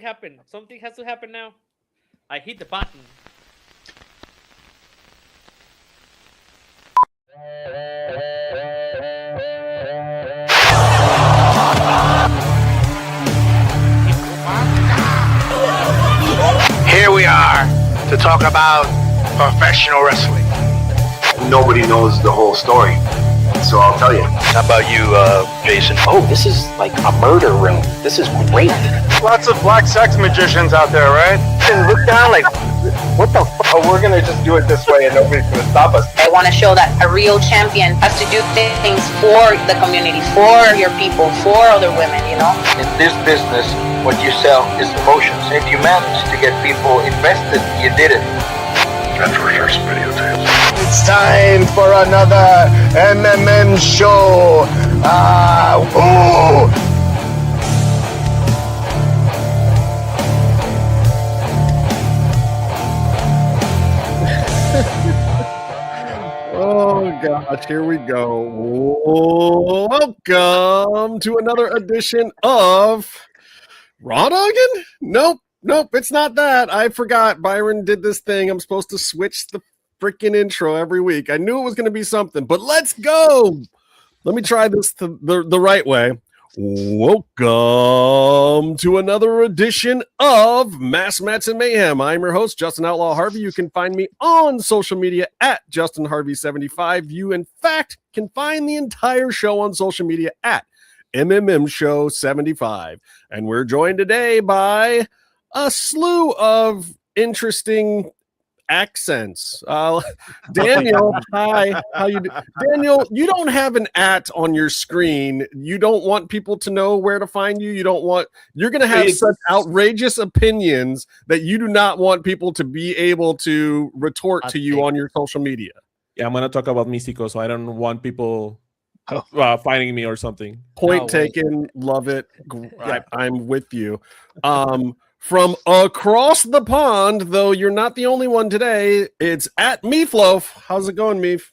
happen. Something has to happen now. I hit the button. Here we are to talk about professional wrestling. Nobody knows the whole story, so I'll tell you. How about you, Jason? Oh, this is like a murder room. This is great. Lots of black sex magicians out there, right? And look down like, what the fuck? Oh, we're gonna just do it this way and nobody's gonna stop us. I want to show that a real champion has to do things for the community, for your people, for other women, you know? In this business, what you sell is emotions. If you manage to get people invested, you did it. That's rehearsed videotapes. It's time for another MMMshow. Oh gosh, here we go. Welcome to another edition of Raw Doggin'? Nope, it's not that. I forgot Byron did this thing. I'm supposed to switch the freaking intro every week. I knew it was going to be something, but let's go. Let me try this the right way. Welcome to another edition of Mass Mats and Mayhem. I'm your host, Justin Outlaw Harvey. You can find me on social media at JustinHarvey75. You, in fact, can find the entire show on social media at MMMshow75. And we're joined today by a slew of interesting accents. Daniel, hi. How you doing? Daniel, you don't have an @ on your screen. You don't want people to know where to find you. You're going to have such outrageous opinions that you do not want people to be able to retort to you on your social media. Yeah, I'm going to talk about Mystico, so I don't want people finding me or something. Point taken. Love it. I'm with you. From across the pond, though you're not the only one today, it's at Meefloaf. How's it going, Meef?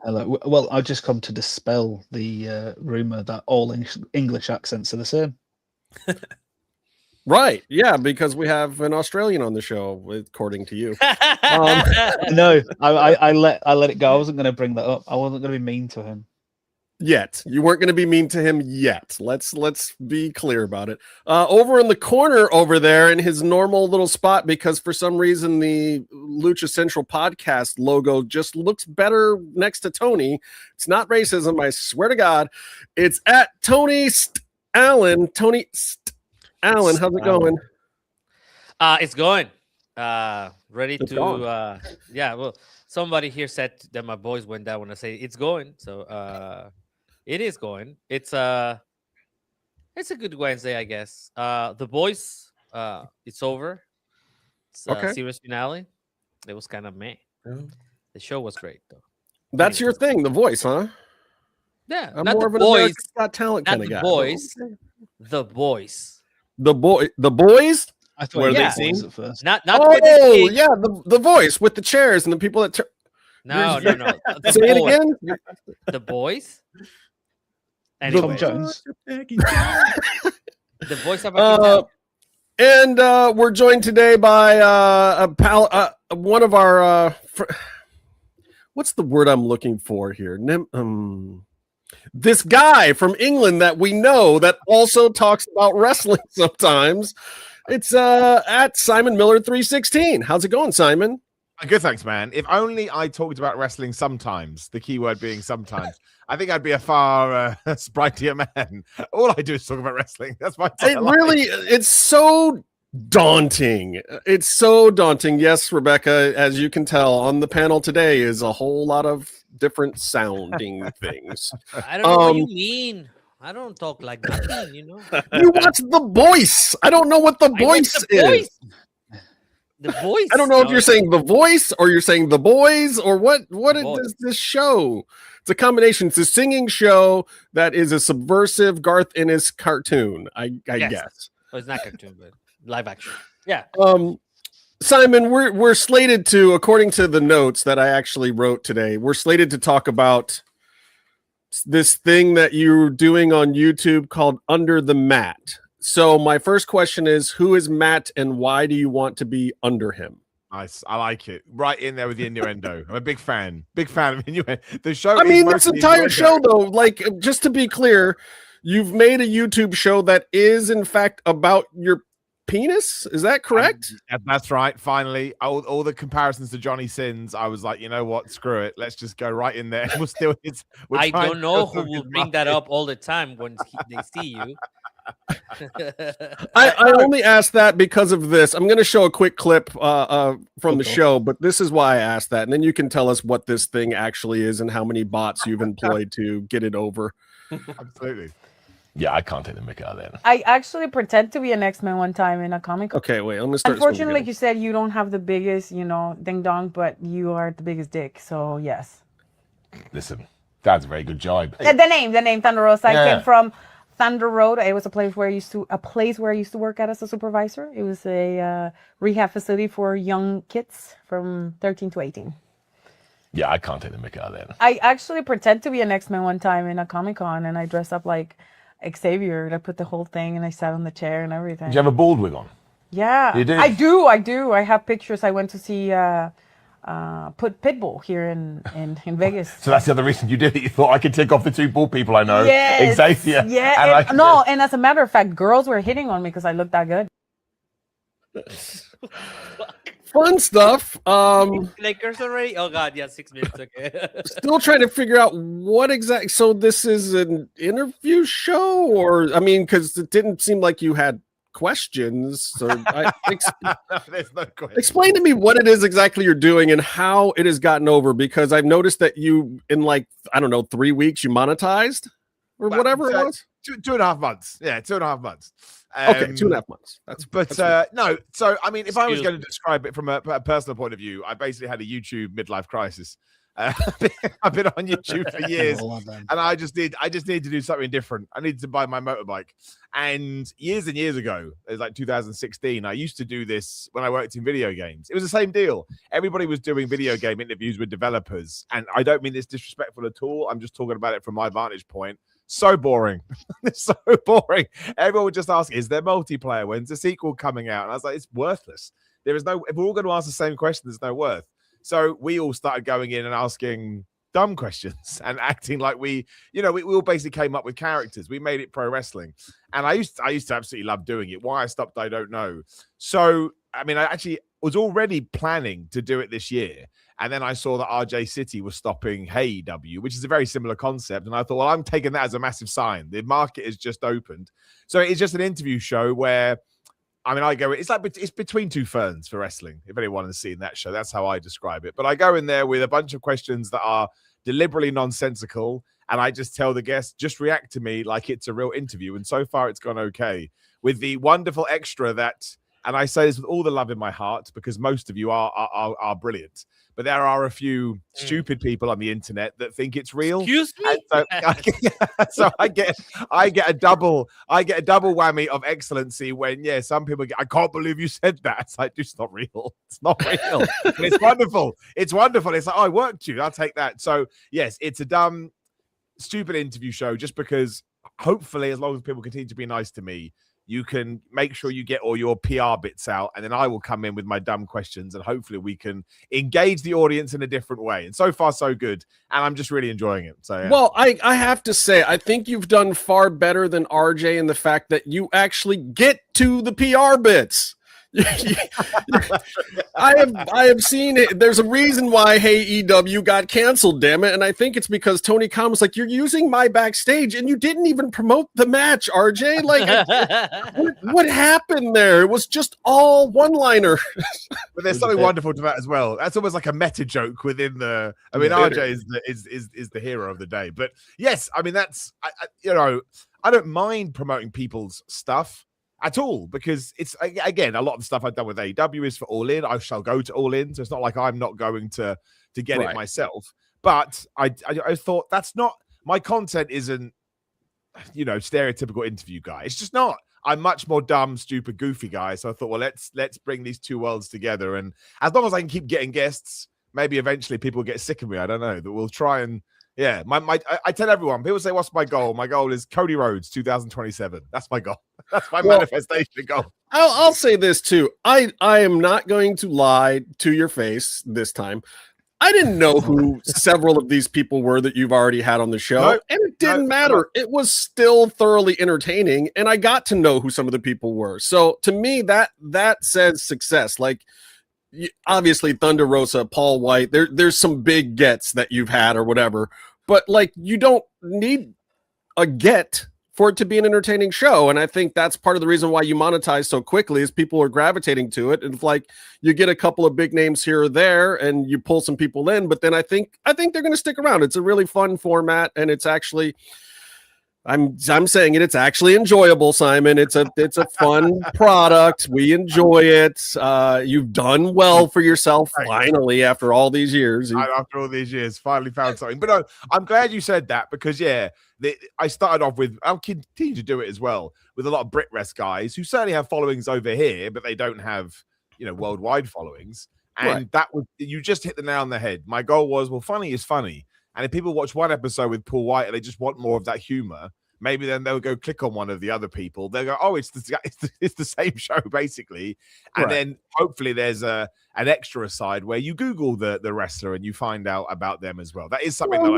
Hello. Well, I've just come to dispel the rumor that all English accents are the same. Right. Yeah, because we have an Australian on the show, according to you. No, I let it go. I wasn't going to bring that up. I wasn't going to be mean to him. Yet. You weren't going to be mean to him yet. Let's be clear about it. Over in the corner over there in his normal little spot, because for some reason the Lucha Central podcast logo just looks better next to Tony. It's not racism, I swear to God. It's at Tony Allen. Tony Allen, how's it going? It's going. Ready to well, somebody here said that my voice went down when I say it's going. So it is going. It's a good Wednesday, I guess. The Boys, it's over. It's series finale. It was kind of meh. The show was great though. That's your thing, The Voice, huh? Yeah, I'm not more the of an boys. America's Got Talent kind of guy. The Boys. The Boys. The Boys. I thought they sing at first. Not oh yeah, the Voice with the chairs and the people that no. Say it again. The Boys. Anyway. Tom Jones. The Voice of and we're joined today by one of our what's the word I'm looking for here? This guy from England that we know that also talks about wrestling sometimes. It's at Simon Miller 316. How's it going, Simon? Good, thanks, man. If only I talked about wrestling sometimes, the key word being sometimes, I think I'd be a far sprightlier man. All I do is talk about wrestling. That's my It's so daunting. It's so daunting. Yes, Rebecca, as you can tell, on the panel today is a whole lot of different sounding things. I don't know what you mean. I don't talk like that, you know. You watch The Voice. I don't know what The Voice is. The Voice. I don't know if you're saying The Voice or you're saying The Boys or what is this show? It's a combination. It's a singing show that is a subversive Garth Ennis cartoon, I guess. Oh, it's not cartoon, but live action. Yeah. Simon, we're slated to, according to the notes that I actually wrote today, we're slated to talk about this thing that you're doing on YouTube called Under the Mat. So my first question is, who is Matt and why do you want to be under him? Nice. I like it. Right in there with the innuendo. I'm a big fan. Big fan of innuendo. The show. I mean, this this entire show, though, like, just to be clear, you've made a YouTube show that is, in fact, about your penis. Is that correct? That's right. Finally, all the comparisons to Johnny Sins, I was like, you know what? Screw it. Let's just go right in there. I don't know who will bring that up all the time when they see you. I only asked that because of this. I'm going to show a quick clip from the show, but this is why I asked that. And then you can tell us what this thing actually is and how many bots you've employed to get it over. Absolutely. Yeah, I can't take the mick out of that. I actually pretend to be an X-Men one time in a comic. Okay, wait, I'm going to start. Unfortunately, like you said, you don't have the biggest, ding dong, but you are the biggest dick. So, yes. Listen, that's a very good job. The name, Thunder Rosa. I came from Thunder Road. It was a place where I used to work at as a supervisor. It was a rehab facility for young kids from 13 to 18. Yeah, I can't take the mick out of that. I actually pretend to be an X-Men one time in a Comic-Con, and I dress up like Xavier. I put the whole thing, and I sat on the chair and everything. Did you have a bald wig on? Yeah, you did? I do. I have pictures. I went to see Pitbull here in Vegas. So that's the other reason you did it. You thought I could take off the two bald people I know. Yes. Xavier. Yeah. And as a matter of fact, girls were hitting on me because I looked that good. Fun stuff. Lakers already? Oh god, yeah, 6 minutes. Okay. Still trying to figure out what exactly. So this is an interview show, or because it didn't seem like you had questions. So there's no question. Explain to me what it is exactly you're doing and how it has gotten over. Because I've noticed that you, in 3 weeks, you monetized or whatever it was. 2.5 months. Yeah, 2.5 months. Okay, 2.5 months. No. So if I was going to describe it from a personal point of view, I basically had a YouTube midlife crisis. I've been on YouTube for years, and I just need to do something different. I needed to buy my motorbike. And years ago, it was like 2016. I used to do this when I worked in video games. It was the same deal. Everybody was doing video game interviews with developers, and I don't mean this disrespectful at all. I'm just talking about it from my vantage point. So boring. So boring. Everyone would just ask, is there multiplayer? When's the sequel coming out? And I was like, it's worthless. If we're all going to ask the same question, there's no worth. So we all started going in and asking dumb questions and acting like we all basically came up with characters. We made it pro wrestling. And I used to absolutely love doing it. Why I stopped, I don't know. So, I actually was already planning to do it this year. And then I saw that RJ City was stopping AEW, which is a very similar concept. And I thought, well, I'm taking that as a massive sign. The market has just opened. So it's just an interview show where, it's between two ferns for wrestling. If anyone has seen that show, that's how I describe it. But I go in there with a bunch of questions that are deliberately nonsensical. And I just tell the guests, just react to me like it's a real interview. And so far it's gone okay, with the wonderful extra that, and I say this with all the love in my heart, because most of you are brilliant. But there are a few stupid people on the internet that think it's real. Excuse me. So I get a double whammy of excellency when some people I can't believe you said that. It's like, it's not real. It's not real. But it's wonderful. It's wonderful. It's like, I worked you. I'll take that. So yes, it's a dumb, stupid interview show. Just because hopefully, as long as people continue to be nice to me, you can make sure you get all your PR bits out, and then I will come in with my dumb questions, and hopefully we can engage the audience in a different way. And so far, so good. And I'm just really enjoying it. So, yeah. Well, I have to say, I think you've done far better than RJ in the fact that you actually get to the PR bits. I have seen it. There's a reason why AEW got canceled, damn it. And I think it's because Tony Khan was like, you're using my backstage and you didn't even promote the match, RJ. Like, what happened there? It was just all one-liner. But there's something wonderful to that as well. That's almost like a meta joke within the. RJ is the hero of the day. But yes, that's I don't mind promoting people's stuff at all, because it's, again, a lot of the stuff I've done with AEW is for All In. I shall go to All In, so it's not like I'm not going to get it myself. But I thought that's not, my content isn't, stereotypical interview guy. It's just not. I'm much more dumb, stupid, goofy guy. So I thought, well, let's bring these two worlds together, and as long as I can keep getting guests, maybe eventually people will get sick of me. I don't know. That we'll try and. Yeah, I tell everyone, people say, what's my goal? My goal is Cody Rhodes 2027. That's my goal. That's my manifestation goal. I'll say this too. I am not going to lie to your face this time. I didn't know who several of these people were that you've already had on the show, and it didn't matter. It was still thoroughly entertaining, and I got to know who some of the people were. So to me, that says success. Like, obviously, Thunder Rosa, Paul White, there's some big gets that you've had or whatever, but like, you don't need a get for it to be an entertaining show. And I think that's part of the reason why you monetize so quickly is people are gravitating to it. And if like you get a couple of big names here or there and you pull some people in, but then I think they're going to stick around. It's a really fun format, and it's actually, I'm saying it's actually enjoyable, Simon. It's a fun product. We enjoy it. You've done well for yourself finally after all these years. After all these years, finally found something. But no, I'm glad you said that because I started off with, I'll continue to do it as well, with a lot of Brit Rest guys who certainly have followings over here, but they don't have, worldwide followings. And that was, you just hit the nail on the head. My goal was, well, funny is funny. And if people watch one episode with Paul White and they just want more of that humor, maybe then they'll go click on one of the other people. They'll go, oh, it's the same show, basically. And then hopefully there's an extra side where you Google the wrestler and you find out about them as well. That is something that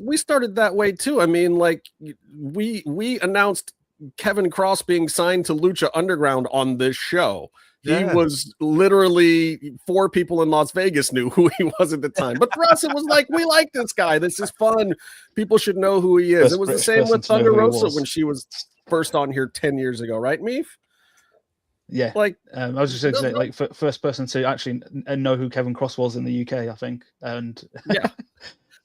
we started that way too. I mean, like we announced Kevin Cross being signed to Lucha Underground on this show. He was literally 4 people in Las Vegas knew who he was at the time. But for us, it was like, we like this guy. This is fun. People should know who he is. It was the same with Thunder Rosa when she was first on here 10 years ago, right, Meef? Yeah. Like, I was just going to say, like, first person to actually know who Kevin Cross was in the UK, I think. And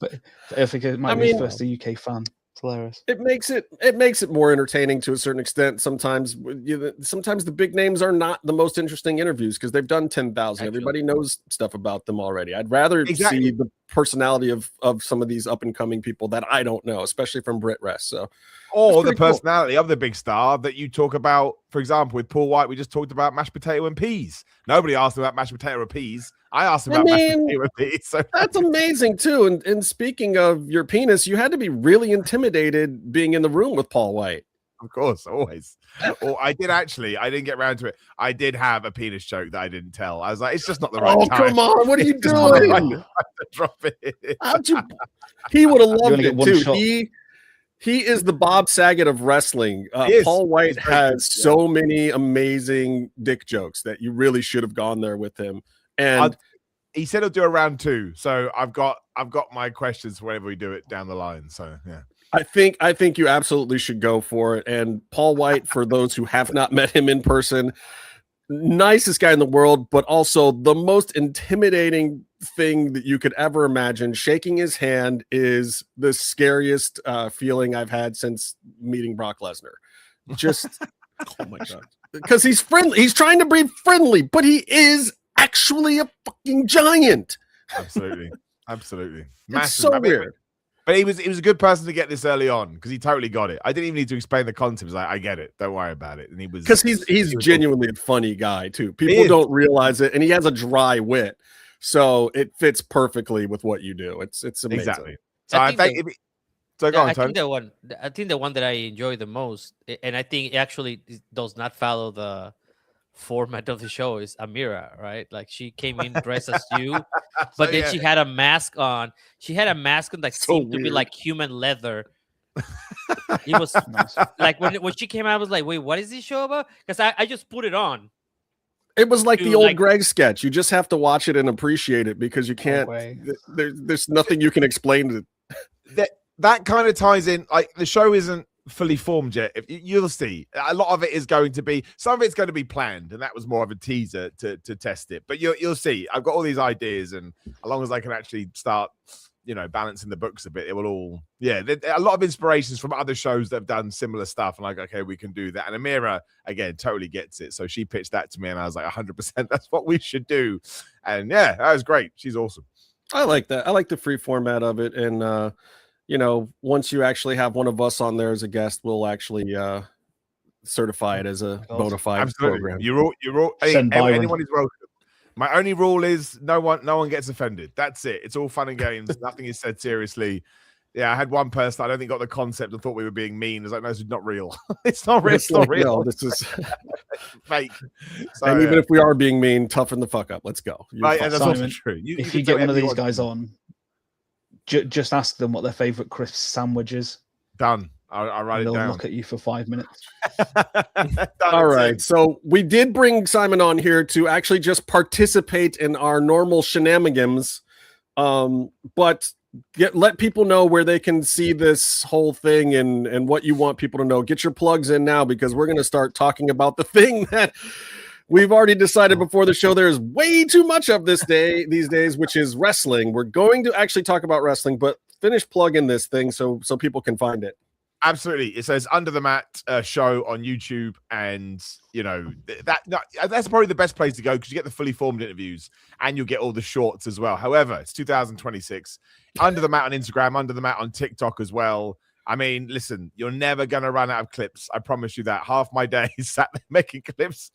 but I think it might be his first UK fan. Hilarious. It makes it more entertaining to a certain extent. Sometimes the big names are not the most interesting interviews because they've done 10,000. Everybody knows stuff about them already. I'd rather see the personality of some of these up and coming people that I don't know, especially from Brit Rest. So, or the personality of the big star that you talk about. For example, with Paul White, we just talked about mashed potato and peas. Nobody asked about mashed potato and peas. I asked about mashed potato and peas. So. That's amazing too. And speaking of your penis, you had to be really intimidated being in the room with Paul White. Of course, always. Or I didn't get around to it. I did have a penis joke that I didn't tell. I was like, it's just not the right time. Oh, come on. What are you doing? Drop it. He would have loved it too. He is the Bob Saget of wrestling. Paul White has so many amazing dick jokes that you really should have gone there with him. And he said he'll do a round 2. So I've got my questions whenever we do it down the line. So yeah. I think you absolutely should go for it. And Paul White, for those who have not met him in person, nicest guy in the world, but also the most intimidating thing that you could ever imagine. Shaking his hand is the scariest feeling I've had since meeting Brock Lesnar. Just oh my god, because he's friendly. He's trying to be friendly, but he is actually a fucking giant. Absolutely. It's so weird. But he was a good person to get this early on because he totally got it. I didn't even need to explain the concept. He was like, I get it. Don't worry about it. And he was because he's genuinely a funny guy too. People don't realize it, and he has a dry wit, so it fits perfectly with what you do. It's amazing. Exactly. So I think the one that I enjoy the most, and I think it actually does not follow the format of the show, is Amira, right? Like she came in dressed as you, but then she had a mask on. She had a mask on that seemed to be like human leather. It was like when she came out, I was like, wait, what is this show about? Because I just put it on. It was like the old Greg sketch. You just have to watch it and appreciate it because you can't. There's nothing you can explain to. That kind of ties in. Like the show isn't fully formed yet. You'll see a lot of it is going to be, some of it's going to be planned, and that was more of a teaser to test it, but you'll see I've got all these ideas, and as long as I can actually start balancing the books a bit, it will all a lot of inspirations from other shows that have done similar stuff, and like, okay, we can do that. And Amira again totally gets it, so she pitched that to me and I was like 100% that's what we should do. And that was great. She's awesome. I like that. I like the free format of it. And once you actually have one of us on there as a guest, we'll actually certify it as a bona fide program. You're all anyone is welcome. My only rule is no one gets offended. That's it. It's all fun and games. Nothing is said seriously. Yeah, I had one person I don't think got the concept and thought we were being mean. It's like, no, this is not real. It's not real. It's not real. No, this is fake. So, and even if we are being mean, toughen the fuck up. Let's go. Right, and that's Simon, also true. If you get one of these guys on, just ask them what their favorite crisp sandwich is. Done. I'll write it down. They'll look at you for 5 minutes. All right. So we did bring Simon on here to actually just participate in our normal shenanigans, but let people know where they can see this whole thing and what you want people to know. Get your plugs in now, because we're going to start talking about the thing that we've already decided before the show there's way too much of these days, which is wrestling. We're going to actually talk about wrestling, but finish plugging this thing so people can find it. Absolutely. It says Under the Mat show on YouTube, and that's probably the best place to go, because you get the fully formed interviews and you'll get all the shorts as well. However, it's 2026. Under the Mat on Instagram, Under the Mat on TikTok as well. I mean, listen, you're never going to run out of clips. I promise you that. Half my day is sat there making clips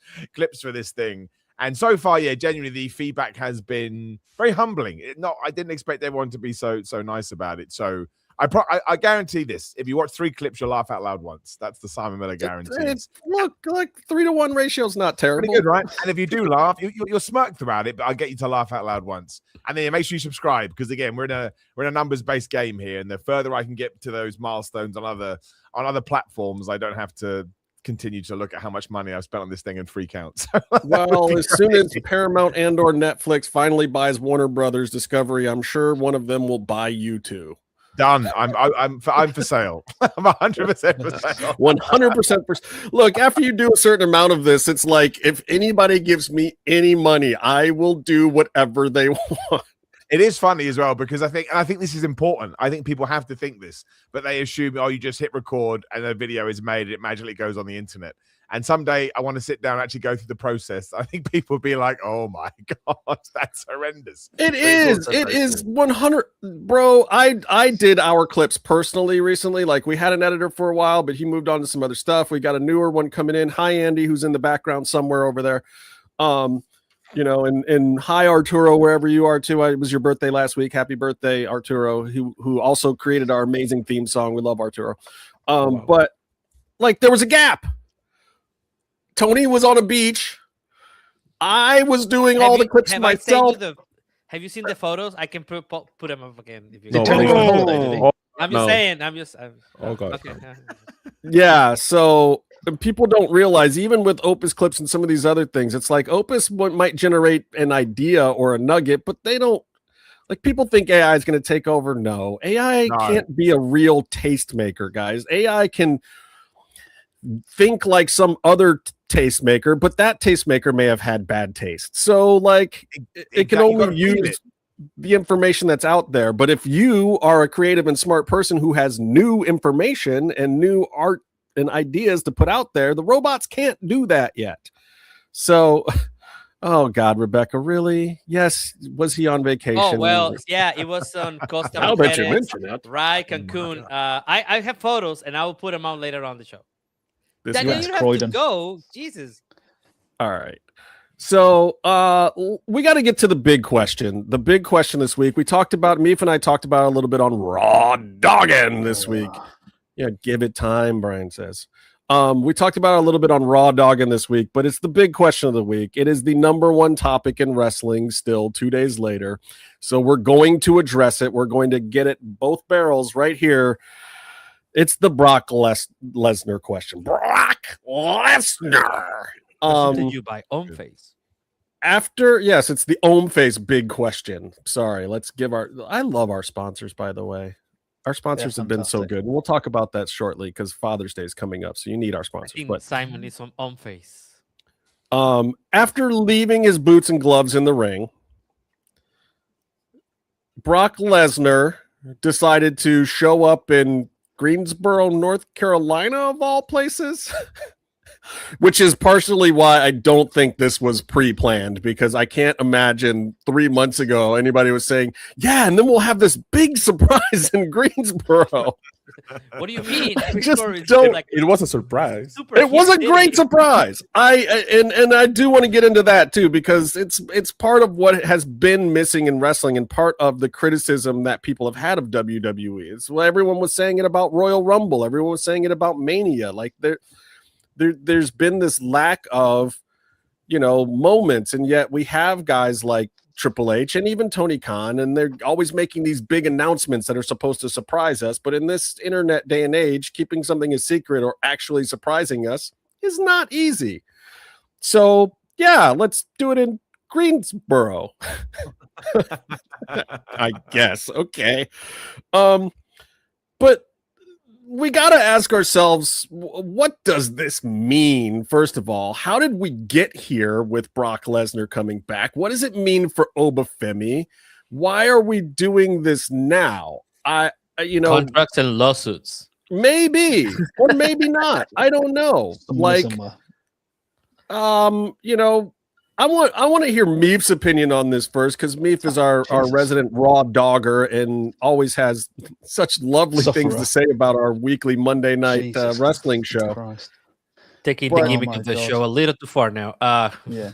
for this thing. And so far, yeah, genuinely, the feedback has been very humbling. I didn't expect everyone to be so nice about it. So I guarantee this. If you watch 3 clips, you'll laugh out loud once. That's the Simon Miller guarantee. Look, like 3-to-1 ratio is not terrible. Pretty good, right? And if you do laugh, you'll smirk throughout it, but I'll get you to laugh out loud once. And then make sure you subscribe, because again, we're in a numbers-based game here, and the further I can get to those milestones on other platforms, I don't have to continue to look at how much money I've spent on this thing and freak out. Well, as soon as Paramount and/or Netflix finally buys Warner Brothers Discovery, I'm sure one of them will buy you too. Done. I'm for sale. I'm 100% for sale. 100% for. Look, after you do a certain amount of this, it's like, if anybody gives me any money, I will do whatever they want. It is funny as well, because I think this is important. I think people have to think this, but they assume, you just hit record and a video is made, it magically goes on the internet. And someday I want to sit down and actually go through the process. I think people will be like, oh my God, that's horrendous. It is 100, bro. I did our clips personally recently. Like, we had an editor for a while, but he moved on to some other stuff. We got a newer one coming in. Hi, Andy, who's in the background somewhere over there. And hi, Arturo, wherever you are too. It was your birthday last week. Happy birthday, Arturo, who also created our amazing theme song. We love Arturo. Wow. But like, there was a gap. Tony was on a beach. I was doing all the clips myself. Have you seen the photos? I can put them up again. If you I'm just saying. Oh God. Okay. Yeah. So people don't realize, even with Opus clips and some of these other things, it's like Opus might generate an idea or a nugget, but they don't. Like, people think AI is going to take over. No, AI can't be a real tastemaker, guys. AI can think like some other tastemaker, but that tastemaker may have had bad taste. So, like, it can only use the information that's out there. But if you are a creative and smart person who has new information and new art and ideas to put out there, the robots can't do that yet. So, oh God, Rebecca, really? Yes. Was he on vacation? Oh, well, yeah, it was on Costa I'll bet you mentioned that. Right, Cancun. I have photos, and I will put them out later on the show. This You don't have to go. Jesus. All right. So we got to get to the big question. The big question this week. We talked about, Meef and I talked about a little bit on Raw Doggin' this week. Yeah, give it time, Brian says. We talked about a little bit on Raw Doggin' this week, but it's the big question of the week. It is the number one topic in wrestling still 2 days later. So we're going to address it. We're going to get it both barrels right here. It's the Brock Lesnar question. Brock Lesnar. Presented you by Face. Yes, it's the Face big question. Sorry, let's give I love our sponsors, by the way. Our sponsors have been so good. And we'll talk about that shortly, because Father's Day is coming up, so you need our sponsors. But Simon is on Face. After leaving his boots and gloves in the ring, Brock Lesnar decided to show up in Greensboro, North Carolina, of all places, which is partially why I don't think this was pre-planned, because I can't imagine 3 months ago anybody was saying, yeah, and then we'll have this big surprise in Greensboro. What do you mean? It was a surprise. It was a great surprise. I do want to get into that too, because it's part of what has been missing in wrestling and part of the criticism that people have had of WWE. It's what everyone was saying it about Royal Rumble. Everyone was saying it about Mania. Like there's been this lack of, moments, and yet we have guys like Triple H and even Tony Khan, and they're always making these big announcements that are supposed to surprise us. But in this internet day and age, keeping something a secret or actually surprising us is not easy. So yeah, let's do it in Greensboro. I guess. Okay. But we got to ask ourselves, what does this mean? First of all, how did we get here with Brock Lesnar coming back? What does it mean for Oba Femi? Why are we doing this now? Contracts and lawsuits. Maybe, or maybe not. I don't know. I want to hear Meef's opinion on this first, because Meef is our resident raw dogger and always has such lovely things to say about our weekly Monday night wrestling show. Christ. Taking the gimmick of the show a little too far now. Yeah.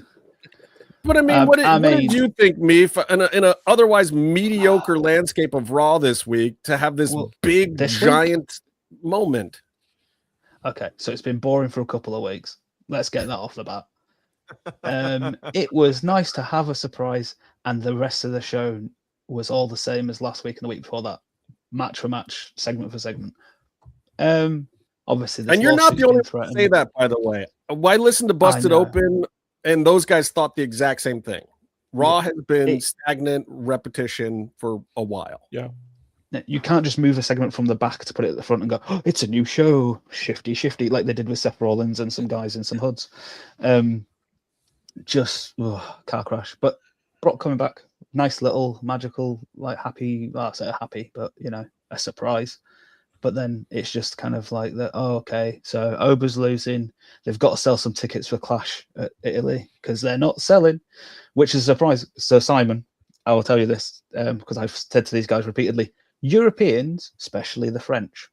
But I mean, what did you think, Meef, in a otherwise mediocre landscape of Raw this week, to have this giant moment? Okay, so it's been boring for a couple of weeks. Let's get that off the bat. It was nice to have a surprise, and the rest of the show was all the same as last week and the week before that, match for match, segment for segment. Obviously, and you're not the only one to say that, by the way. I listened to Busted Open, and those guys thought the exact same thing. Raw has been stagnant repetition for a while. Yeah. You can't just move a segment from the back to put it at the front and go, oh, it's a new show, shifty, like they did with Seth Rollins and some guys in some hoods. Car crash. But Brock coming back, nice little magical, like happy, well, I say happy, but a surprise. But then it's just kind of like that. Oh, okay. So Oba's losing. They've got to sell some tickets for Clash at Italy because they're not selling, which is a surprise. So Simon, I will tell you this because I've said to these guys repeatedly: Europeans, especially the French,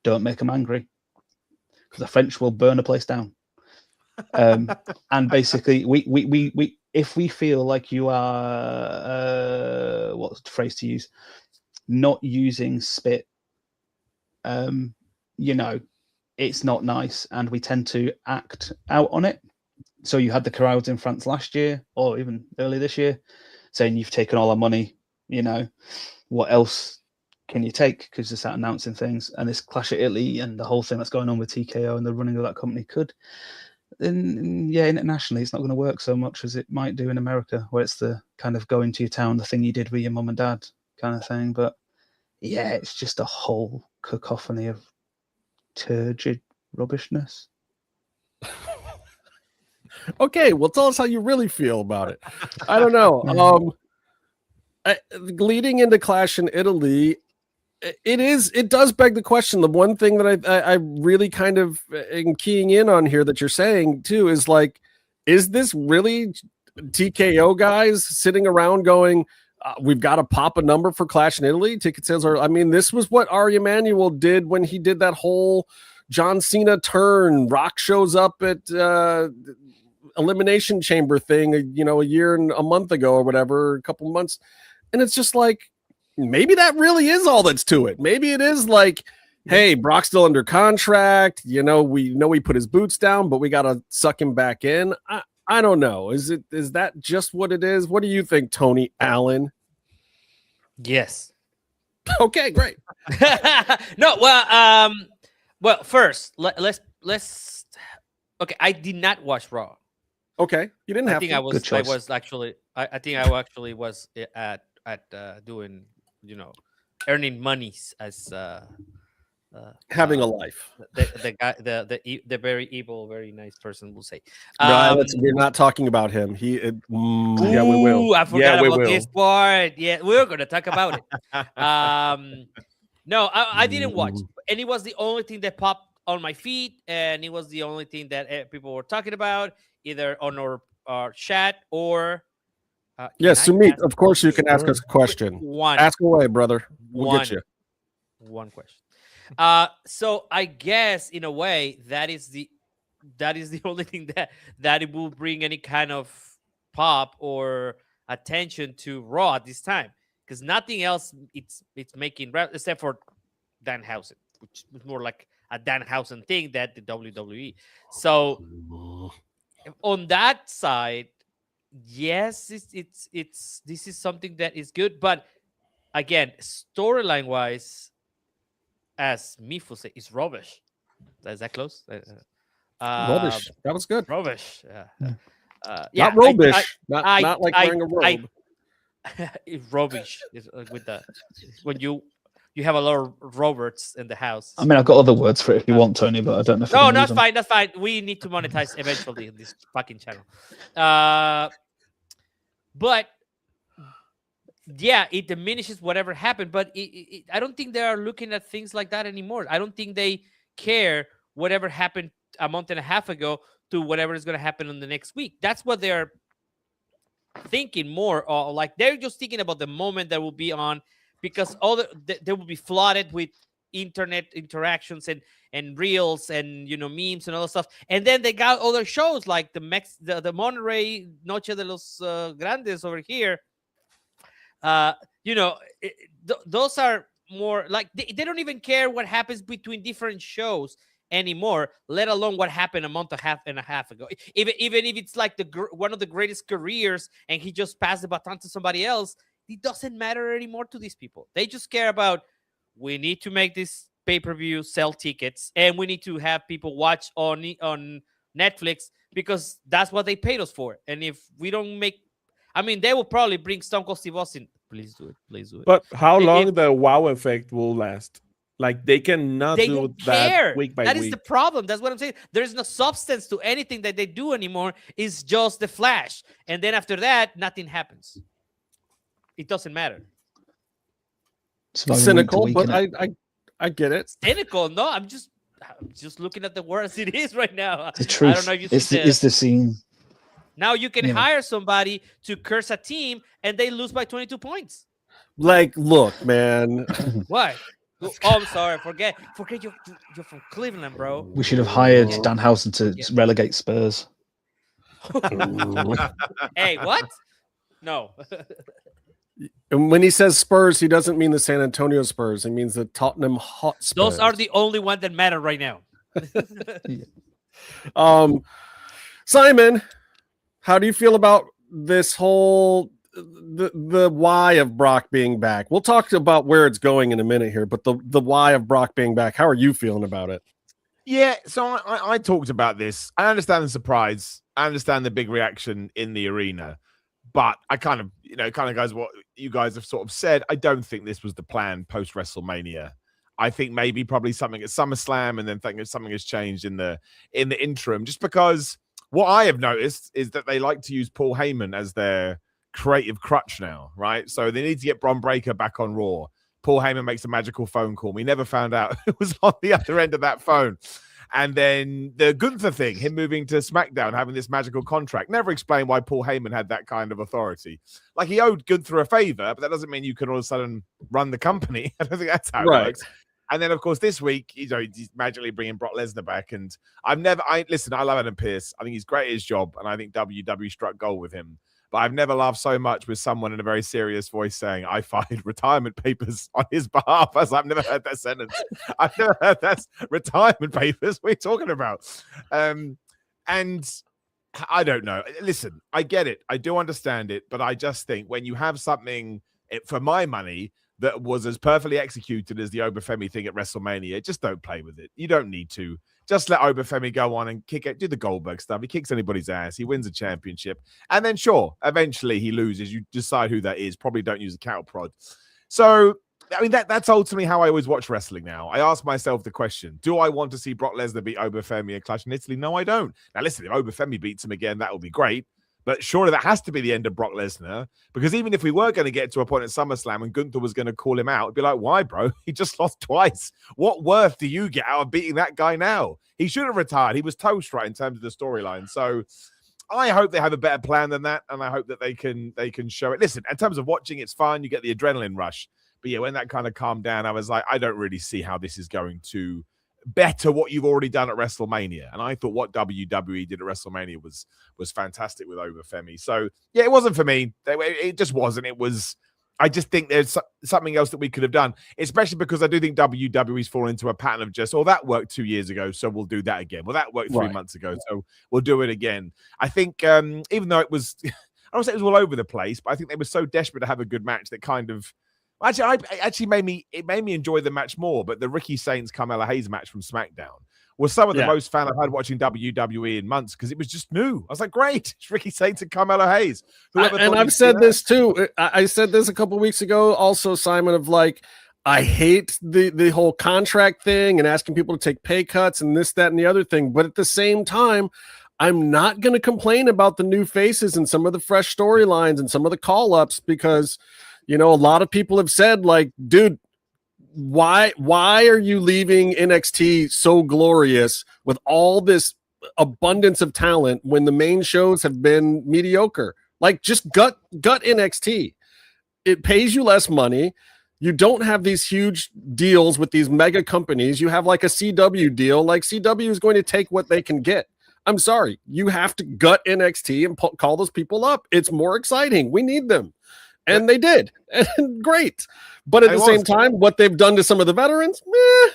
don't make them angry. The French will burn a place down. And basically, we if we feel like you are what's the phrase to use, not using spit, it's not nice, and we tend to act out on it. So you had the crowds in France last year, or even early this year, saying you've taken all our money. What else can you take? Because just out announcing things, and this Clash at Italy and the whole thing that's going on with TKO and the running of that company could. Internationally, it's not going to work so much as it might do in America, where it's the kind of go into your town, the thing you did with your mum and dad kind of thing. But yeah, it's just a whole cacophony of turgid rubbishness. Okay, well, tell us how you really feel about it. I don't know. Leading into Clash in Italy, it does beg the question. The one thing that I really kind of am keying in on here that you're saying too is like, is this really TKO guys sitting around going, we've got to pop a number for Clash in Italy? Ticket sales are, I mean, this was what Ari Emanuel did when he did that whole John Cena turn. Rock shows up at Elimination Chamber thing, a year and a month ago or whatever, a couple months. And it's just like, maybe that really is all that's to it. Maybe it is like, hey, Brock's still under contract. We know he put his boots down, but we got to suck him back in. I don't know. Is that just what it is? What do you think, Tony Allen? Yes. Okay, great. No, well, first let's. Okay, I did not watch Raw. Okay, you didn't have to. I think I was actually was at doing, earning monies as having a life. The guy, the very evil, very nice person will say. No, we're not talking about him. Yeah, we will. I forgot about this part. Yeah, we're gonna talk about it. No, I didn't watch, and it was the only thing that popped on my feed, and it was the only thing that people were talking about, either on our chat or. Yes, Sumit, of course you can ask us a question. One. Ask away, brother. We'll get you. One question. So I guess in a way that is the only thing that it will bring any kind of pop or attention to Raw at this time, because nothing else it's making except for Danhausen, which was more like a Danhausen thing that the WWE. So on that side, yes, it's this is something that is good, but again, storyline wise, as Meefloaf said, it's rubbish. Is that close? Rubbish. That was good. Rubbish. Not rubbish. Not like wearing a robe. It's rubbish. It's with the when you have a lot of Roberts in the house. I mean, I've got other words for it if you want, Tony, but I don't know if No, that's fine. That's fine. We need to monetize eventually in this fucking channel. But yeah, it diminishes whatever happened. But I don't think they are looking at things like that anymore. I don't think they care whatever happened a month and a half ago to whatever is going to happen in the next week. That's what they're thinking more. Like they're just thinking about the moment that will be on, because they will be flooded with internet interactions and reels and memes and all that stuff. And then they got other shows like the Monterrey Noche de los Grandes over here. Those are more like they don't even care what happens between different shows anymore, let alone what happened a month and a half ago. Even if it's like one of the greatest careers and he just passed the baton to somebody else, it doesn't matter anymore to these people. They just care about, we need to make this pay-per-view, sell tickets, and we need to have people watch on Netflix because that's what they paid us for. And if we don't make, I mean, they will probably bring Stone Cold Steve Austin. Please do it. Please do it. But how long the wow effect will last? Like they cannot do that week by week. That is the problem. That's what I'm saying. There's no substance to anything that they do anymore. It's just the flash. And then after that, nothing happens. It doesn't matter. Cynical, but I get it. Cynical? No, I'm just looking at the world as it is right now. The truth. I don't know if you is the scene. Now you can hire somebody to curse a team and they lose by 22 points. Like, look, man. What? Oh, I'm sorry. Forget you're from Cleveland, bro. We should have hired Danhausen to relegate Spurs. Hey, what? No. And when he says Spurs, he doesn't mean the San Antonio Spurs. He means the Tottenham Hotspurs. Those are the only ones that matter right now. Simon, how do you feel about this whole the why of Brock being back? We'll talk about where it's going in a minute here, but the why of Brock being back, how are you feeling about it? Yeah, so I talked about this. I understand the surprise. I understand the big reaction in the arena. But I kind of goes what you guys have sort of said. I don't think this was the plan post WrestleMania. I think maybe probably something at SummerSlam, and then think something has changed in the interim. Just because what I have noticed is that they like to use Paul Heyman as their creative crutch now, right? So they need to get Bron Breakker back on Raw. Paul Heyman makes a magical phone call. We never found out who was on the other end of that phone. And then the Gunther thing, him moving to SmackDown, having this magical contract. Never explained why Paul Heyman had that kind of authority. Like, he owed Gunther a favor, but that doesn't mean you can all of a sudden run the company. I don't think that's how it works. And then, of course, this week, he's magically bringing Brock Lesnar back. And I love Adam Pearce. I think he's great at his job. And I think WWE struck gold with him. But I've never laughed so much with someone in a very serious voice saying, I filed retirement papers on his behalf. I've never heard that sentence. I've never heard that's retirement papers. What are you talking about? And I don't know. Listen, I get it. I do understand it. But I just think when you have something, for my money, that was as perfectly executed as the Oba Femi thing at WrestleMania, just don't play with it. You don't need to. Just let Oba Femi go on and kick it, do the Goldberg stuff. He kicks anybody's ass. He wins a championship. And then, sure, eventually he loses. You decide who that is. Probably don't use a cattle prod. So, I mean, that's ultimately how I always watch wrestling now. I ask myself the question, do I want to see Brock Lesnar beat Oba Femi and Clash in Italy? No, I don't. Now, listen, if Oba Femi beats him again, that would be great. But surely that has to be the end of Brock Lesnar, because even if we were going to get to a point at SummerSlam and Gunther was going to call him out, it'd be like, why, bro? He just lost twice. What worth do you get out of beating that guy now? He should have retired. He was toast right in terms of the storyline. So I hope they have a better plan than that, and I hope that they can show it. Listen, in terms of watching, it's fun. You get the adrenaline rush. But yeah, when that kind of calmed down, I was like, I don't really see how this is going to better what you've already done at WrestleMania. And I thought what WWE did at WrestleMania was fantastic with Oba Femi. So yeah, it wasn't for me. It just wasn't. It was. I just think there's something else that we could have done, especially because I do think WWE's fallen into a pattern of just, oh, that worked 2 years ago, so we'll do that again. Well, that worked 3 months ago, so we'll do it again. I think even though it was, I don't say it was all over the place, but I think they were so desperate to have a good match that kind of, actually made me enjoy the match more. But the Ricky Saints Carmella Hayes match from SmackDown was some of the most fun I've had watching WWE in months because it was just new. I was like, great, it's Ricky Saints and Carmella Hayes. And I've said this too. I said this a couple of weeks ago also, Simon, of like, I hate the whole contract thing and asking people to take pay cuts and this, that, and the other thing. But at the same time, I'm not going to complain about the new faces and some of the fresh storylines and some of the call-ups because, you know, a lot of people have said like, dude, why are you leaving NXT so glorious with all this abundance of talent when the main shows have been mediocre? Like, just gut NXT. It pays you less money. You don't have these huge deals with these mega companies. You have like a CW deal. Like, CW is going to take what they can get. I'm sorry. You have to gut NXT and call those people up. It's more exciting. We need them. And they did. And great. But at the same time, what they've done to some of the veterans,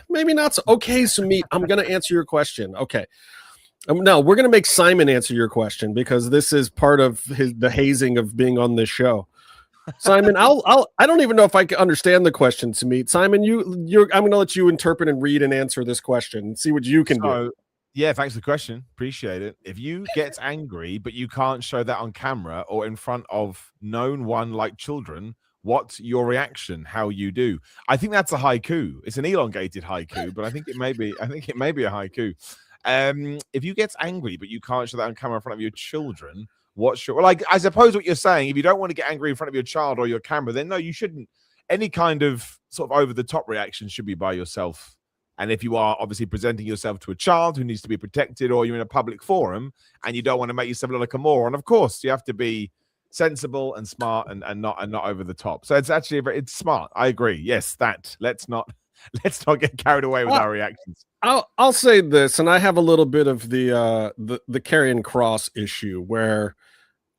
maybe not so. Okay, Sumit, I'm going to answer your question. Okay. No, we're going to make Simon answer your question because this is part of the hazing of being on this show. Simon, I don't even know if I can understand the question, Sumit. Simon, I'm going to let you interpret and read and answer this question and see what you can do. Yeah, thanks for the question. Appreciate it. If you get angry, but you can't show that on camera or in front of known one like children, what's your reaction? How you do? I think that's a haiku. It's an elongated haiku, but I think it may be a haiku. If you get angry, but you can't show that on camera in front of your children, what's your, like, I suppose what you're saying, if you don't want to get angry in front of your child or your camera, then no, you shouldn't. Any kind of sort of over the top reaction should be by yourself. And if you are obviously presenting yourself to a child who needs to be protected, or you're in a public forum and you don't want to make yourself look like a moron, of course you have to be sensible and smart and not over the top. So it's smart. I agree. Yes, let's not get carried away with our reactions. I'll say this, and I have a little bit of the Karrion Kross issue where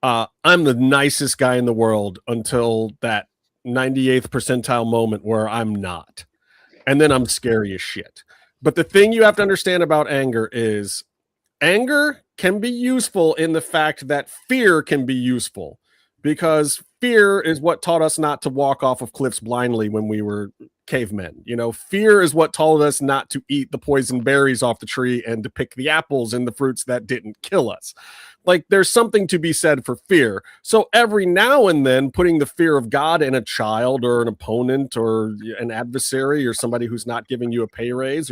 I'm the nicest guy in the world until that 98th percentile moment where I'm not. And then I'm scary as shit. But the thing you have to understand about anger is anger can be useful in the fact that fear can be useful, because fear is what taught us not to walk off of cliffs blindly when we were cavemen. You know, fear is what taught us not to eat the poison berries off the tree and to pick the apples and the fruits that didn't kill us. Like, there's something to be said for fear. So every now and then, putting the fear of God in a child or an opponent or an adversary or somebody who's not giving you a pay raise,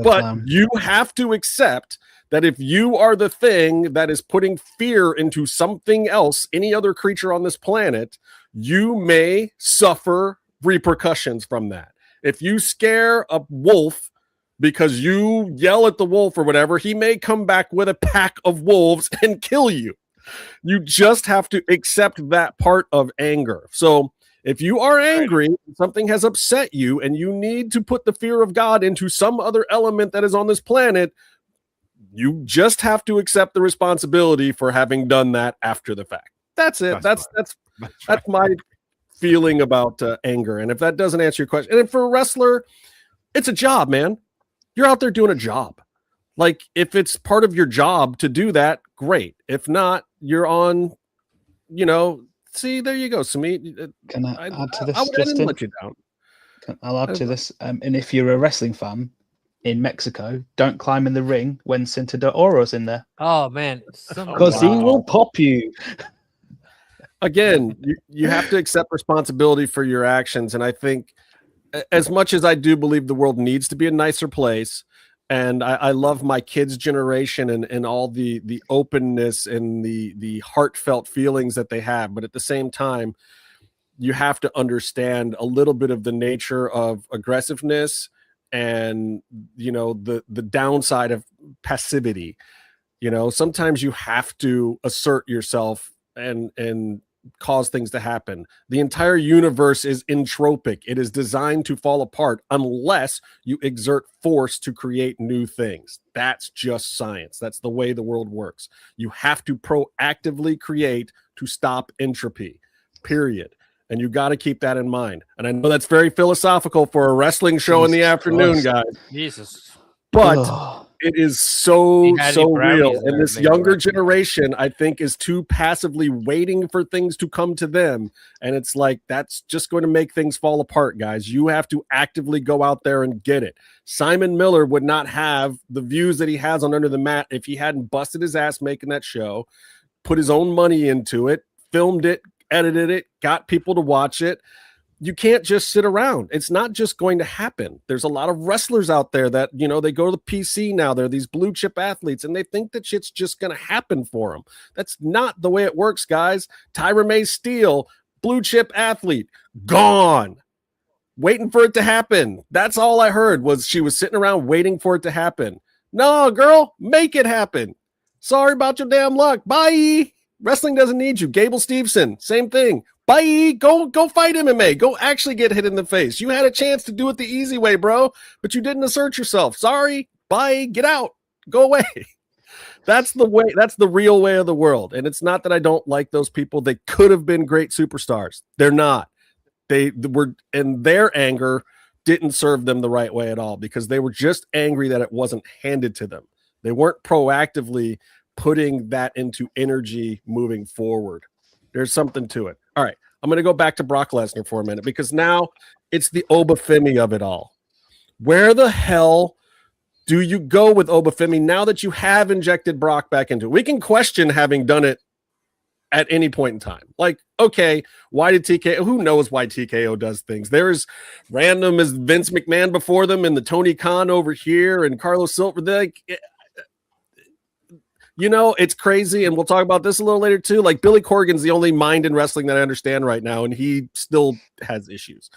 but you have to accept that if you are the thing that is putting fear into something else, any other creature on this planet, you may suffer repercussions from that. If you scare a wolf because you yell at the wolf or whatever, he may come back with a pack of wolves and kill you. You just have to accept that part of anger. So if you are angry, something has upset you, and you need to put the fear of God into some other element that is on this planet, you just have to accept the responsibility for having done that after the fact. That's it. That's my feeling about anger. And if that doesn't answer your question, and for a wrestler, it's a job, man. You're out there doing a job. Like, if it's part of your job to do that, great. If not, you're on, see, there you go, Sumit. Can I add to this? I didn't let you down. I'll add to this. And if you're a wrestling fan in Mexico, don't climb in the ring when Cinta de Oro's in there. Oh, man. Because he will pop you. Again, you have to accept responsibility for your actions. And I think, as much as I do believe the world needs to be a nicer place, and I love my kids' generation and all the openness and the heartfelt feelings that they have, but at the same time, you have to understand a little bit of the nature of aggressiveness and the downside of passivity. Sometimes you have to assert yourself and cause things to happen. The entire universe is entropic. It is designed to fall apart unless you exert force to create new things. That's just science. That's the way the world works. You have to proactively create to stop entropy, period. And you got to keep that in mind. And I know that's very philosophical for a wrestling show in the afternoon, guys. Jesus. But it is so real. And this younger generation, I think, is too passively waiting for things to come to them. And it's like, that's just going to make things fall apart, guys. You have to actively go out there and get it. Simon Miller would not have the views that he has on Under the Mat if he hadn't busted his ass making that show, put his own money into it, filmed it, edited it, got people to watch it. You can't just sit around. It's not just going to happen. There's a lot of wrestlers out there that, you know, they go to the PC now. They're these blue chip athletes and they think that shit's just going to happen for them. That's not the way it works, guys. Tyra May Steele, blue chip athlete, gone. Waiting for it to happen. That's all I heard was she was sitting around waiting for it to happen. No, girl, make it happen. Sorry about your damn luck. Bye. Wrestling doesn't need you. Gable Steveson, same thing. Bye. Go fight MMA. Go actually get hit in the face. You had a chance to do it the easy way, bro, but you didn't assert yourself. Sorry. Bye. Get out. Go away. That's the way. That's the real way of the world. And it's not that I don't like those people. They could have been great superstars. They're not. They were, and their anger didn't serve them the right way at all because they were just angry that it wasn't handed to them. They weren't proactively putting that into energy moving forward. There's something to it. All right. I'm going to go back to Brock Lesnar for a minute because now it's the Oba Femi of it all. Where the hell do you go with Oba Femi now that you have injected Brock back into it? We can question having done it at any point in time. Like, okay, why did TKO? Who knows why TKO does things? There's random as Vince McMahon before them and the Tony Khan over here and Carlos Silver. Like, you know, it's crazy, and we'll talk about this a little later too. Like Billy Corgan's the only mind in wrestling that I understand right now, and he still has issues.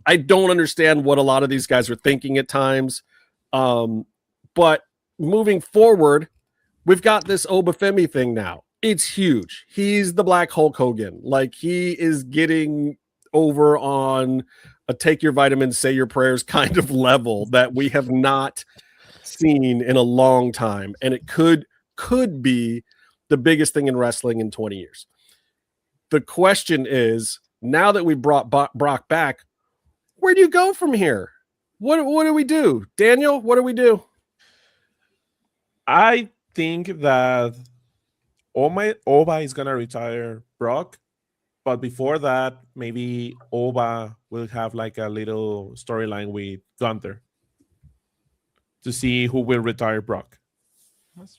I don't understand what a lot of these guys are thinking at times. But moving forward, we've got this Oba Femi thing now. It's huge. He's the Black Hulk Hogan. Like, he is getting over on a take your vitamins, say your prayers kind of level that we have not seen in a long time, and it could be the biggest thing in wrestling in 20 years. The question is, now that we brought Brock back, where do you go from here? What do we do? Daniel, what do we do? I think that Oba is going to retire Brock, but before that, maybe Oba will have like a little storyline with Gunther to see who will retire Brock.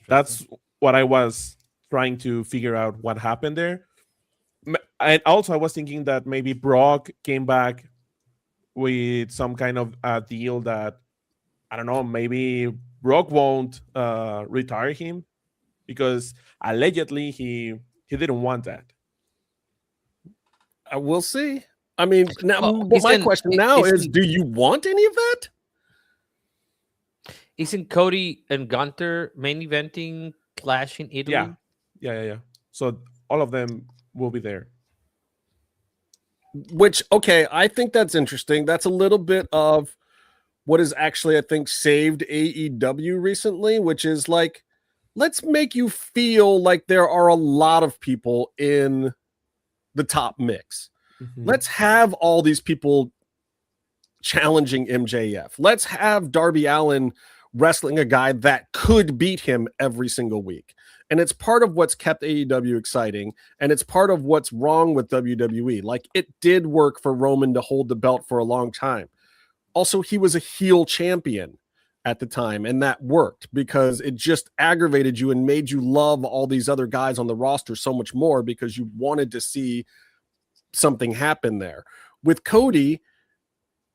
That's what I was trying to figure out what happened there. And also I was thinking that maybe Brock came back with some kind of a deal that, I don't know, maybe Brock won't retire him because allegedly he didn't want that. We'll see. I mean, now my question now is, do you want any of that? Isn't Cody and Gunther main eventing Clash in Italy? Yeah. So all of them will be there. Which, okay, I think that's interesting. That's a little bit of what has actually, I think, saved AEW recently, which is like, let's make you feel like there are a lot of people in the top mix. Mm-hmm. Let's have all these people challenging MJF. Let's have Darby Allin wrestling a guy that could beat him every single week. And it's part of what's kept AEW exciting. And it's part of what's wrong with WWE. Like, it did work for Roman to hold the belt for a long time. Also, he was a heel champion at the time, and that worked because it just aggravated you and made you love all these other guys on the roster so much more because you wanted to see something happen there. With Cody,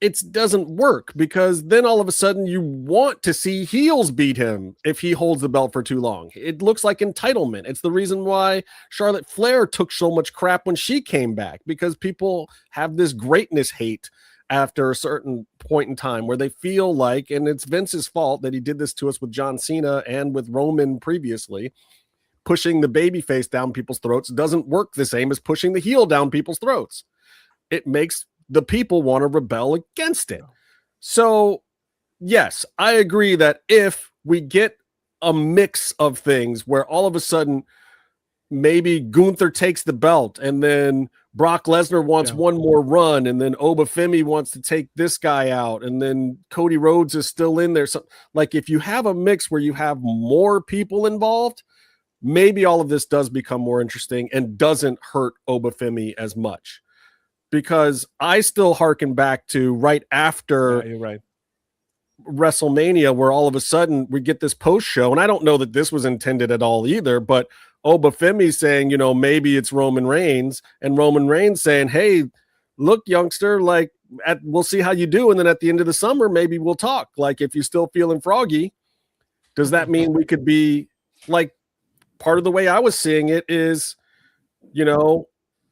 it doesn't work because then all of a sudden you want to see heels beat him if he holds the belt for too long. It looks like entitlement. It's the reason why Charlotte Flair took so much crap when she came back, because people have this greatness hate after a certain point in time where they feel like, and it's Vince's fault that he did this to us with John Cena and with Roman previously, pushing the baby face down people's throats doesn't work the same as pushing the heel down people's throats. It makes the people want to rebel against it. So, yes, I agree that if we get a mix of things where all of a sudden maybe Gunther takes the belt and then Brock Lesnar wants one more run and then Oba Femi wants to take this guy out and then Cody Rhodes is still in there. So, like, if you have a mix where you have more people involved, maybe all of this does become more interesting and doesn't hurt Oba Femi as much. Because I still harken back to right after you're right. WrestleMania, where all of a sudden we get this post show, and I don't know that this was intended at all either, but Oba Femi saying, maybe it's Roman Reigns, and Roman Reigns saying, hey, look, youngster, like we'll see how you do, and then at the end of the summer, maybe we'll talk. Like, if you're still feeling froggy, does that mean we could be like, part of the way I was seeing it is,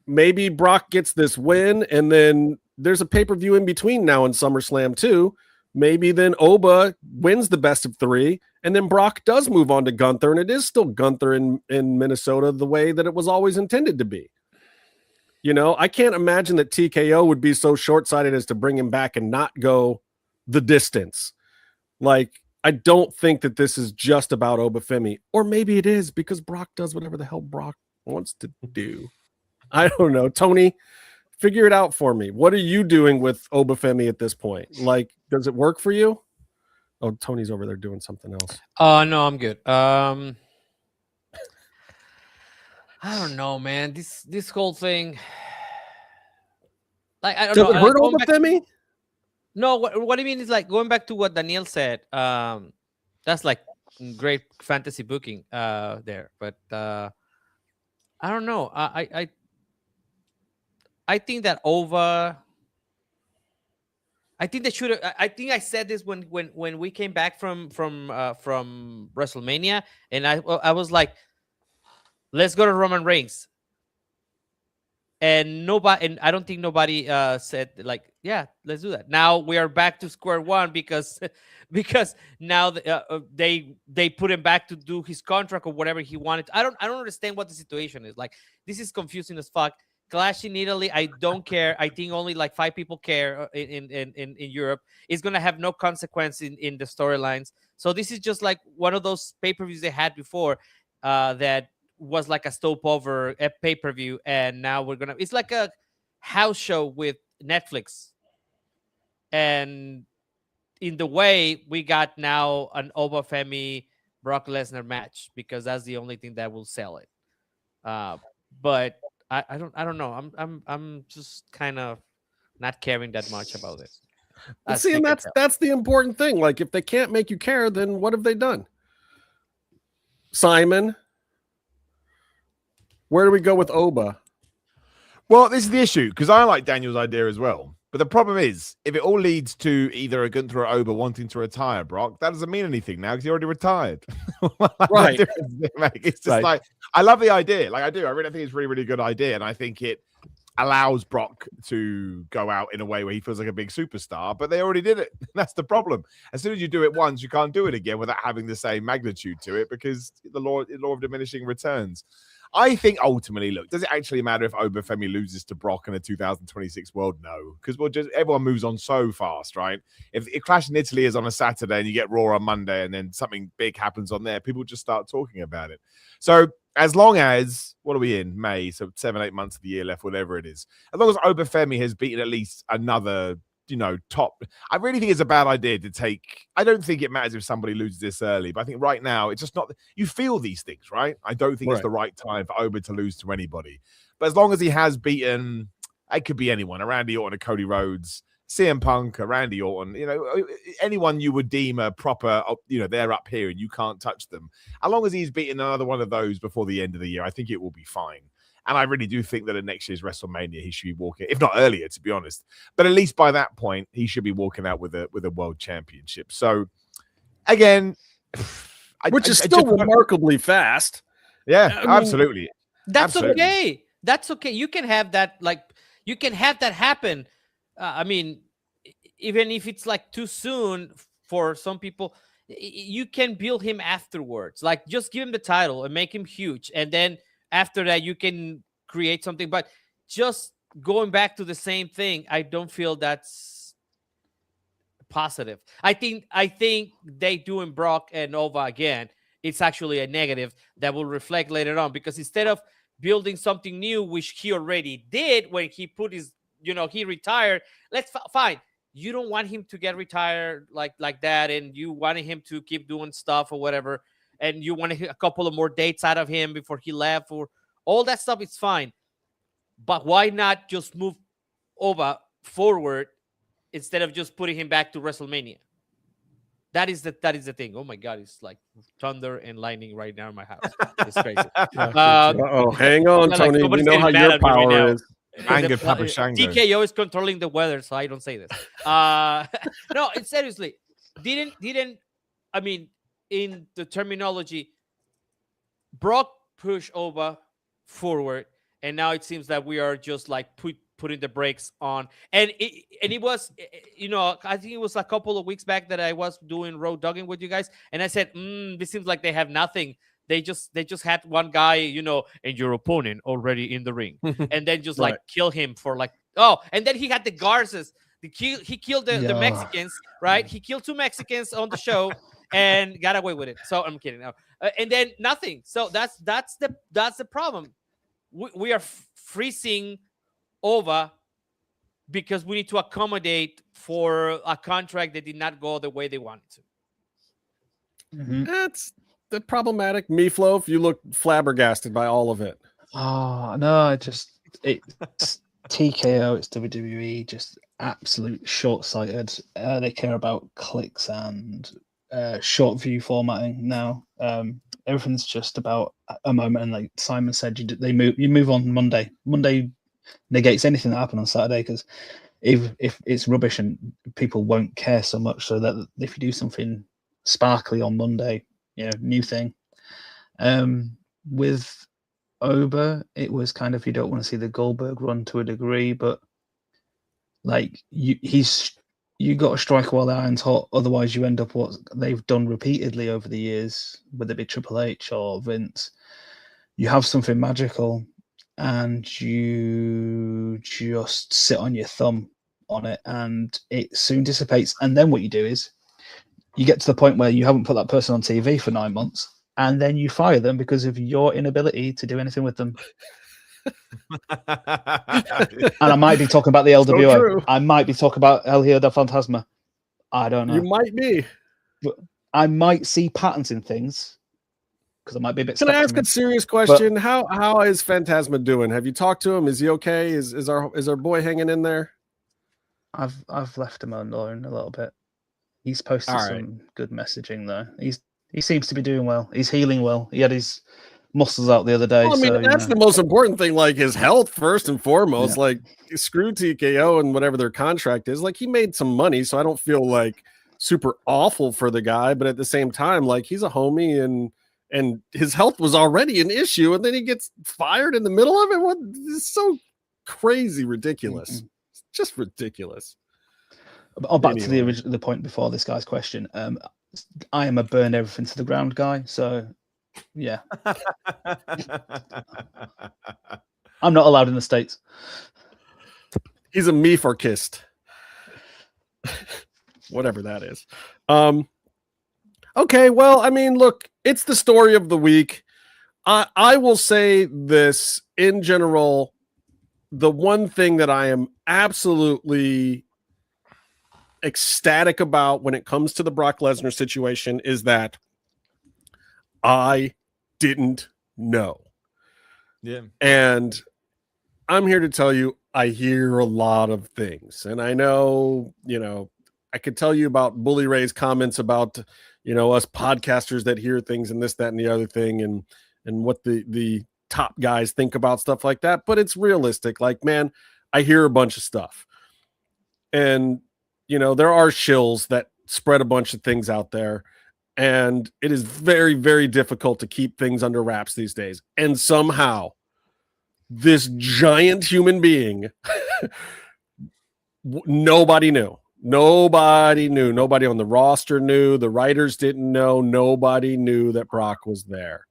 maybe Brock gets this win, and then there's a pay-per-view in between now and SummerSlam too. Maybe then Oba wins the best of 3, and then Brock does move on to Gunther, and it is still Gunther in Minnesota the way that it was always intended to be. I can't imagine that TKO would be so short-sighted as to bring him back and not go the distance. Like, I don't think that this is just about Oba Femi, or maybe it is because Brock does whatever the hell Brock wants to do. I don't know. Tony, figure it out for me. What are you doing with Oba Femi at this point? Like, does it work for you? Oh, Tony's over there doing something else. No, I'm good. I don't know, man. This whole thing, like, I don't know. Does it hurt Oba Femi? No, what I mean is, like, going back to what Daniel said. That's like great fantasy booking there, but I don't know. I think that Oba. I think they should. I think I said this when we came back from WrestleMania, and I was like, let's go to Roman Reigns. And I don't think nobody said, like, yeah, let's do that. Now we are back to square one because now they put him back to do his contract or whatever he wanted. I don't understand what the situation is. Like, this is confusing as fuck. Clash in Italy, I don't care. I think only like 5 people care in Europe. It's gonna have no consequence in the storylines. So this is just like one of those pay-per-views they had before that was like a stopover pay-per-view, and now it's like a house show with Netflix. And in the way, we got now an Oba Femi Brock Lesnar match because that's the only thing that will sell it. But I don't know. I'm just kind of not caring that much about this. See, and that's the important thing. Like, if they can't make you care, then what have they done? Simon, where do we go with Oba? Well, this is the issue, because I like Daniel's idea as well. But the problem is, if it all leads to either a Gunther or Oba wanting to retire Brock, that doesn't mean anything now because he already retired. Right. It's just like, I love the idea. Like, I do. I really think it's a really, really good idea. And I think it allows Brock to go out in a way where he feels like a big superstar, but they already did it. That's the problem. As soon as you do it once, you can't do it again without having the same magnitude to it because the law of diminishing returns. I think ultimately, look, does it actually matter if Oba Femi loses to Brock in a 2026 world? No, because everyone moves on so fast, right? If Clash in Italy is on a Saturday and you get Raw on Monday and then something big happens on there, people just start talking about it. So as long as, what are we in? May, so 7-8 months of the year left, whatever it is. As long as Oba Femi has beaten at least another, top. I really think it's a bad idea to take. I don't think it matters if somebody loses this early, but I think right now it's just not. You feel these things, right? I don't think it's the right time for Oba to lose to anybody. But as long as he has beaten, it could be anyone, a Randy Orton, a Cody Rhodes, CM Punk, a Randy Orton, anyone you would deem a proper, they're up here and you can't touch them. As long as he's beaten another one of those before the end of the year, I think it will be fine. And I really do think that at next year's WrestleMania, he should be walking, if not earlier, to be honest. But at least by that point, he should be walking out with a world championship. So, again, which is still remarkably fast. Yeah, absolutely. That's okay. That's okay. You can have that, you can have that happen. I mean, even if it's like too soon for some people, you can build him afterwards. Like, just give him the title and make him huge, and then after that you can create something. But just going back to the same thing, I don't feel that's positive. I think they doing Brock and Nova again, it's actually a negative that will reflect later on, because instead of building something new, which he already did when he put his, he retired. Let's fine. You don't want him to get retired like that, and you wanted him to keep doing stuff or whatever, and you wanted a couple of more dates out of him before he left, or all that stuff. It's fine, but why not just move Oba forward instead of just putting him back to WrestleMania? That is the thing. Oh my God, it's like thunder and lightning right now in my house. It's crazy. Hang on, Tony. You know how your power is. Anger Papa Shango. TKO is controlling the weather, so I don't say this. No, it's seriously. Didn't I mean, in the terminology, Brock pushed Oba forward, and now it seems that we are just like putting the brakes on. And it was, I think it was a couple of weeks back that I was doing road dogging with you guys, and I said, this seems like they have nothing. They just had one guy, and your opponent already in the ring, and then just like kill him for like, and then he had the Garzas. He killed the Mexicans, right? He killed 2 Mexicans on the show and got away with it. So I'm kidding. No. And then nothing. So that's the problem. We are freezing over because we need to accommodate for a contract that did not go the way they wanted to. Mm-hmm. That's the problematic. Meefloaf, you look flabbergasted by all of it. Oh no, it's TKO, it's WWE, just absolute short-sighted. They care about clicks and short view formatting now. Everything's just about a moment, and like Simon said, you move on Monday. Monday negates anything that happened on Saturday, because if it's rubbish and people won't care so much, so that if you do something sparkly on Monday, new thing. With Oba, it was kind of, you don't want to see the Goldberg run to a degree, but like you got to strike while the iron's hot, otherwise you end up what they've done repeatedly over the years, whether it be Triple H or Vince. You have something magical and you just sit on your thumb on it, and it soon dissipates. And then what you do is you get to the point where you haven't put that person on TV for 9 months, and then you fire them because of your inability to do anything with them. And I might be talking about the LWO. I might be talking about El Hijo del Fantasma. I don't know. You might be. But I might see patterns in things, because I might be a bit. Can I ask a serious question? How is Fantasma doing? Have you talked to him? Is he okay? Is our boy hanging in there? I've left him alone a little bit. He's posted some good messaging though. He seems to be doing well. He's healing well. He had his muscles out the other day. Well, I mean, that's the most important thing. Like his health first and foremost. Yeah. Like screw TKO and whatever their contract is. Like he made some money, so I don't feel like super awful for the guy. But at the same time, like he's a homie, and his health was already an issue, and then he gets fired in the middle of it. What is so crazy ridiculous? Mm-hmm. It's just ridiculous. Back to the point before this guy's question. I am a burn everything to the ground guy, so yeah. I'm not allowed in the States. He's a meefarkist. Whatever that is. Okay, well, I mean, look, it's the story of the week. I will say this in general. The one thing that I am absolutely ecstatic about when it comes to the Brock Lesnar situation is that I didn't know. Yeah. And I'm here to tell you, I hear a lot of things. And I know, I could tell you about Bully Ray's comments about, us podcasters that hear things and this, that, and the other thing, and what the top guys think about stuff like that. But it's realistic. Like, man, I hear a bunch of stuff. And there are shills that spread a bunch of things out there, and it is very, very difficult to keep things under wraps these days. And somehow this giant human being, nobody knew. Nobody knew. Nobody on the roster knew. The writers didn't know. Nobody knew that Brock was there.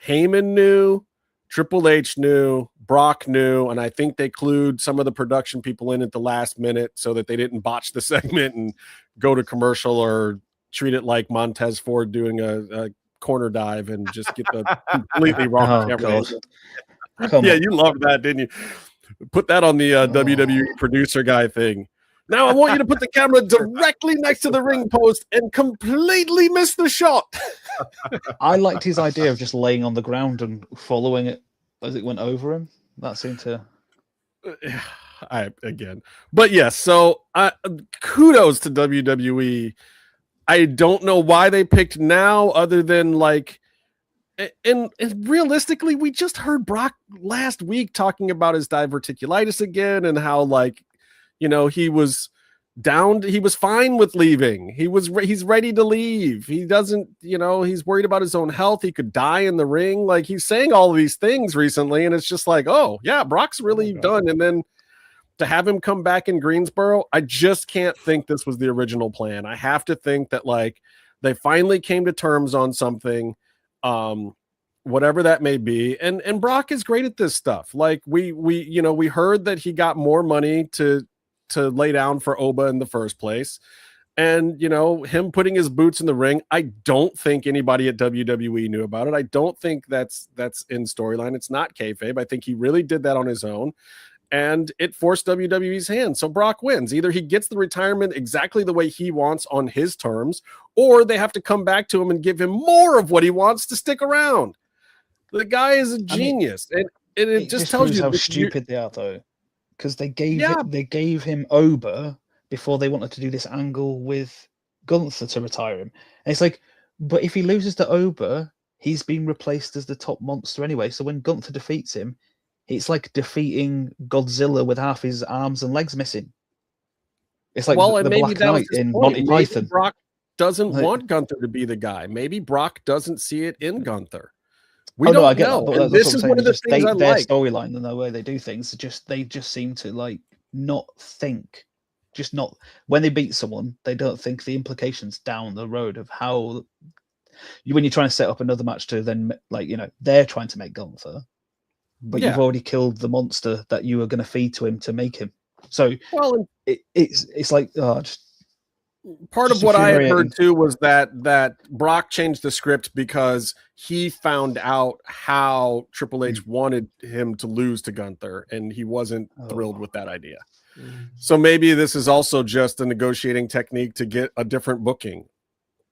Heyman knew. Triple H knew. Brock knew. And I think they clued some of the production people in at the last minute so that they didn't botch the segment and go to commercial or treat it like Montez Ford doing a corner dive and just get the completely wrong camera. Yeah, you loved that, didn't you? Put that on the WWE producer guy thing. Now I want you to put the camera directly next to the ring post and completely miss the shot. I liked his idea of just laying on the ground and following it as it went over him. That seemed to... But yes, so kudos to WWE. I don't know why they picked now other than like, and realistically, we just heard Brock last week talking about his diverticulitis again and how like, he was down. He was fine with leaving. He's ready to leave. He doesn't, he's worried about his own health. He could die in the ring. Like he's saying all of these things recently. And it's just like, oh yeah, Brock's really done. And then to have him come back in Greensboro, I just can't think this was the original plan. I have to think that like they finally came to terms on something, whatever that may be. And Brock is great at this stuff. Like we heard that he got more money to lay down for Oba in the first place. And, him putting his boots in the ring, I don't think anybody at WWE knew about it. I don't think that's in storyline. It's not kayfabe. I think he really did that on his own. And it forced WWE's hand. So Brock wins. Either he gets the retirement exactly the way he wants on his terms, or they have to come back to him and give him more of what he wants to stick around. The guy is a genius. And it just tells you how stupid they are, though. Because they gave him Oba before they wanted to do this angle with Gunther to retire him. And it's like, but if he loses to Oba, he's been replaced as the top monster anyway. So when Gunther defeats him, it's like defeating Godzilla with half his arms and legs missing. It's like the Black Knight in Monty Python. Brock doesn't want Gunther to be the guy. Maybe Brock doesn't see it in Gunther. We don't know. But this is one of the things I their like. storyline and the way they do things. They just seem to like not think, when they beat someone, they don't think the implications down the road of how when you're trying to set up another match to then they're trying to make Gunther, but you've already killed the monster that you were going to feed to him to make him. So it's like part of what I had heard too was that Brock changed the script because he found out how Triple H wanted him to lose to Gunther, and he wasn't thrilled with that idea. So maybe this is also just a negotiating technique to get a different booking.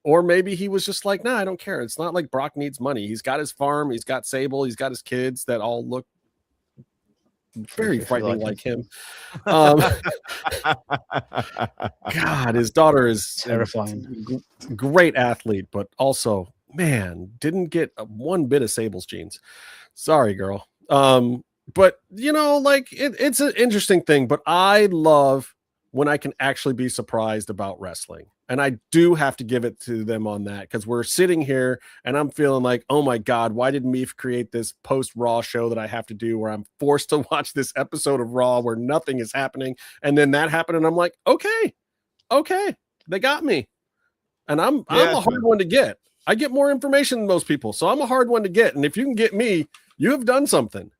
Or maybe he was just like, nah, I don't care. It's not like Brock needs money. He's got his farm. He's got Sable. He's got his kids that all look very frightening like him. God, his daughter is terrifying. Great athlete, but also, man, didn't get one bit of Sable's genes. Sorry, girl. But it's an interesting thing. But I love when I can actually be surprised about wrestling. And I do have to give it to them on that, because we're sitting here and I'm feeling like, oh my God, why did Meef create this post-Raw show that I have to do where I'm forced to watch this episode of Raw where nothing is happening? And then that happened and I'm like, okay, they got me. And I'm a hard one to get. I get more information than most people, so I'm a hard one to get. And if you can get me, you have done something.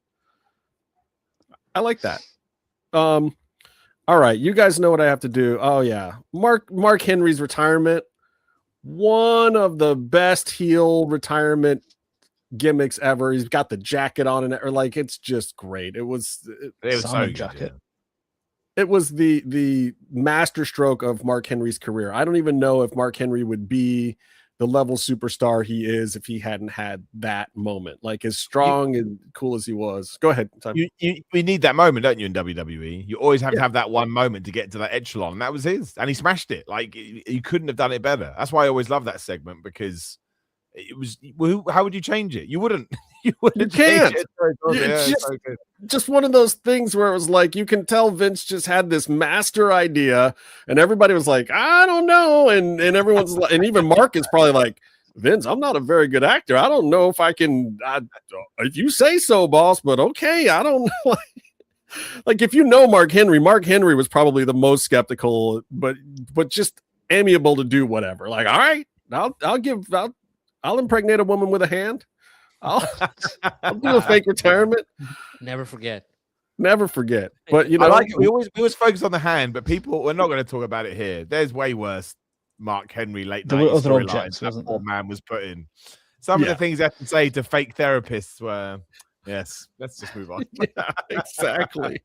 I like that. All right, you guys know what I have to do. Oh yeah, Mark Henry's retirement, one of the best heel retirement gimmicks ever. He's got the jacket on, and it's just great. It was so jacket. It was the masterstroke of Mark Henry's career. I don't even know if Mark Henry would be the level superstar he is if he hadn't had that moment. Like, as strong and cool as he was. Go ahead. You need that moment, don't you, in WWE? You always have to have that one moment to get to that echelon, and that was his. And he smashed it. Like, you couldn't have done it better. That's why I always love that segment, because it was. How would you change it? You wouldn't. You can't. It's just one of those things where it was like, you can tell Vince just had this master idea, and everybody was like, I don't know, and everyone's like, and even Mark is probably like, Vince, I'm not a very good actor. I don't know if I can. If you say so, boss, but okay, I don't know. Like if you know Mark Henry was probably the most skeptical, but just amiable to do whatever. Like, all right, I'll impregnate a woman with a hand. I'll do a fake retirement. Never forget. But you know, I like it. We always focus on the hand, but we're not going to talk about it here. There's way worse Mark Henry late night storylines that poor man was put in. Some of the things I have to say to fake therapists were, yes. Let's just move on. Exactly.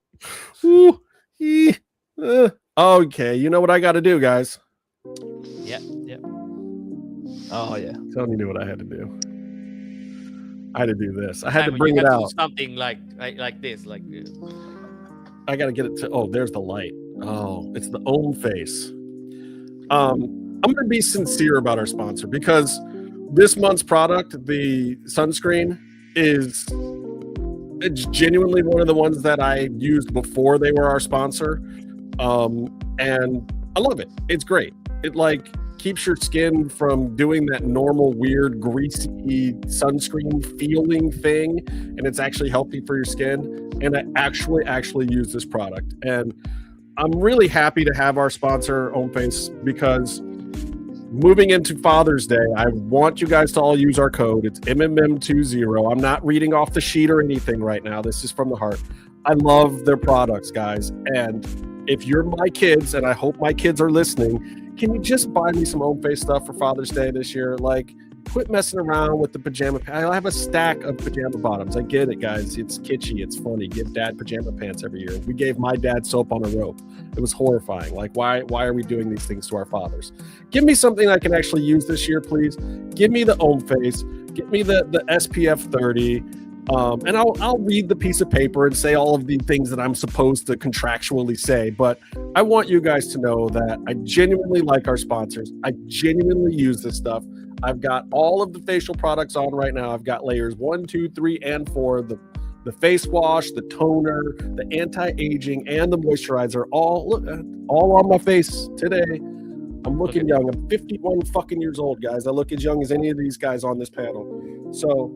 Okay, you know what I got to do, guys. Yeah. Oh yeah. Tony knew what I had to do. I had to do this. I had to bring it out. Something like this. Like I got to get it to. Oh, there's the light. Oh, it's the Ohm face. I'm going to be sincere about our sponsor because this month's product, the sunscreen, it's genuinely one of the ones that I used before they were our sponsor, and I love it. It's great. It keeps your skin from doing that normal weird greasy sunscreen feeling thing, and it's actually healthy for your skin. And I actually use this product, and I'm really happy to have our sponsor Ownface because moving into Father's Day, I want you guys to all use our code. It's MMM20. I'm not reading off the sheet or anything right now. This is from the heart. I love their products, guys, and if you're my kids, and I hope my kids are listening, can you just buy me some Ownface stuff for Father's Day this year? Quit messing around with the pajama. I have a stack of pajama bottoms. I get it, guys. It's kitschy. It's funny. Give dad pajama pants every year. We gave my dad soap on a rope. It was horrifying. Why are we doing these things to our fathers? Give me something I can actually use this year, please. Give me the Ownface. Give me the SPF 30. And I'll read the piece of paper and say all of the things that I'm supposed to contractually say, but I want you guys to know that I genuinely like our sponsors. I genuinely use this stuff. I've got all of the facial products on right now. I've got layers 1, 2, 3, and 4. The face wash, the toner, the anti-aging, and the moisturizer all on my face today. I'm looking young. I'm 51 fucking years old, guys. I look as young as any of these guys on this panel. So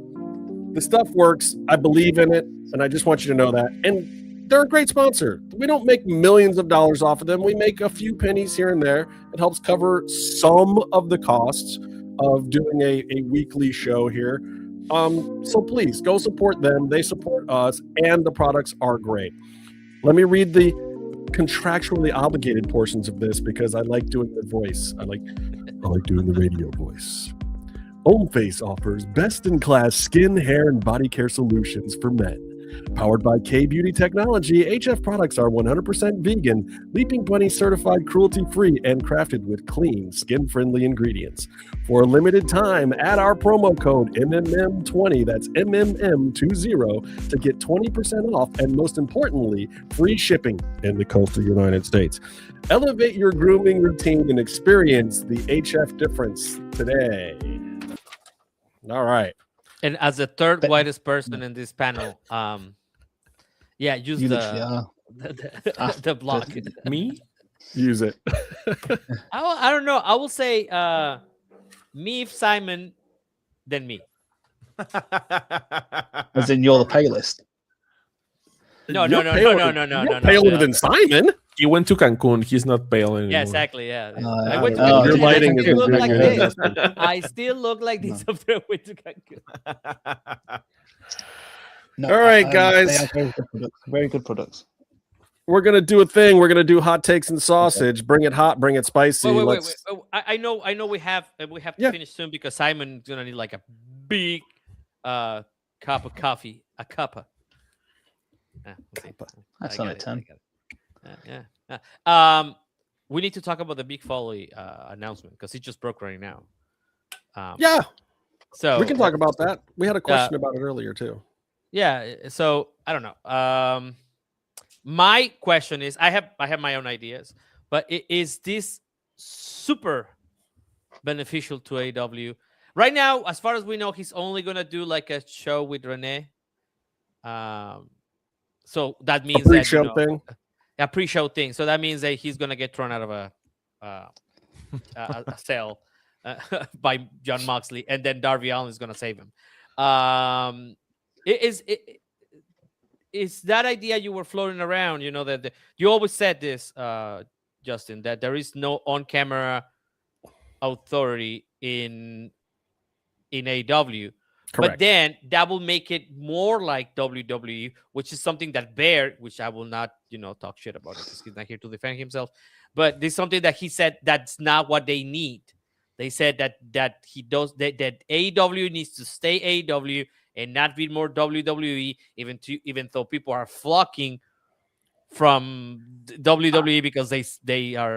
the stuff works. I believe in it, and I just want you to know that. And they're a great sponsor. We don't make millions of dollars off of them. We make a few pennies here and there. It helps cover some of the costs of doing a weekly show here. So please go support them. They support us, and the products are great. Let me read the contractually obligated portions of this because I like doing the voice. I like doing the radio voice. Ownface offers best-in-class skin, hair, and body care solutions for men. Powered by K-Beauty Technology, HF products are 100% vegan, Leaping Bunny certified cruelty-free, and crafted with clean, skin-friendly ingredients. For a limited time, add our promo code MMM20, that's MMM20, to get 20% off and, most importantly, free shipping in the coastal United States. Elevate your grooming routine and experience the HF difference today. All right. And as the third whitest person in this panel, use the block. Me? Use it. I don't know. I will say me, Simon, then me. As in you're the palest. No. Paler than Simon. He went to Cancun. He's not pale anymore. Yeah, exactly. Yeah. I went to your lighting is look doing like your this. head. I still look like this after I went to Cancun. No, all right, guys. They are very good products. Very good products. We're gonna do a thing. We're gonna do hot takes and sausage. Okay. Bring it hot. Bring it spicy. Wait. I know. We have to finish soon because Simon's gonna need like a big cup of coffee. A cuppa. That's not a 10. We need to talk about the Big Foley announcement because it just broke right now. So we can talk about that. We had a question about it earlier too. Yeah. So I don't know. My question is, I have my own ideas, but is this super beneficial to AEW? Right now, as far as we know, he's only gonna do like a show with Renee. So that means a pre-show thing. A pre-show thing. So that means that he's gonna get thrown out of a cell by John Moxley, and then Darby Allin is gonna save him. it's that idea you were floating around. You know that you always said this, Justin, that there is no on-camera authority in AEW. Correct. But then that will make it more like WWE, which is something that Bear, which I will not, talk shit about it because he's not here to defend himself. But there's something that he said that's not what they need. They said that that AEW needs to stay AEW and not be more WWE, even though people are flocking from WWE because they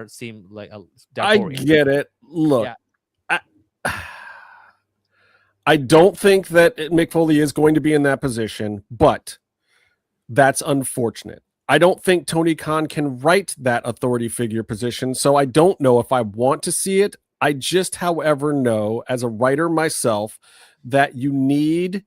seem like I get it. Look, I don't think that Mick Foley is going to be in that position, but that's unfortunate. I don't think Tony Khan can write that authority figure position, so I don't know if I want to see it. I just, however, know as a writer myself that you need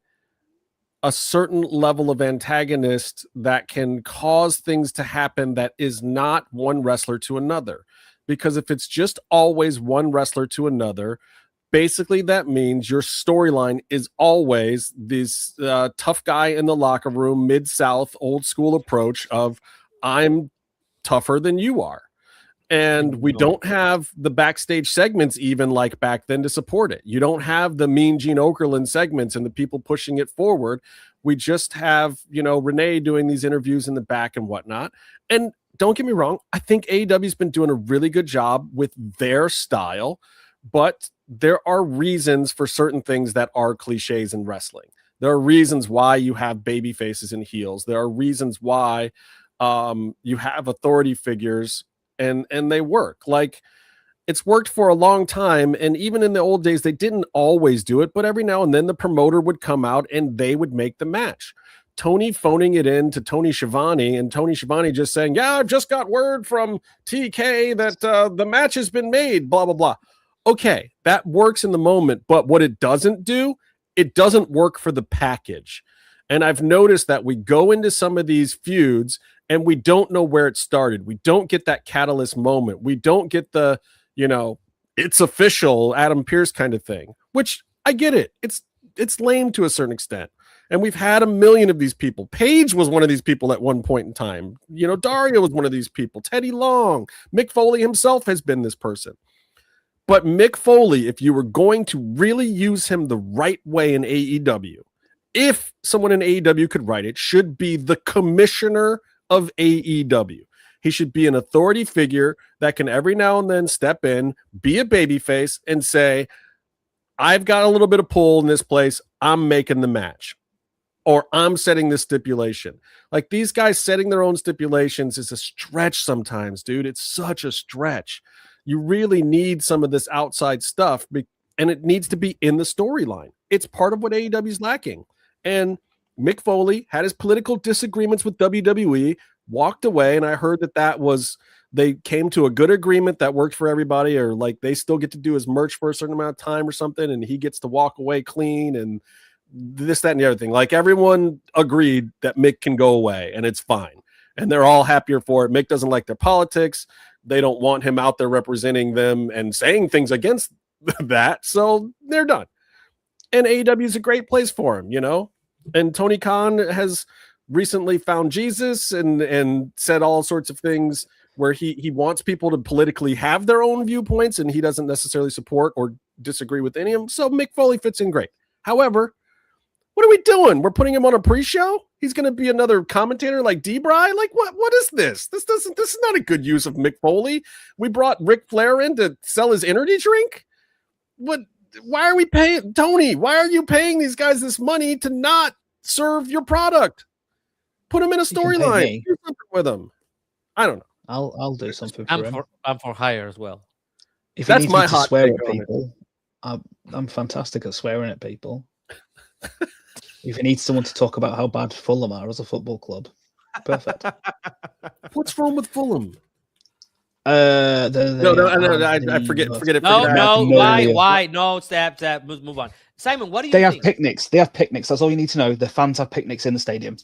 a certain level of antagonist that can cause things to happen that is not one wrestler to another. Because if it's just always one wrestler to another, basically that means your storyline is always this tough guy in the locker room, Mid-South, old school approach of I'm tougher than you are. And we don't have the backstage segments even like back then to support it. You don't have the Mean Gene Okerlund segments and the people pushing it forward. We just have, Renee doing these interviews in the back and whatnot. And don't get me wrong, I think AEW's been doing a really good job with their style, but there are reasons for certain things that are cliches in wrestling. There are reasons why you have baby faces and heels. There are reasons why you have authority figures and they work. Like, it's worked for a long time. And even in the old days, they didn't always do it, but every now and then the promoter would come out and they would make the match. Tony phoning it in to Tony Schiavone and Tony Schiavone just saying, yeah, I've just got word from TK that the match has been made, blah, blah, blah. Okay, that works in the moment, but what it doesn't do, it doesn't work for the package. And I've noticed that we go into some of these feuds and we don't know where it started. We don't get that catalyst moment. We don't get the, it's official Adam Pearce kind of thing, which I get it. It's lame to a certain extent. And we've had a million of these people. Paige was one of these people at one point in time. Daria was one of these people. Teddy Long, Mick Foley himself has been this person. But Mick Foley, if you were going to really use him the right way in AEW, if someone in AEW could write it, should be the commissioner of AEW. He should be an authority figure that can every now and then step in, be a babyface, and say, I've got a little bit of pull in this place. I'm making the match. Or I'm setting this stipulation. Like, these guys setting their own stipulations is a stretch sometimes, dude. It's such a stretch. You really need some of this outside stuff, and it needs to be in the storyline. It's part of what AEW is lacking. And Mick Foley had his political disagreements with WWE, walked away, and I heard that they came to a good agreement that worked for everybody, or like they still get to do his merch for a certain amount of time or something, and he gets to walk away clean and this, that, and the other thing. Like, everyone agreed that Mick can go away and it's fine. And they're all happier for it. Mick doesn't like their politics. They don't want him out there representing them and saying things against that. So they're done. And AEW is a great place for him, And Tony Khan has recently found Jesus and said all sorts of things where he wants people to politically have their own viewpoints, and he doesn't necessarily support or disagree with any of them. So Mick Foley fits in great. However, what are we doing? We're putting him on a pre-show? He's going to be another commentator like D-Bry? Like, what is this? This is not a good use of Mick Foley. We brought Ric Flair in to sell his energy drink? Why are we paying Tony? Why are you paying these guys this money to not serve your product? Put him in a storyline. Do something with him. I don't know. I'll do something for him. I'm for hire as well. If that's my hot swear at people, I'm fantastic at swearing at people. If you need someone to talk about how bad Fulham are as a football club, perfect. What's wrong with Fulham? I forget it. Why? No, stop. Move on. Simon, what do you think? They have picnics. That's all you need to know. The fans have picnics in the stadium.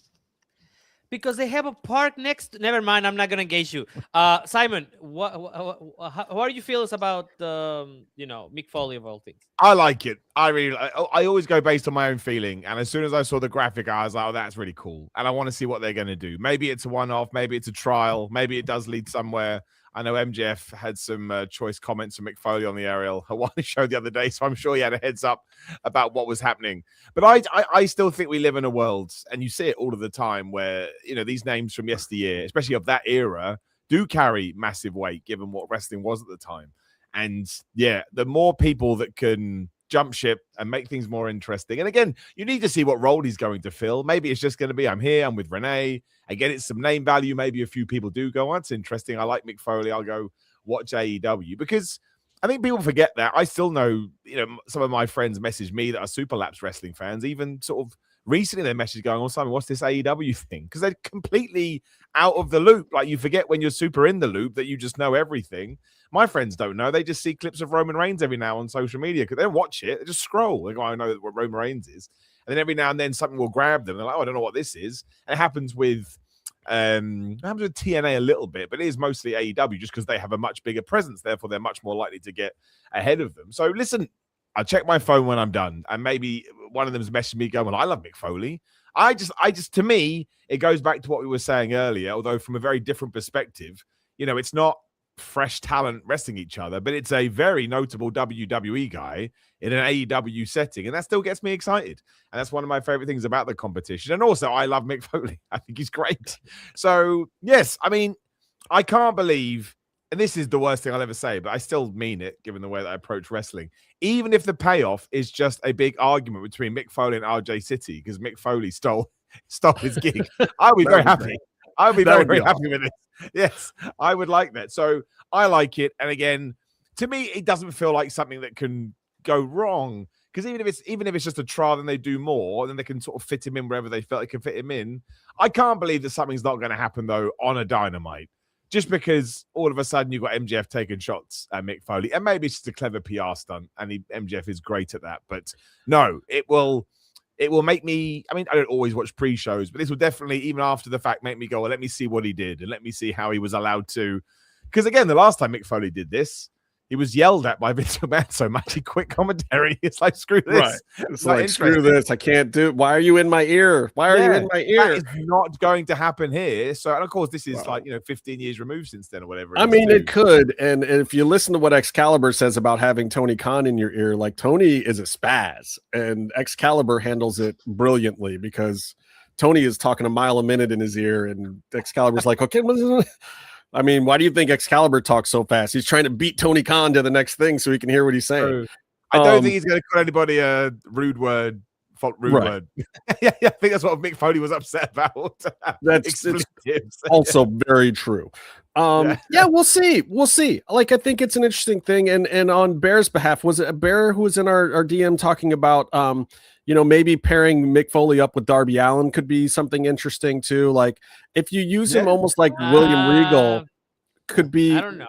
Because they have a park next. Never mind. I'm not gonna engage you. Simon, how are you feels about Mick Foley of all things? I like it. I always go based on my own feeling. And as soon as I saw the graphic, I was like, oh, that's really cool. And I want to see what they're going to do. Maybe it's a one-off. Maybe it's a trial. Maybe it does lead somewhere. I know MJF had some choice comments from Mick Foley on the Ariel Helwani show the other day, so I'm sure he had a heads up about what was happening. But I still think we live in a world, and you see it all of the time, where these names from yesteryear, especially of that era, do carry massive weight given what wrestling was at the time. And yeah, the more people that can jump ship and make things more interesting. And again, you need to see what role he's going to fill. Maybe it's just going to be, I'm here, I'm with Renee. Again, it's some name value. Maybe a few people do go, oh, that's interesting. I like Mick Foley. I'll go watch AEW, because I think people forget that. I still know, some of my friends message me that are Super Lapse wrestling fans, even sort of recently they messaged going, oh, Simon, what's this AEW thing? Because they're completely out of the loop. Like, you forget when you're super in the loop that you just know everything. My friends don't know. They just see clips of Roman Reigns every now on social media because they don't watch it. They just scroll. They go, I know what Roman Reigns is. And then every now and then something will grab them. They're like, oh, I don't know what this is. And it happens with TNA a little bit, but it is mostly AEW just because they have a much bigger presence. Therefore, they're much more likely to get ahead of them. So listen, I'll check my phone when I'm done. And maybe one of them's messaging me going, well, I love Mick Foley. I just, to me, it goes back to what we were saying earlier, although from a very different perspective. It's not fresh talent wrestling each other, but it's a very notable WWE guy in an AEW setting, and that still gets me excited. And that's one of my favorite things about the competition. And also, I love Mick Foley. I think he's great. So yes, I mean, I can't believe, and this is the worst thing I'll ever say, but I still mean it given the way that I approach wrestling, even if the payoff is just a big argument between Mick Foley and RJ City because Mick Foley stole his gig. I would be very happy. I would be very happy with it. Yes, I would like that. So I like it. And again, to me, it doesn't feel like something that can go wrong, because even if it's just a trial, then they do more, then they can sort of fit him in wherever they felt they can fit him in. I can't believe that something's not going to happen though on a Dynamite, just because all of a sudden you've got MJF taking shots at Mick Foley, and maybe it's just a clever PR stunt, and MJF is great at that. But no, it will make me, I mean, I don't always watch pre-shows, but this will definitely, even after the fact, make me go, well, let me see what he did and let me see how he was allowed to. Because again, the last time Mick Foley did this, he was yelled at by Vince McMahon, so much he quit commentary. It's like, screw this. Right. It's like, screw this. I can't do it. Why are you in my ear? Why are you in my ear? That is not going to happen here. So, and of course, this is 15 years removed since then or whatever. I mean, it could. And if you listen to what Excalibur says about having Tony Khan in your ear, like, Tony is a spaz, and Excalibur handles it brilliantly because Tony is talking a mile a minute in his ear, and Excalibur's like, okay, I mean, why do you think Excalibur talks so fast? He's trying to beat Tony Khan to the next thing so he can hear what he's saying. I don't think he's going to call anybody a rude word. Word. Yeah, I think that's what Mick Foley was upset about. That's also very true. Yeah, we'll see. Like, I think it's an interesting thing. And on Bear's behalf, was it a Bear who was in our DM talking about maybe pairing Mick Foley up with Darby Allin could be something interesting too. Like, if you use him almost like William Regal, could be. I don't know.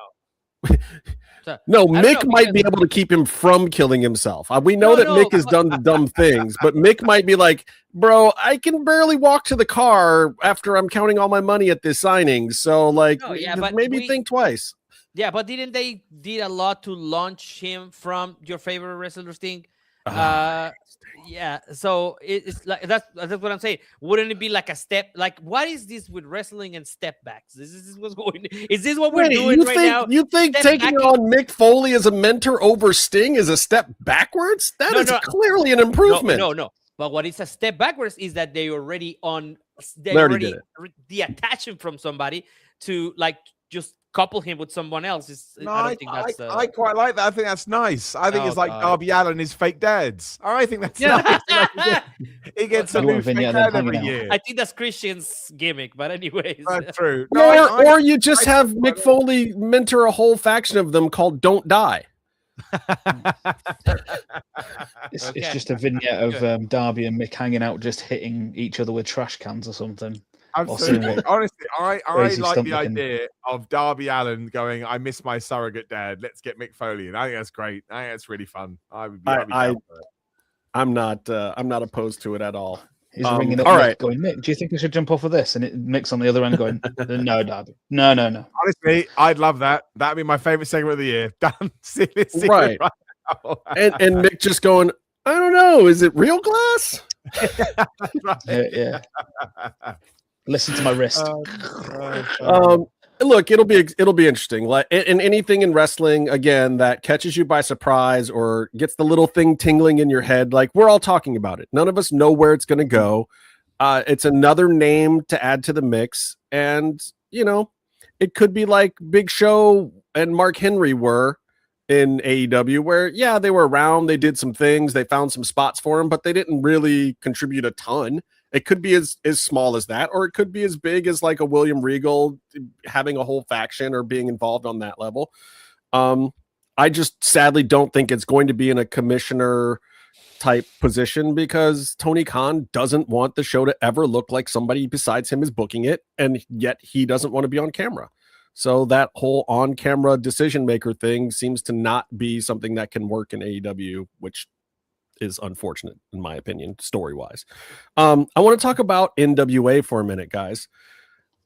No, Mick might be able to keep him from killing himself. We know that Mick has done the dumb things, but Mick might be like, bro, I can barely walk to the car after I'm counting all my money at this signing. So, like, maybe think twice. Yeah, but didn't they did a lot to launch him from your favorite wrestlers thing? Yeah, so it's like that's what I'm saying. Wouldn't it be like a step? Like, what is this with wrestling and step backs? Is this what's going? Is this what we're doing right now? You think taking on Mick Foley as a mentor over Sting is a step backwards? That is clearly an improvement. No. But what is a step backwards is that they already detach him from somebody to like just couple him with someone else. I quite like that. I think that's nice. I think it's like Darby Allin is fake dads. I think that's nice. He gets a new fake dad every year. I think that's Christian's gimmick, but anyways. That's true. Or you just have Mick Foley mentor a whole faction of them called Don't Die. It's just a vignette of Darby and Mick hanging out, just hitting each other with trash cans or something. Absolutely. Honestly, I like the idea of Darby Allin going, I miss my surrogate dad. Let's get Mick Foley. And I think that's great. I think that's really fun. I'm not opposed to it at all. He's ringing up all Mick, right. going, Mick, do you think I should jump off of this? And Mick's on the other end going, no, Darby. No. Honestly, I'd love that. That'd be my favorite segment of the year. Done. Right. And Mick just going, I don't know. Is it real glass? Yeah. Listen to my wrist. Look, it'll be interesting. Like in anything in wrestling, again, that catches you by surprise or gets the little thing tingling in your head. Like, we're all talking about it. None of us know where it's going to go. It's another name to add to the mix, and it could be like Big Show and Mark Henry were in AEW, where they were around, they did some things, they found some spots for him, but they didn't really contribute a ton. It could be as small as that, or it could be as big as like a William Regal having a whole faction or being involved on that level. I just sadly don't think it's going to be in a commissioner type position, because Tony Khan doesn't want the show to ever look like somebody besides him is booking it, and yet he doesn't want to be on camera. So that whole on-camera decision maker thing seems to not be something that can work in AEW, which is unfortunate in my opinion, story-wise. I want to talk about NWA for a minute, guys.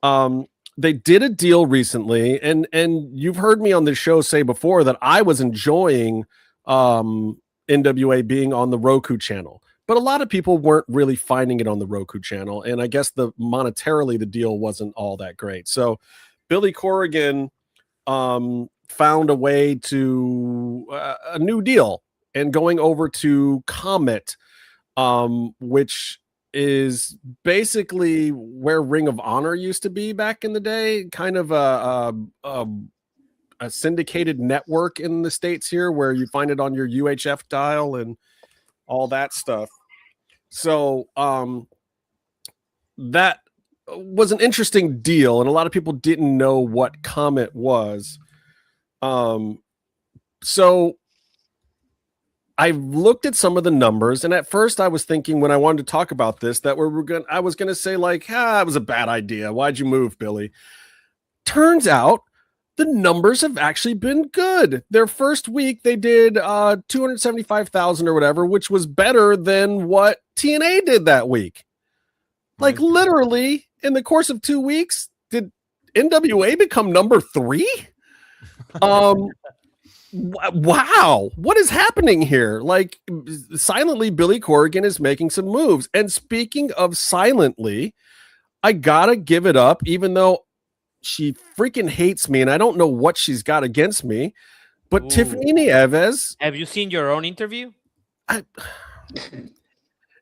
They did a deal recently, and you've heard me on this show say before that I was enjoying NWA being on the Roku channel, but a lot of people weren't really finding it on the Roku channel, and I guess monetarily the deal wasn't all that great. So Billy Corrigan found a way to a new deal and going over to Comet, which is basically where Ring of Honor used to be back in the day, kind of a syndicated network in the States here, where you find it on your UHF dial and all that stuff. So that was an interesting deal, and a lot of people didn't know what Comet was. So I looked at some of the numbers, and at first I was thinking, when I wanted to talk about this, that I was going to say like, it was a bad idea. Why'd you move, Billy? Turns out the numbers have actually been good. Their first week they did 275,000 or whatever, which was better than what TNA did that week. Like literally in the course of 2 weeks, did NWA become number 3? Wow, what is happening here? Like, silently, Billy Corrigan is making some moves. And speaking of silently, I gotta give it up, even though she freaking hates me and I don't know what she's got against me. But Tiffany Nieves, have you seen your own interview?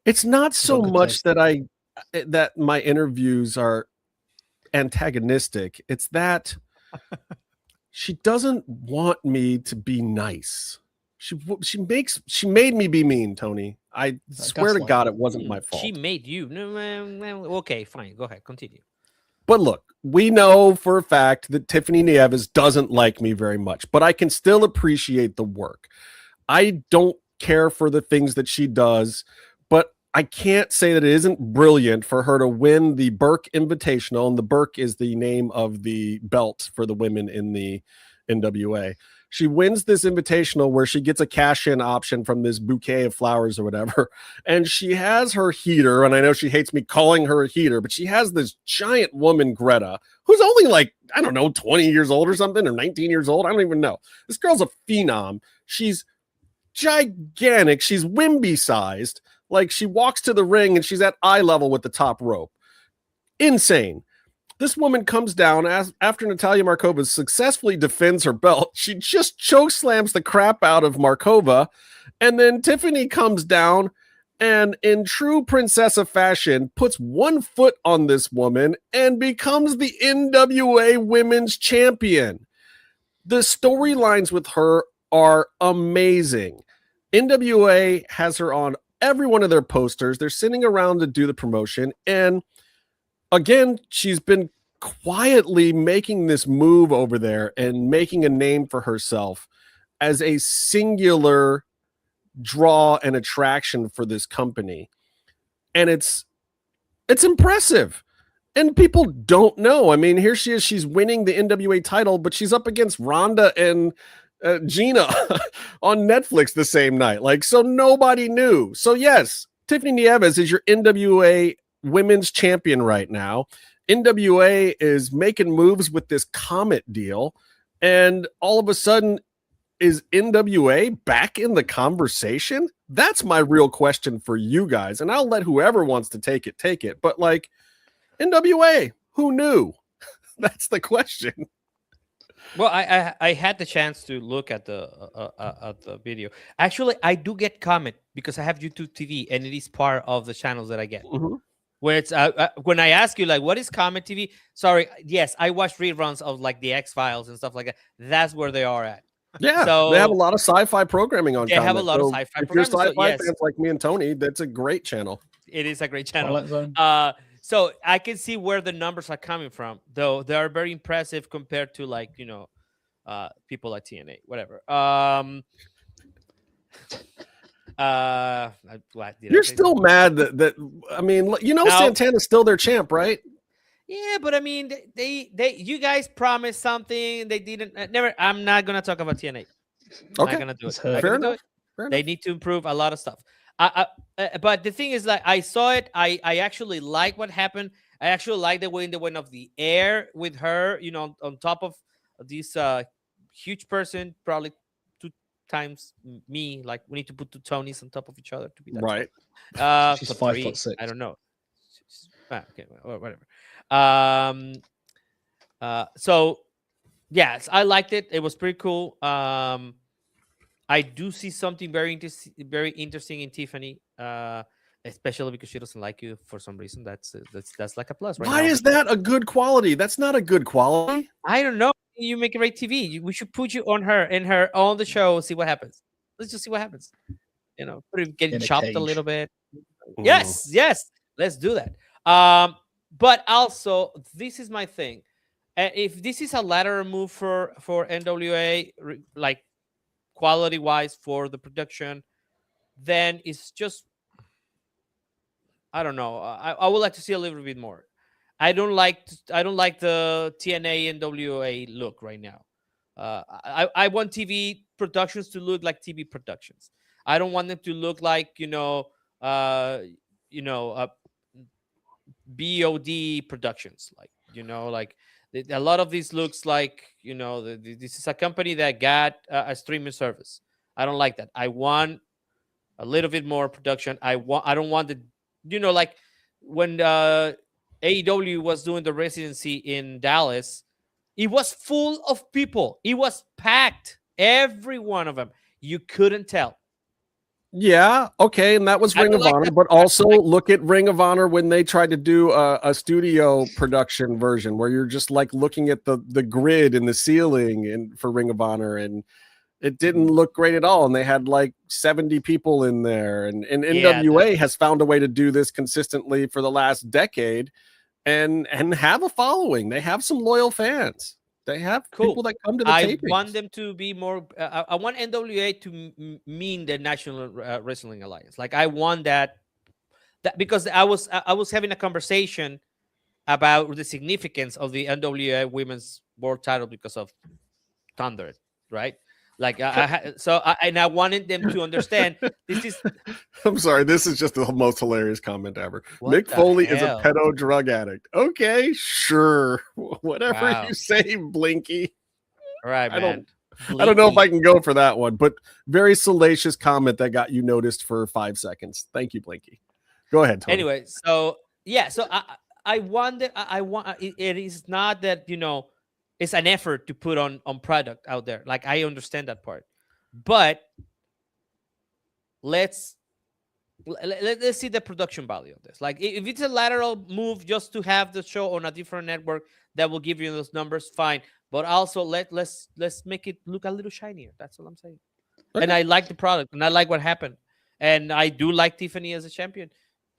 It's not so much that my interviews are antagonistic. It's that she doesn't want me to be nice. She made me be mean, Tony. I swear to God, it wasn't my fault. She made you. Okay, fine. Go ahead. Continue. But look, we know for a fact that Tiffany Nieves doesn't like me very much, but I can still appreciate the work. I don't care for the things that she does, but I can't say that it isn't brilliant for her to win the Burke Invitational, and the Burke is the name of the belt for the women in the NWA. She wins this invitational where she gets a cash-in option from this bouquet of flowers or whatever, and she has her heater, and I know she hates me calling her a heater, but she has this giant woman, Greta, who's only like, I don't know, 20 years old or something, or 19 years old. I don't even know. This girl's a phenom. She's gigantic. She's Wimby-sized. Like, she walks to the ring and she's at eye level with the top rope. Insane. This woman comes down after Natalia Markova successfully defends her belt. She just choke slams the crap out of Markova. And then Tiffany comes down and, in true princessa fashion, puts one foot on this woman and becomes the NWA Women's Champion. The storylines with her are amazing. NWA has her on every one of their posters. They're sitting around to do the promotion. And again, she's been quietly making this move over there and making a name for herself as a singular draw and attraction for this company. And it's impressive. And people don't know. I mean, here she is. She's winning the NWA title, but she's up against Ronda and Gina on Netflix the same night. Like, so nobody knew. So yes, Tiffany Nieves is your NWA women's champion right now. NWA is making moves with this Comet deal, and all of a sudden, is NWA back in the conversation? That's my real question for you guys, and I'll let whoever wants to take it. But like, NWA, who knew? That's the question. Well, I had the chance to look at the video. Actually, I do get Comet because I have YouTube TV, and it is part of the channels that I get. Mm-hmm. Where it's when I ask you like, what is Comet TV? Sorry, yes, I watch reruns of like the X-Files and stuff like that. That's where they are at. Yeah, so they have a lot of sci-fi programming on. They have a lot of sci-fi. If you're sci-fi fans like me and Tony, that's a great channel. It is a great channel. So I can see where the numbers are coming from, though they are very impressive compared to like people like TNA, whatever. You're still mad that I mean, Santana's still their champ, right? Yeah, but I mean, you guys promised something they didn't. Never. I'm not gonna talk about TNA. I'm not gonna do it. Fair enough. They need to improve a lot of stuff. But the thing is, like, I saw it. I actually like what happened. I actually like the way they went off the air with her. On top of this huge person, probably 2 times me. Like, we need to put 2 Tonys on top of each other to be that right. She's 5'6". I don't know. Okay, whatever. So yes, I liked it. It was pretty cool. I do see something very interesting in Tiffany, especially because she doesn't like you for some reason. That's like a plus. Right? Why is that a good quality? That's not a good quality. I don't know. You make great TV. We should put you on the show. See what happens. Let's just see what happens. Put him getting chopped a little bit. Yes. Let's do that. But also, this is my thing. If this is a lateral move for NWA, like quality-wise for the production, then it's just, I don't know. I would like to see a little bit more. I don't like the TNA NWA look right now. I want TV productions to look like TV productions. I don't want them to look like BOD productions, like a lot of these looks like this is a company that got a streaming service. I don't like that. I want a little bit more production. I don't want the like when AEW was doing the residency in Dallas, it was full of people. It was packed, every one of them. You couldn't tell. Yeah, okay, and that was Ring of Honor, but also look at Ring of Honor when they tried to do a studio production version where you're just like looking at the grid and the ceiling and for Ring of Honor, and it didn't look great at all. And they had like 70 people in there, and NWA has found a way to do this consistently for the last decade, and have a following. They have some loyal fans. They have people that come to the tapings. I want them to be more. I want NWA to mean the National Wrestling Alliance. Like, I want that because I was having a conversation about the significance of the NWA Women's World Title because of Thunder, right? Like, I wanted them to understand this is. I'm sorry, this is just the most hilarious comment ever. Mick Foley is a pedo drug addict. Okay, sure, whatever you say, Blinky. All right, man. I don't know if I can go for that one, but very salacious comment that got you noticed for 5 seconds. Thank you, Blinky. Go ahead, Tony. Anyway, so I want it is not that it's an effort to put on product out there. Like, I understand that part, but let's see the production value of this. Like, if it's a lateral move just to have the show on a different network that will give you those numbers, fine. But also let's make it look a little shinier. That's what I'm saying. Okay. And I like the product, and I like what happened, and I do like Tiffany as a champion,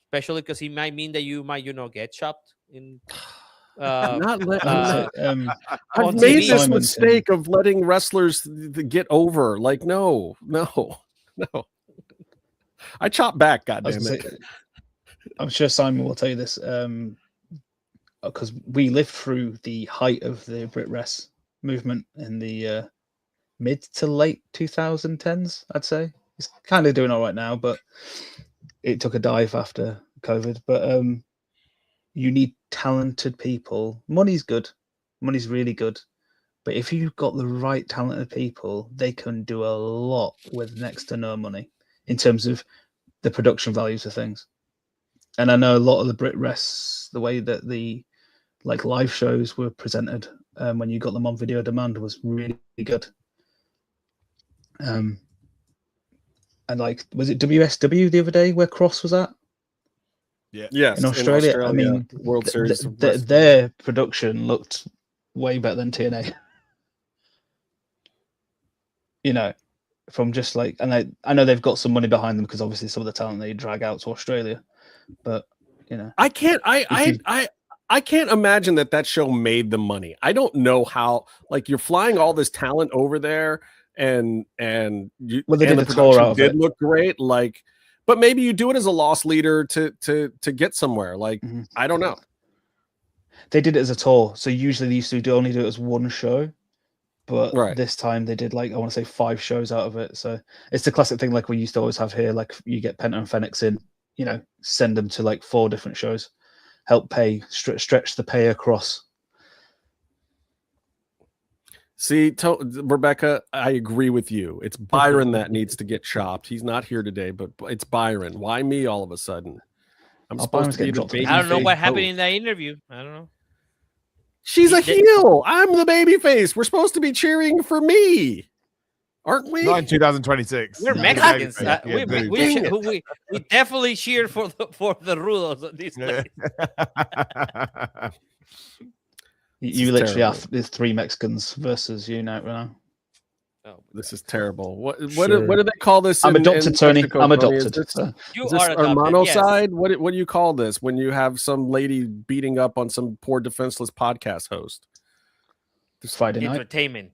especially because it might mean that you might get chopped in. I've made this mistake of letting wrestlers get over. Like, no. I chop back. God damn it! I'm sure Simon will tell you this because we lived through the height of the Brit Rest movement in the mid to late 2010s. I'd say it's kind of doing all right now, but it took a dive after COVID, but you need talented people. Money's good. Money's really good. But if you've got the right talented people, they can do a lot with next to no money in terms of the production values of things. And I know a lot of the Brit Rests, the way that the like live shows were presented when you got them on video demand was really good. And like, was it WSW the other day where Cross was at? Yeah. Yes. In Australia. I mean, World Series. Their production looked way better than TNA. You know, from just like, and I know they've got some money behind them because obviously some of the talent they drag out to Australia, but you know, I can't imagine that show made the money. I don't know how. Like, you're flying all this talent over there, and they did the a tour out of did it. look great. Like, but maybe you do it as a loss leader to get somewhere. Like, I don't know. They did it as a tour, so usually they used to only do it as one show. But this time they did, like, I want to say 5 shows out of it. So it's the classic thing like we used to always have here. Like, you get Penta and Phoenix in, you know, send them to like 4 different shows, help pay, stretch the pay across. See, Rebecca, I agree with you. It's Byron that needs to get chopped. He's not here today, but it's Byron. Why me all of a sudden? I'm supposed to be the baby. I don't know what happened in that interview. I don't know. She's a heel. I'm the baby face. We're supposed to be cheering for me, aren't we? Not in 2026. We're Mexicans. We definitely cheered for the rules of this place. You literally have there's 3 Mexicans versus you now. Oh, this is terrible. What do they call this? I'm adopted, Tony. Mexico, I'm Tony? adopted. Is You this are adopted, hermano yes. side? What do you call this when you have some lady beating up on some poor defenseless podcast host? This Friday night Entertainment.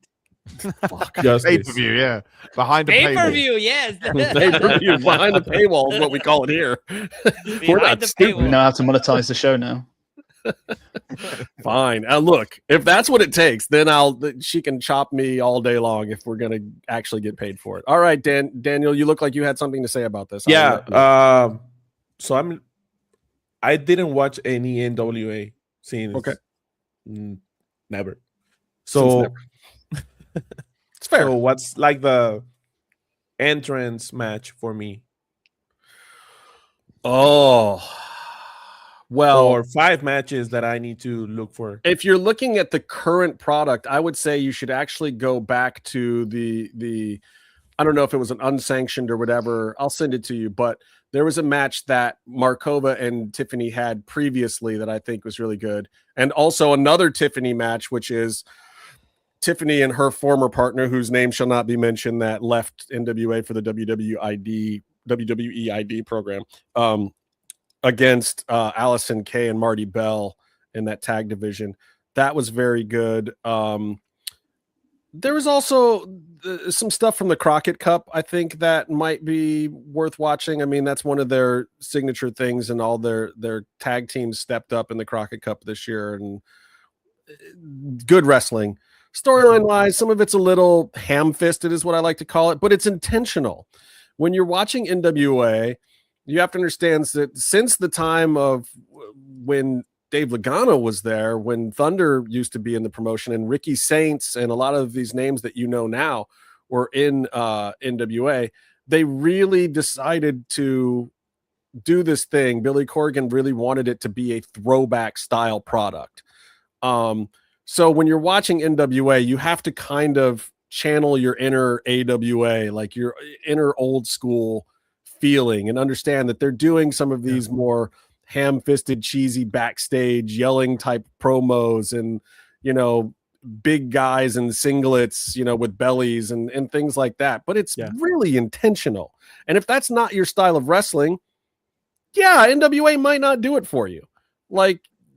Pay-per-view, yeah. Behind the paywall. Pay-per-view, yes. Pay-per-view behind the paywall is what we call it here. We're not stupid. We know how to monetize the show now. Fine. Look, if that's what it takes, then she can chop me all day long if we're gonna actually get paid for it. All right, Daniel, you look like you had something to say about this. Yeah. So I didn't watch any NWA since never. So it's fair. So what's like the entrance match for me? Oh. Well, or 5 matches that I need to look for. If you're looking at the current product, I would say you should actually go back to the I don't know if it was an unsanctioned or whatever. I'll send it to you, but there was a match that Markova and Tiffany had previously that I think was really good. And also another Tiffany match, which is Tiffany and her former partner, whose name shall not be mentioned, that left NWA for the WWE ID program. Against Allison Kay and Marty Bell in that tag division. That was very good. There was also some stuff from the Crockett Cup, I think, that might be worth watching. I mean, that's one of their signature things, and all their tag teams stepped up in the Crockett Cup this year, and good wrestling. Storyline-wise, some of it's a little ham-fisted is what I like to call it, but it's intentional. When you're watching NWA, you have to understand that since the time of when Dave Lagana was there, when Thunder used to be in the promotion, and Ricky Saints and a lot of these names that you know now were in NWA, they really decided to do this thing. Billy Corgan really wanted it to be a throwback style product. So when you're watching NWA, you have to kind of channel your inner AWA, like your inner old school feeling, and understand that they're doing some of these more ham-fisted, cheesy backstage yelling type promos, and big guys in singlets, with bellies and things like that. But it's really intentional. And if that's not your style of wrestling, NWA might not do it for you.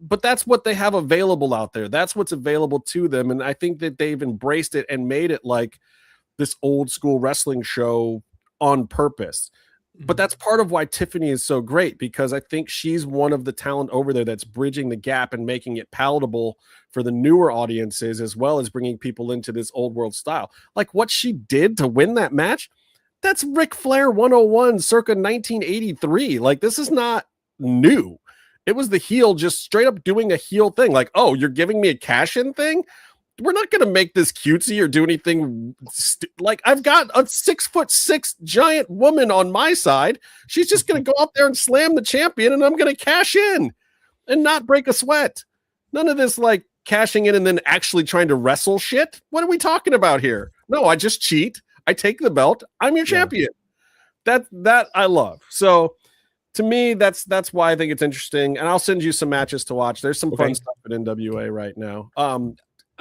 But that's what they have available out there. That's what's available to them. And I think that they've embraced it and made it like this old school wrestling show on purpose. But that's part of why Tiffany is so great, because I think she's one of the talent over there that's bridging the gap and making it palatable for the newer audiences, as well as bringing people into this old world style. Like what she did to win that match, that's Ric Flair 101 circa 1983. Like, this is not new. It was the heel just straight up doing a heel thing. Like, oh, you're giving me a cash-in thing? We're not going to make this cutesy or do anything. Like, I've got a 6'6" giant woman on my side. She's just going to go out there and slam the champion, and I'm going to cash in and not break a sweat. None of this, like, cashing in and then actually trying to wrestle shit. What are we talking about here? No, I just cheat. I take the belt. I'm your champion. That I love. So to me, that's why I think it's interesting. And I'll send you some matches to watch. There's some fun stuff at NWA right now.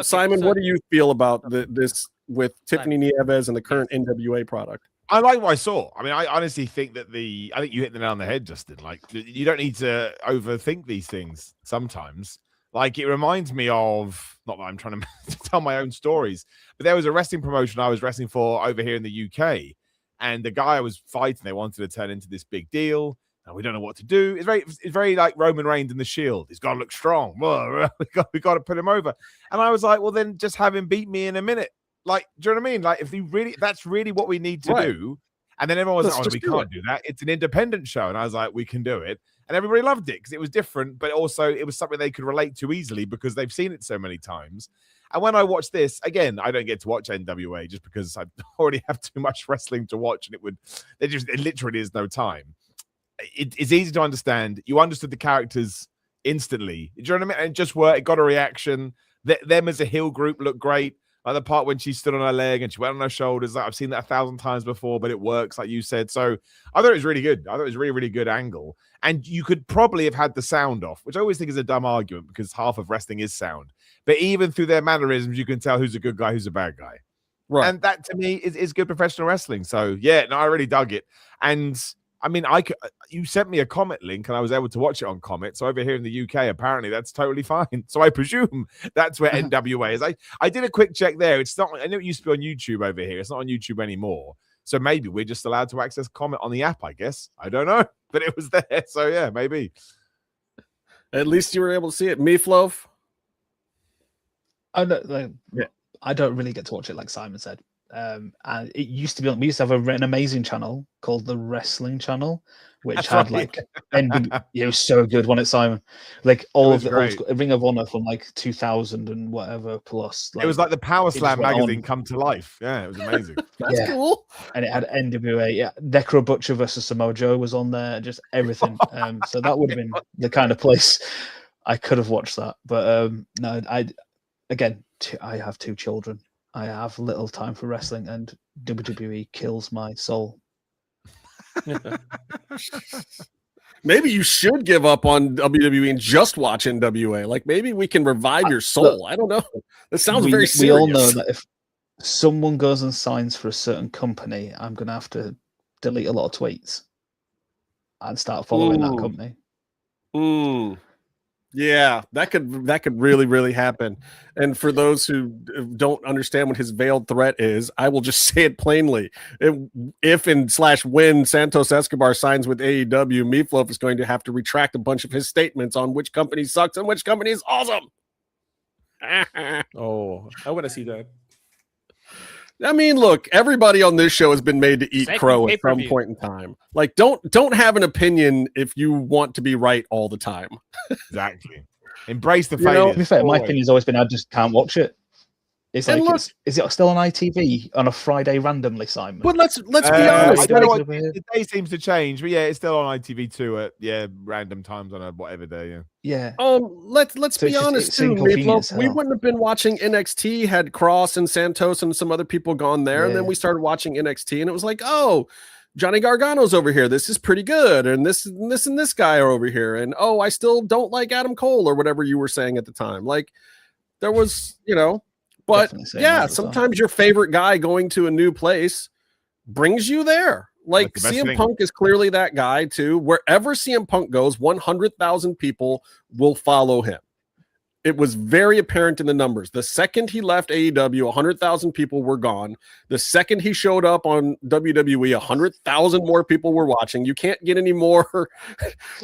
Simon, what do you feel about this with Tiffany Nieves and the current NWA product? I like what I saw. I mean, I honestly think that I think you hit the nail on the head, Justin. Like, you don't need to overthink these things sometimes. Like, it reminds me of, not that I'm trying to tell my own stories, but there was a wrestling promotion I was wrestling for over here in the UK, and the guy I was fighting, they wanted to turn into this big deal, and we don't know what to do. It's very like Roman Reigns in the Shield. He's got to look strong. We got to put him over. And I was like, well, then just have him beat me in a minute. Like, do you know what I mean? Like, that's really what we need to do. And then everyone was like, oh, we can't do that. It's an independent show. And I was like, we can do it. And everybody loved it because it was different, but also it was something they could relate to easily because they've seen it so many times. And when I watch this, again, I don't get to watch NWA just because I already have too much wrestling to watch, and it literally is no time. It's easy to understand. You understood the characters instantly. Do you know what I mean? And it just worked. It got a reaction. Them as a heel group looked great. Like the part when she stood on her leg and she went on her shoulders. Like, I've seen that 1,000 times before, but it works, like you said. So I thought it was really good. I thought it was really, really good angle. And you could probably have had the sound off, which I always think is a dumb argument because half of wrestling is sound. But even through their mannerisms, you can tell who's a good guy, who's a bad guy. Right. And that, to me, is good professional wrestling. So, yeah, no, I really dug it. And I mean, you sent me a Comet link and I was able to watch it on Comet. So over here in the UK, apparently that's totally fine. So I presume that's where NWA is. I did a quick check there. It's not, I know it used to be on YouTube over here. It's not on YouTube anymore. So maybe we're just allowed to access Comet on the app, I guess. I don't know, but it was there. So yeah, maybe. At least you were able to see it. Meefloaf? I don't really get to watch it like Simon said. And it used to be we used to have an amazing channel called the Wrestling Channel, which had like it was so good, wasn't it, Simon? Like all of the old Ring of Honor from like 2000 and whatever plus. Like, it was like the Power Slam magazine come to life. Yeah, it was amazing. That's cool. And it had NWA. Yeah, Necro Butcher versus Samoa Joe was on there. Just everything. So that would have been the kind of place I could have watched that. But no, I have 2 children. I have little time for wrestling, and WWE kills my soul. Maybe you should give up on WWE and just watch NWA. Like, maybe we can revive your soul. I don't know. That sounds very serious. We all know that if someone goes and signs for a certain company, I'm going to have to delete a lot of tweets and start following that company. Yeah, that could really, really happen. And for those who don't understand what his veiled threat is, I will just say it plainly. When Santos Escobar signs with AEW, Meefloaf is going to have to retract a bunch of his statements on which company sucks and which company is awesome. Oh, I want to see that. I mean, look, everybody on this show has been made to eat crow at some point in time. Like, don't have an opinion if you want to be right all the time. Exactly. Embrace the failure. To be fair, my opinion's always been I just can't watch it. It's like, is it still on ITV on a Friday randomly, Simon? But let's be honest. I don't know what, the day seems to change, but yeah, it's still on ITV2 at random times on a whatever day. Yeah. Let's be honest too. We wouldn't have been watching NXT had Cross and Santos and some other people gone there, and then we started watching NXT, and it was like, oh, Johnny Gargano's over here. This is pretty good, and this and this guy are over here, and oh, I still don't like Adam Cole or whatever you were saying at the time. Like, there was, But yeah, sometimes your favorite guy going to a new place brings you there. Like CM Punk is clearly that guy too. Wherever CM Punk goes, 100,000 people will follow him. It was very apparent in the numbers. The second he left AEW, 100,000 people were gone. The second he showed up on WWE, 100,000 more people were watching. You can't get any more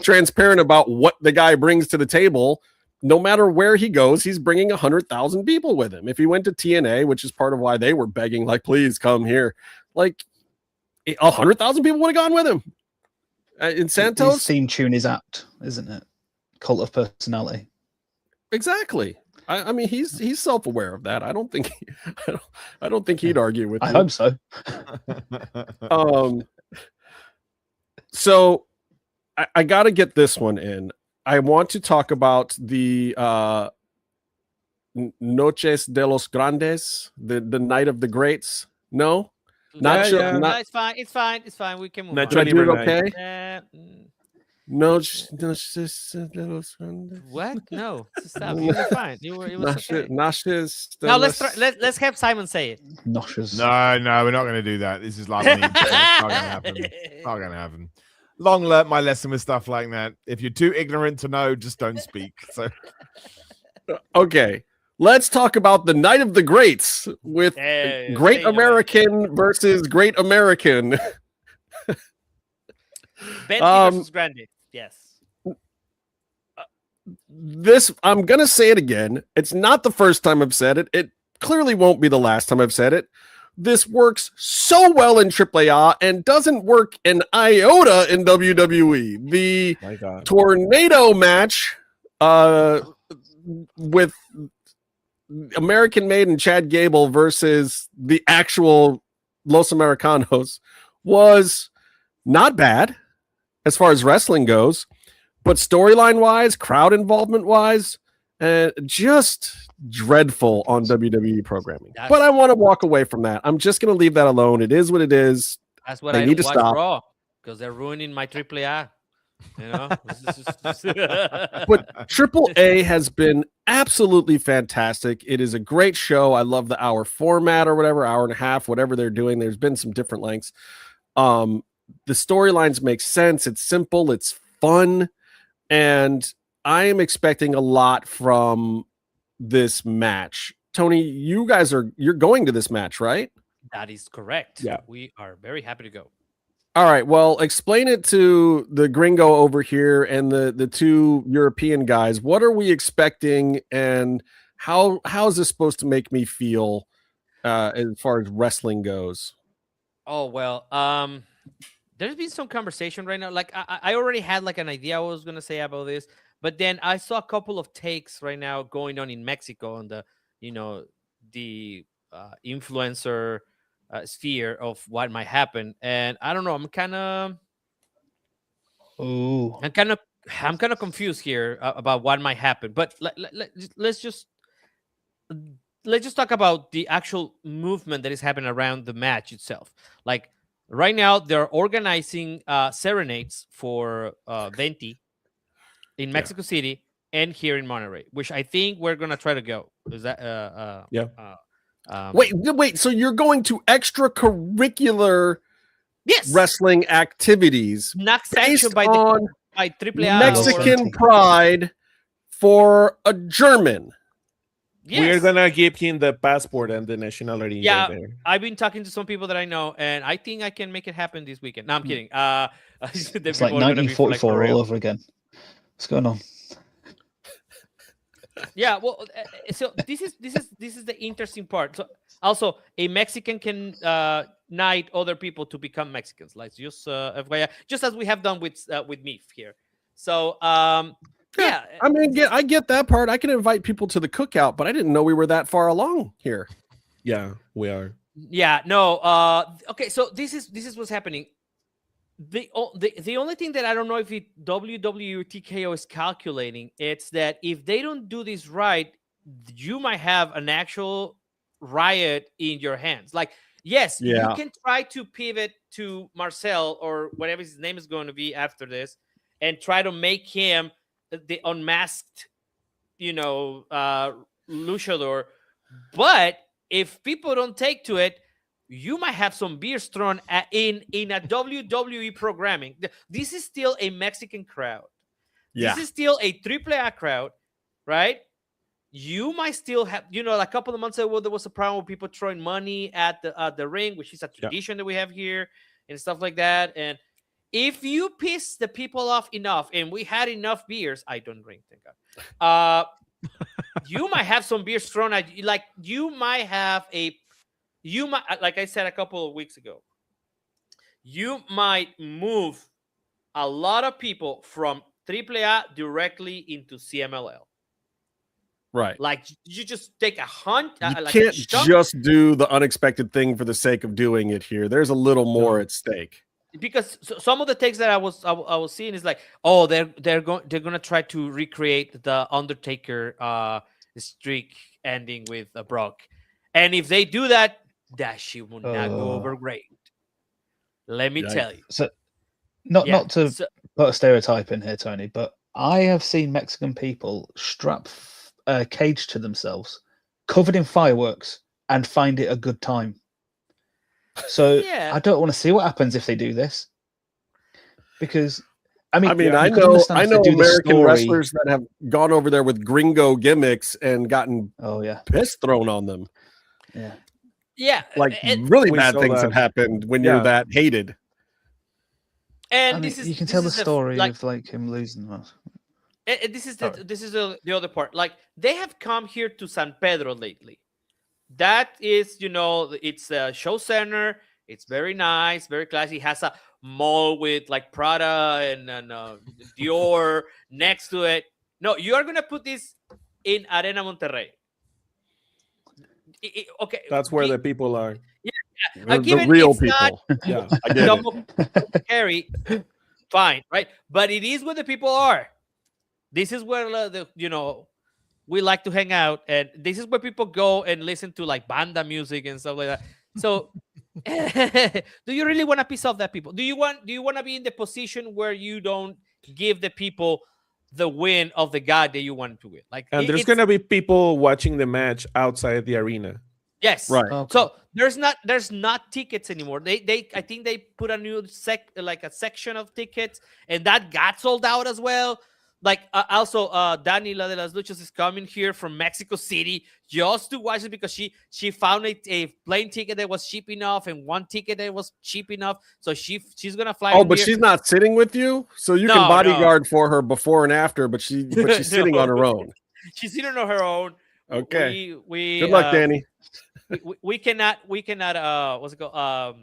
transparent about what the guy brings to the table. No matter where he goes, he's bringing 100,000 people with him. If he went to TNA, which is part of why they were begging, like, please come here. Like, 100,000 people would have gone with him in Santos. His theme tune is apt, isn't it? Cult of Personality. Exactly. I mean, he's self-aware of that. I don't think he'd argue with. I hope so. So I got to get this one in. I want to talk about the Noches de los Grandes, the night of the greats. No, not sure. No, Not, it's fine. It's fine. It's fine. We can move Not on. did I do it Libre okay? Noches de los Grandes. What? No. Stop. You were fine. It was okay. Noches de Now los- let's have Simon say it. Noches. No, we're not going to do that. This is like it's not going to happen. Not going to happen. Long learnt my lesson with stuff like that. If you're too ignorant to know, just don't speak. So, Okay, let's talk about the night of the greats with Hey, Great say it. American versus Great American. Betty versus Grande. Yes. This, I'm gonna say it again. It's not the first time I've said it. It clearly won't be the last time I've said it. This works so well in AAA and doesn't work an iota in WWE. The My God. tornado match with American Made and Chad Gable versus the actual Los Americanos was not bad as far as wrestling goes, but storyline wise, crowd involvement wise, just dreadful on WWE programming. But I want to walk away from that. I'm just going to leave that alone. It is what it is. That's what They I need don't to watch stop. Raw because they're ruining my AAA. You know. But Triple A has been absolutely fantastic. It is a great show. I love the hour format or whatever, hour and a half, whatever they're doing. There's been some different lengths. The storylines make sense. It's simple. It's fun. And I am expecting a lot from this match. Tony, you're going to this match, right? That is correct. Yeah. We are very happy to go. All right. Well, explain it to the gringo over here and the two European guys. What are we expecting, and how is this supposed to make me feel as far as wrestling goes? Oh well, there's been some conversation right now. Like I already had like an idea what I was gonna say about this, but then I saw a couple of takes right now going on in Mexico on the influencer sphere of what might happen, and I don't know. I'm kind of confused here about what might happen. But let's just talk about the actual movement that is happening around the match itself. Like right now, they're organizing serenades for Venti in Mexico City and here in Monterrey, which I think we're gonna try to go. Is that wait. So you're going to extracurricular yes wrestling activities not based sanctioned by AAA Mexican pride for a German. Yes. We're gonna give him the passport and the nationality. Yeah, right there. I've been talking to some people that I know, and I think I can make it happen this weekend. No, I'm kidding. It's like 1944 all over again. What's going on? Yeah, well, so this is the interesting part. So also, a Mexican can knight other people to become Mexicans, like just FYI, just as we have done with Meef here. So yeah, I mean, I get that part. I can invite people to the cookout, but I didn't know we were that far along here. Yeah, we are. Yeah, no. Okay, so this is what's happening. The only thing that I don't know if WWE or TKO is calculating, it's that if they don't do this right, you might have an actual riot in your hands. Like, yes, you can try to pivot to Marcel or whatever his name is going to be after this, and try to make him the unmasked, luchador. But if people don't take to it, you might have some beers thrown in a WWE programming. This is still a Mexican crowd. Yeah. This is still a AAA crowd, right? You might still have, a couple of months ago, there was a problem with people throwing money at the ring, which is a tradition that we have here and stuff like that. And if you piss the people off enough, and we had enough beers, I don't drink, thank God. You might have some beers thrown at you. Like like I said a couple of weeks ago, you might move a lot of people from AAA directly into CMLL. Right. Like you just take a hunt. You like can't just do the unexpected thing for the sake of doing it here. There's a little more at stake. Because some of the takes that I was seeing is like, oh, they're gonna try to recreate the Undertaker streak ending with Brock, and if they do that, that shit will not go over great. Let me tell you. So, not to put a stereotype in here, Tony, but I have seen Mexican people strap a cage to themselves, covered in fireworks, and find it a good time. So I don't want to see what happens if they do this, because I mean I know American wrestlers that have gone over there with gringo gimmicks and gotten piss thrown on them. Yeah, like really bad things have happened when you're that hated. And I mean, this is you can tell the story like, of like him losing. This is the other part. Like they have come here to San Pedro lately. That is, it's a show center. It's very nice, very classy. It has a mall with like Prada and Dior next to it. No, you are gonna put this in Arena Monterrey. Okay, that's where the people are. Yeah, the real people. Yeah, I get it. Carry, fine, right? But it is where the people are. This is where we like to hang out, and this is where people go and listen to like banda music and stuff like that. So, do you really want to piss off that people? Do you want to be in the position where you don't give the people the win of the guy that you want to win? Like, and there's gonna be people watching the match outside the arena. Yes, right. Okay. So there's not tickets anymore. I think they put a new a section of tickets, and that got sold out as well. Like also, Daniela de las Luchas is coming here from Mexico City just to watch it because she found a plane ticket that was cheap enough and one ticket that was cheap enough. So she's gonna fly. Oh, but she's not sitting with you, so you can bodyguard for her before and after. But she's sitting on her own. She's sitting on her own. Okay. We good luck, Danny. We cannot. What's it called?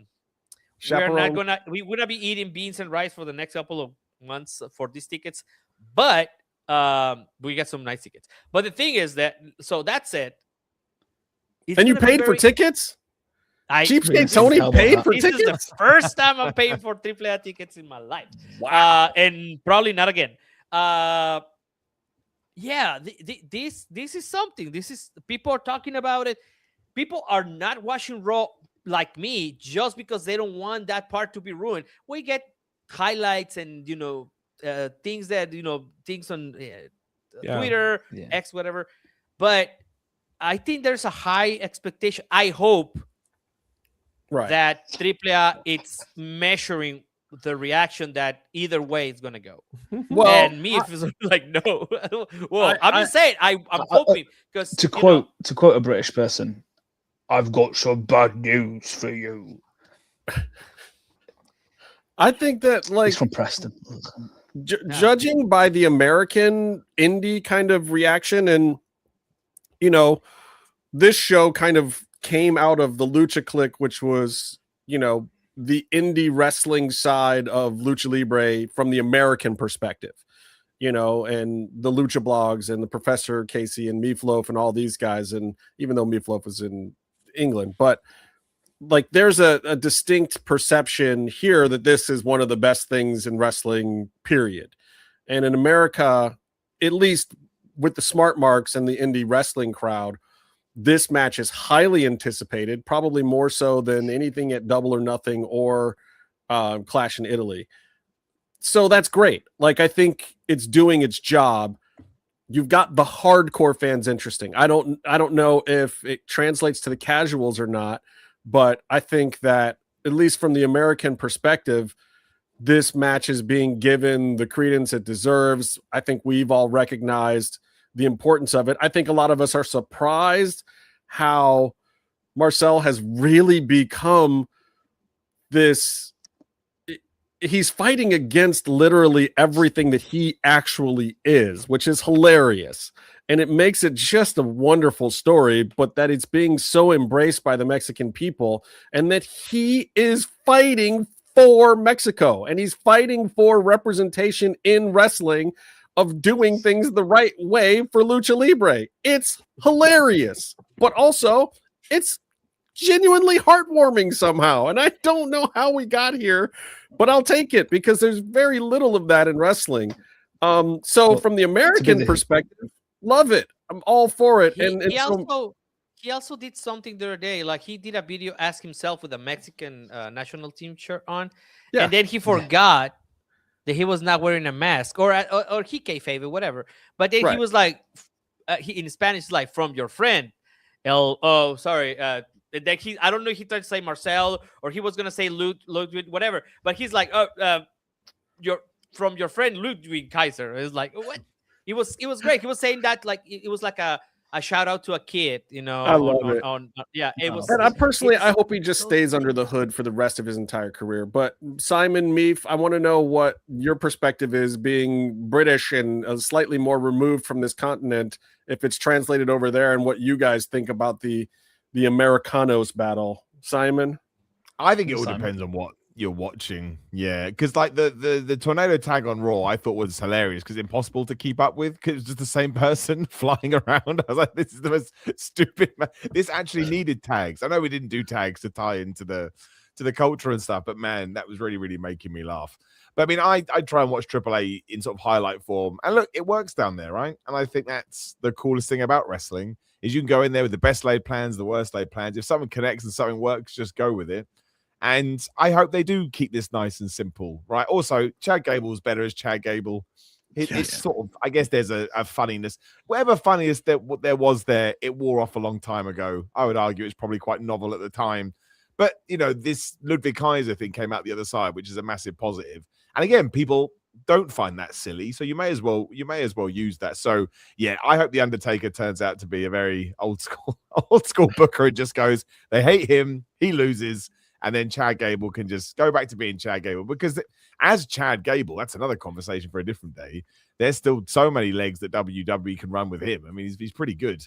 We're gonna be eating beans and rice for the next couple of months for these tickets. But we got some nice tickets. But the thing is that's it. And you paid for tickets? Cheapskate Tony paid for tickets? This is the first time I'm paying for AAA tickets in my life. Wow. And probably not again. This is something. This is people are talking about it. People are not watching Raw like me just because they don't want that part to be ruined. We get highlights and things that things on Twitter, X, whatever. But I think there's a high expectation. I hope that AAA it's measuring the reaction that either way it's gonna go. Well, and me if it's like no. Well, I'm just saying I'm hoping because to quote a British person, I've got some bad news for you. I think that he's from Preston. Judging by the American indie kind of reaction, and this show kind of came out of the Lucha Clique, which was the indie wrestling side of Lucha Libre from the American perspective, and the Lucha blogs and the Professor Casey and Meefloaf and all these guys, and even though Meefloaf was in England, but like there's a distinct perception here that this is one of the best things in wrestling, period. And in America, at least with the smart marks and the indie wrestling crowd, this match is highly anticipated, probably more so than anything at Double or Nothing or Clash in Italy. So that's great. Like, I think it's doing its job. You've got the hardcore fans interesting. I don't know if it translates to the casuals or not, but I think that at least from the American perspective, this match is being given the credence it deserves. I think we've all recognized the importance of it. I think a lot of us are surprised how Marcel has really become this. He's fighting against literally everything that he actually is, which is hilarious. And it makes it just a wonderful story, but that it's being so embraced by the Mexican people and that he is fighting for Mexico, and he's fighting for representation in wrestling of doing things the right way for Lucha Libre. It's hilarious, but also it's genuinely heartwarming somehow. And I don't know how we got here, but I'll take it because there's very little of that in wrestling. So from the American perspective, love it. I'm all for it. He also did something the other day. Like he did a video, ask himself with a Mexican national team shirt on, and then he forgot that he was not wearing a mask, or he kayfabe it, whatever. But then he was like, he in Spanish, like from your friend. Sorry. That I don't know if he tried to say Marcel or he was gonna say Ludwig, whatever. But he's like, you're from your friend Ludwig Kaiser. It's like, what? It was great. He was saying that like it was like a shout out to a kid, you know. I love it. It was. And I hope he just stays under the hood for the rest of his entire career. But Simon Meef, I want to know what your perspective is, being British and slightly more removed from this continent, if it's translated over there, and what you guys think about the Americanos battle. Simon, I think it all depends on what you're watching. Yeah, because like the tornado tag on Raw, I thought was hilarious because impossible to keep up with because it's just the same person flying around. I was like, this is the most stupid. This actually needed tags. I know we didn't do tags to tie into the culture and stuff, but man, that was really, really making me laugh. But I mean, I try and watch AAA in sort of highlight form, and look, it works down there, right? And I think that's the coolest thing about wrestling is you can go in there with the best laid plans, the worst laid plans. If something connects and something works, just go with it. And I hope they do keep this nice and simple, right? Also, Chad Gable's better as Chad Gable. It's sort of, I guess there's a funniness. Whatever funniness that there was there, it wore off a long time ago. I would argue it's probably quite novel at the time. But, you know, this Ludwig Kaiser thing came out the other side, which is a massive positive. And again, people don't find that silly, so you may as well use that. So yeah, I hope the Undertaker turns out to be a very old school booker and just goes, they hate him, he loses, and then Chad Gable can just go back to being Chad Gable, because as Chad Gable, that's another conversation for a different day. There's still so many legs that WWE can run with him. I mean, he's pretty good.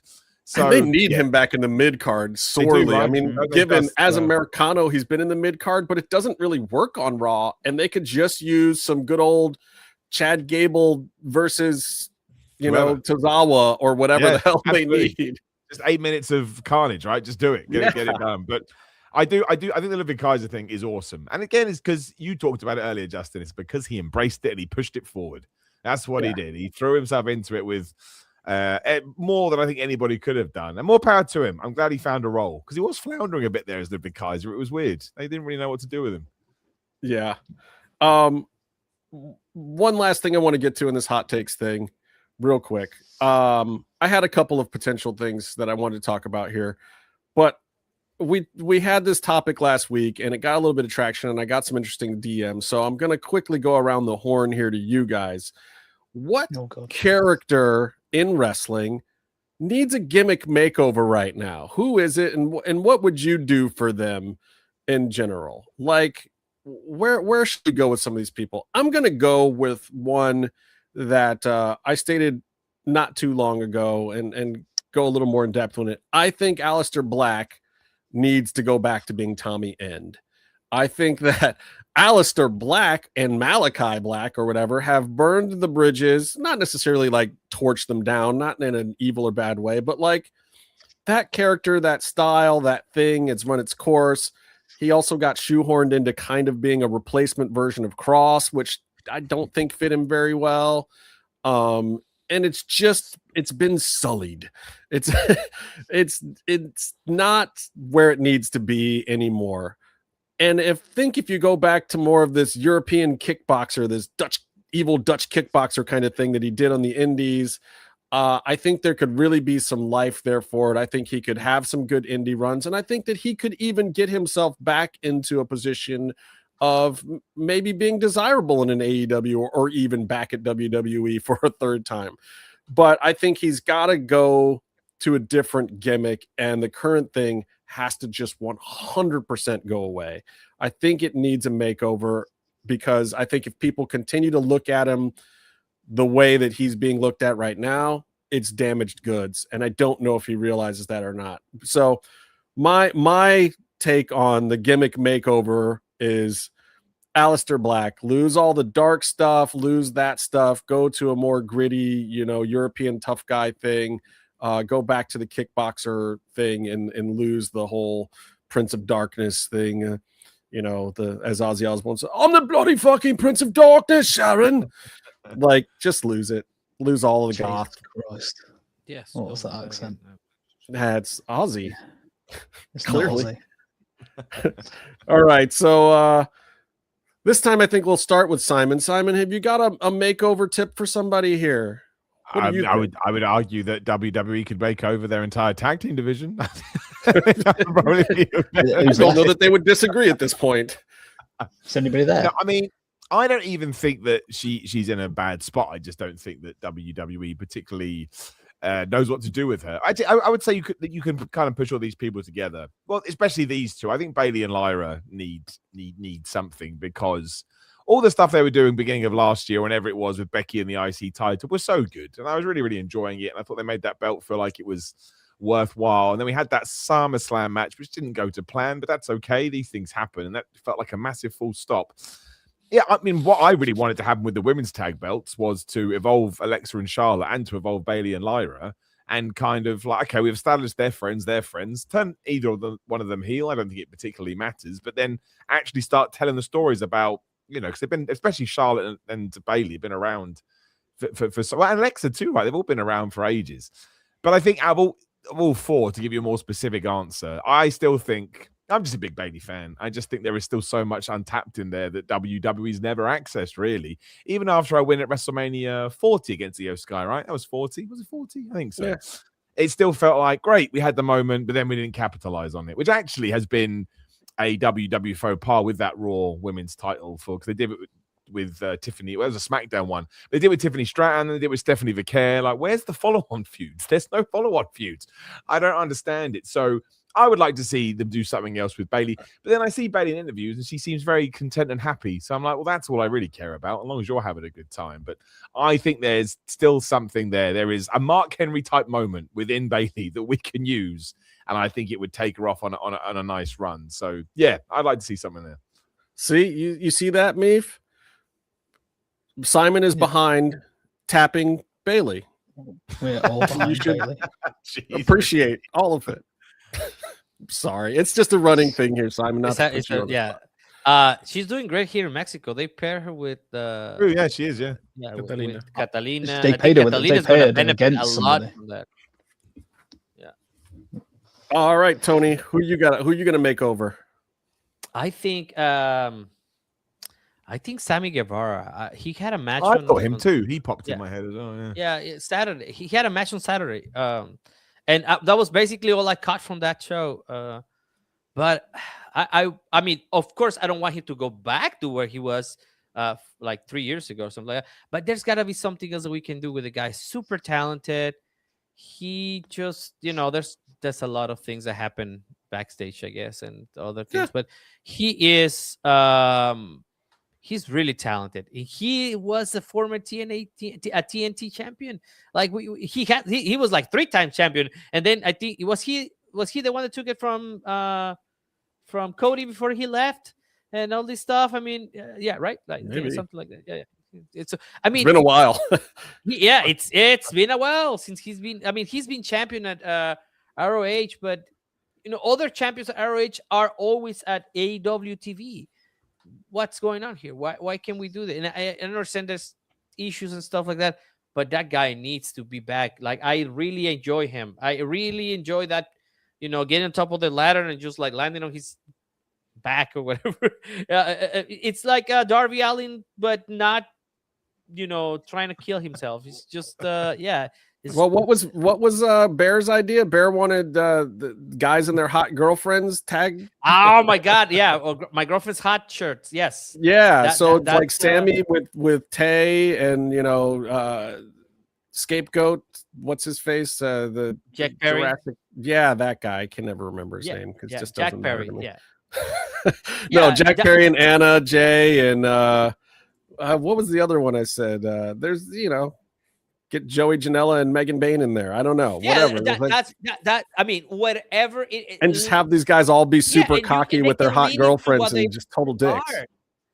So and they need him back in the mid card sorely. Do, right? I mean, given as Americano, he's been in the mid card, but it doesn't really work on Raw, and they could just use some good old Chad Gable versus Tozawa or whatever the hell absolutely. They need. Just 8 minutes of carnage, right? Just do it, get it done. But I think the Ludwig Kaiser thing is awesome, and again, it's because you talked about it earlier, Justin. It's because he embraced it and he pushed it forward. That's what he did. He threw himself into it with more than I think anybody could have done, and more power to him. I'm glad he found a role because he was floundering a bit there as Ludwig Kaiser. It was weird. They didn't really know what to do with him. Yeah. One last thing I want to get to in this hot takes thing real quick. I had a couple of potential things that I wanted to talk about here, but we had this topic last week and it got a little bit of traction and I got some interesting DMs. So I'm going to quickly go around the horn here to you guys. What character in wrestling needs a gimmick makeover right now? Who is it? And what would you do for them in general? Like, where should we go with some of these people? I'm going to go with one that I stated not too long ago and go a little more in depth on it. I think Aleister Black needs to go back to being Tommy End. I think that Aleister Black and Malachi Black or whatever have burned the bridges, not necessarily like torched them down, not in an evil or bad way, but like that character, that style, that thing, it's run its course. He also got shoehorned into kind of being a replacement version of Cross, which I don't think fit him very well. And it's been sullied. It's not where it needs to be anymore. And if you go back to more of this European kickboxer, this evil Dutch kickboxer kind of thing that he did on the indies, I think there could really be some life there for it. I think he could have some good indie runs, and I think that he could even get himself back into a position of maybe being desirable in an AEW or even back at WWE for a third time. But I think he's got to go to a different gimmick, and the current thing has to just 100% go away. I think it needs a makeover, because I think if people continue to look at him the way that he's being looked at right now, it's damaged goods. And I don't know if he realizes that or not. So my take on the gimmick makeover is Aleister Black. Lose all the dark stuff, lose that stuff, go to a more gritty, European tough guy thing, go back to the kickboxer thing and lose the whole Prince of Darkness thing. As Ozzy Osbourne said, I'm the bloody fucking Prince of Darkness, Sharon. Like, just lose it. Lose all of the goth. Christ. Yes. What was that accent? It's Ozzy. It's Clearly. All right. So this time I think we'll start with Simon. Simon, have you got a makeover tip for somebody here? I would argue that WWE could make over their entire tag team division. I don't know that they would disagree at this point. Is anybody there? No, I mean, I don't even think that she's in a bad spot. I just don't think that WWE particularly knows what to do with her. I would say you can kind of push all these people together. Well, especially these two. I think Bayley and Lyra need something, because all the stuff they were doing beginning of last year, whenever it was, with Becky and the IC title, was so good, and I was really, really enjoying it. And I thought they made that belt feel like it was worthwhile. And then we had that SummerSlam match, which didn't go to plan, but that's okay. These things happen, and that felt like a massive full stop. Yeah, I mean, what I really wanted to happen with the women's tag belts was to evolve Alexa and Charlotte, and to evolve Bayley and Lyra, and kind of like, okay, we've established they're friends, turn either of them, one of them heel. I don't think it particularly matters, but then actually start telling the stories about, because they've been, especially Charlotte and Bayley, have been around for and Alexa too, right? They've all been around for ages. But I think out of all four, to give you a more specific answer, I still think, I'm just a big Bayley fan. I just think there is still so much untapped in there that WWE's never accessed, really. Even after I win at WrestleMania 40 against Io Sky, right? That was 40. Was it 40? I think so. Yeah. It still felt like, great, we had the moment, but then we didn't capitalize on it, which actually has been a WWE faux pas with that Raw women's title, because they did it with Tiffany. Well, it was a SmackDown one. They did it with Tiffany Stratton, and they did it with Stephanie Vicaire. Like, where's the follow-on feuds? There's no follow-on feuds. I don't understand it. So I would like to see them do something else with Bayley. But then I see Bayley in interviews, and she seems very content and happy. So I'm like, well, that's all I really care about, as long as you're having a good time. But I think there's still something there. There is a Mark Henry type moment within Bayley that we can use, and I think it would take her off on a nice run. So yeah, I'd like to see something there. See, you see that, Meef? Simon is behind tapping Bayley. We're all behind You should Bayley. appreciate all of it. Sorry, it's just a running thing here, Simon. She's doing great here in Mexico. They pair her with yeah, she is, Catalina. With Catalina. They paid her with they paid her against a lot somebody. from that. Yeah. All right, Tony, who you gonna make over? I think Sammy Guevara. He had a match. I thought him too. He popped in my head as well. Yeah, Saturday. He had a match on Saturday. And that was basically all I caught from that show. But I mean, of course, I don't want him to go back to where he was like 3 years ago or something like that. But there's got to be something else that we can do with the guy. Super talented. He just, there's a lot of things that happen backstage, I guess, and other things. Yeah. But he is, he's really talented. He was a former TNT champion. Like he was like 3-time champion, and then I think was he the one that took it from Cody before he left and all this stuff. I mean, yeah, right, like something like that. Yeah. It's been a while. Yeah, it's been a while since he's been. I mean, he's been champion at ROH, but other champions at ROH are always at AEW TV. What's going on here? Why can't we do that? And I understand there's issues and stuff like that, but that guy needs to be back. Like, I really enjoy him. I really enjoy that, getting on top of the ladder and just like landing on his back or whatever. It's like Darby Allin, but not, trying to kill himself. It's just, yeah. Well, what was Bear's idea? Bear wanted the guys and their hot girlfriends tag. Oh my God, yeah, well, my girlfriend's hot shirts. Yes, yeah. So it's like Sammy with Tay and Scapegoat. What's his face? The Jack Perry. Jurassic. Yeah, that guy. I can never remember his name because just Jack doesn't Perry. matter to me. Yeah. No, Jack Perry and Anna Jay and what was the other one I said? There's get Joey Janela and Megan Bain in there. I don't know. Yeah, whatever. That. I mean, whatever. And just have these guys all be super cocky with their hot girlfriends and just total dicks.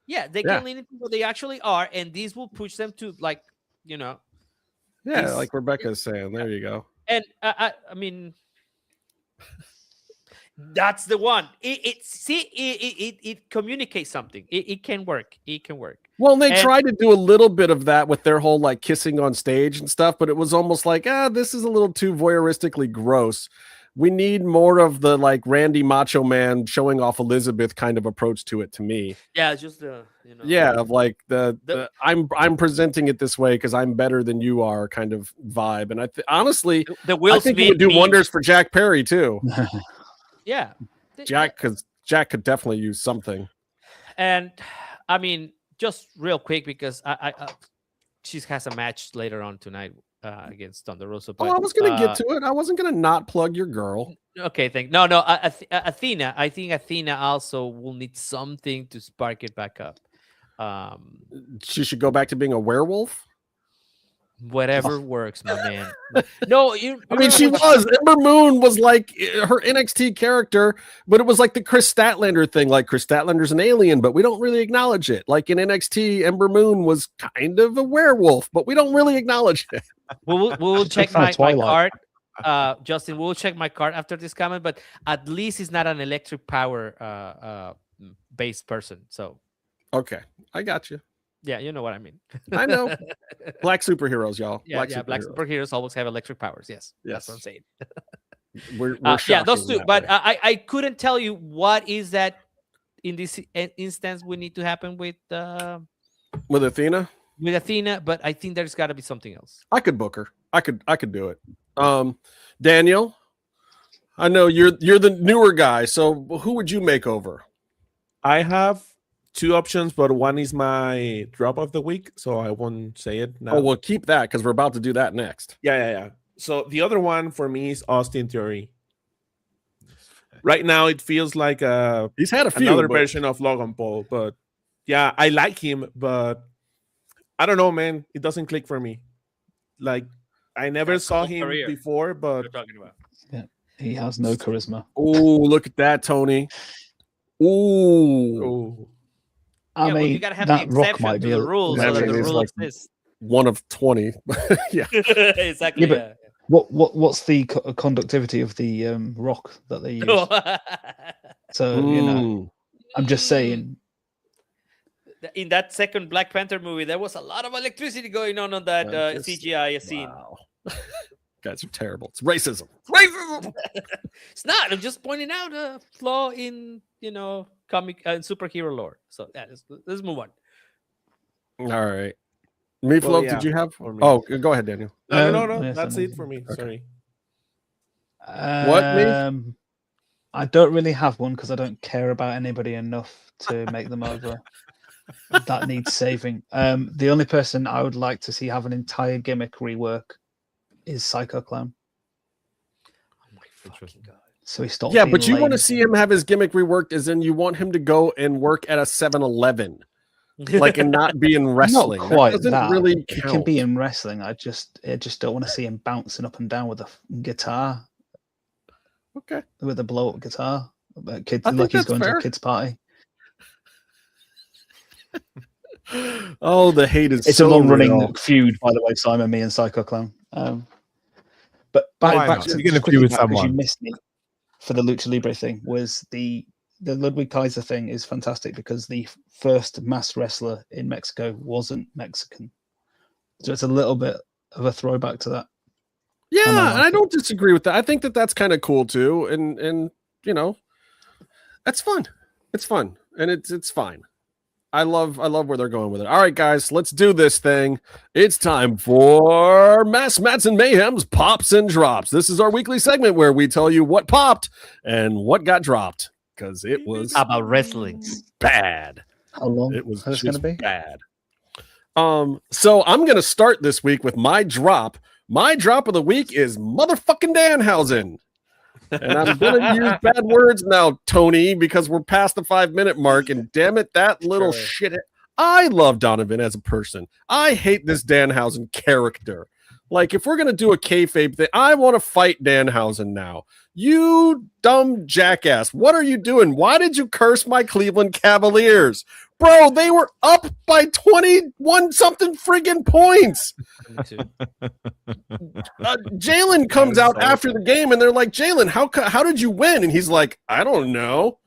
Yeah, they can lean into what they actually are, and these will push them to like, Yeah, this- like Rebecca's saying. There you go. And I mean, that's the one. It communicates something. It can work. It can work. Well, they tried to do a little bit of that with their whole like kissing on stage and stuff, but it was almost like, this is a little too voyeuristically gross. We need more of the like Randy Macho Man showing off Elizabeth kind of approach to it, to me. Yeah, just the of like the I'm presenting it this way because I'm better than you are kind of vibe. And honestly, I think it would do wonders for Jack Perry too. Yeah, Jack could definitely use something. And I mean, just real quick, because she has a match later on tonight against Thunder Rosa. But, I was gonna get to it. I wasn't gonna not plug your girl. Okay, no. Athena. I think Athena also will need something to spark it back up. She should go back to being a werewolf. Whatever works, my man. No, I mean, she was. Ember Moon was like her NXT character, but it was like the Chris Statlander thing. Like Chris Statlander's an alien, but we don't really acknowledge it. Like in NXT, Ember Moon was kind of a werewolf, but we don't really acknowledge it. We'll check my card. Justin, we'll check my card after this comment, but at least he's not an electric power based person. So okay, I got you. Yeah, you know what I mean. I know. Black superheroes, y'all. Yeah, black superheroes always have electric powers. Yes. That's what I'm saying. we're yeah, those two. But I couldn't tell you what is that in this instance we need to happen with Athena. With Athena, but I think there's got to be something else. I could book her. I could do it. Daniel, I know you're the newer guy, so who would you make over? I have two options, but one is my drop of the week, so I won't say it now. Oh, well, keep that because we're about to do that next. Yeah. So the other one for me is Austin Theory. Right now, it feels like he's had a few another version of Logan Paul, but yeah, I like him, but I don't know, man. It doesn't click for me. Like I never saw him before, but yeah, he has no charisma. Oh, look at that, Tony. Ooh. I mean, you gotta have that the Rock might to be the rules, so that the rule like exists. One of 20. Yeah, exactly. Yeah, but what's the conductivity of the Rock that they use? So you know, I'm just saying. In that second Black Panther movie, there was a lot of electricity going on that CGI scene. Wow. Guys are terrible. It's racism. It's not. I'm just pointing out a flaw in comic superhero lore. So yeah, let's move on. All right. Meefloaf, did you have? Oh, go ahead, Daniel. No. Yes, That's it for me. Okay. Sorry. What, Meef? I don't really have one because I don't care about anybody enough to make them over. That needs saving. The only person I would like to see have an entire gimmick rework is Psycho Clown. Oh my fucking god! So he stopped. Yeah, but you want to see him have his gimmick reworked, as in you want him to go and work at a 7-Eleven, like, and not be in wrestling. Not quite that. Really He count. can be in wrestling. I just don't want to see him bouncing up and down with a guitar. Okay. With a blow-up guitar. Kids, I think like he's that's going to fair. a kid's party. Oh, the hate is It's so a long-running real. feud, by the way, Simon, me and Psycho Clown. But back to You're gonna quickly feud with back, 'cause you someone. missed me for the Lucha Libre thing. Was the Ludwig Kaiser thing is fantastic because the first masked wrestler in Mexico wasn't Mexican, so it's a little bit of a throwback to that. Yeah, And and I don't disagree with that. I think that that's kind of cool too, and that's fun. It's fun, and it's fine. I love where they're going with it. All right, guys, let's do this thing. It's time for Mats and Mayhem's Pops and Drops. This is our weekly segment where we tell you what popped and what got dropped because it was about wrestling bad. How long It was is it going just to be? bad. So I'm gonna start this week with my drop. My drop of the week is motherfucking Danhausen. And I'm gonna use bad words now, Tony, because we're past the 5-minute mark. And damn it, that little shit. I love Donovan as a person. I hate this Danhausen character. Like, if we're going to do a kayfabe thing, I want to fight Danhausen now. You dumb jackass. What are you doing? Why did you curse my Cleveland Cavaliers? Bro, they were up by 21 something friggin' points. Jalen comes out after the game and they're like, Jalen, how did you win? And he's like, I don't know.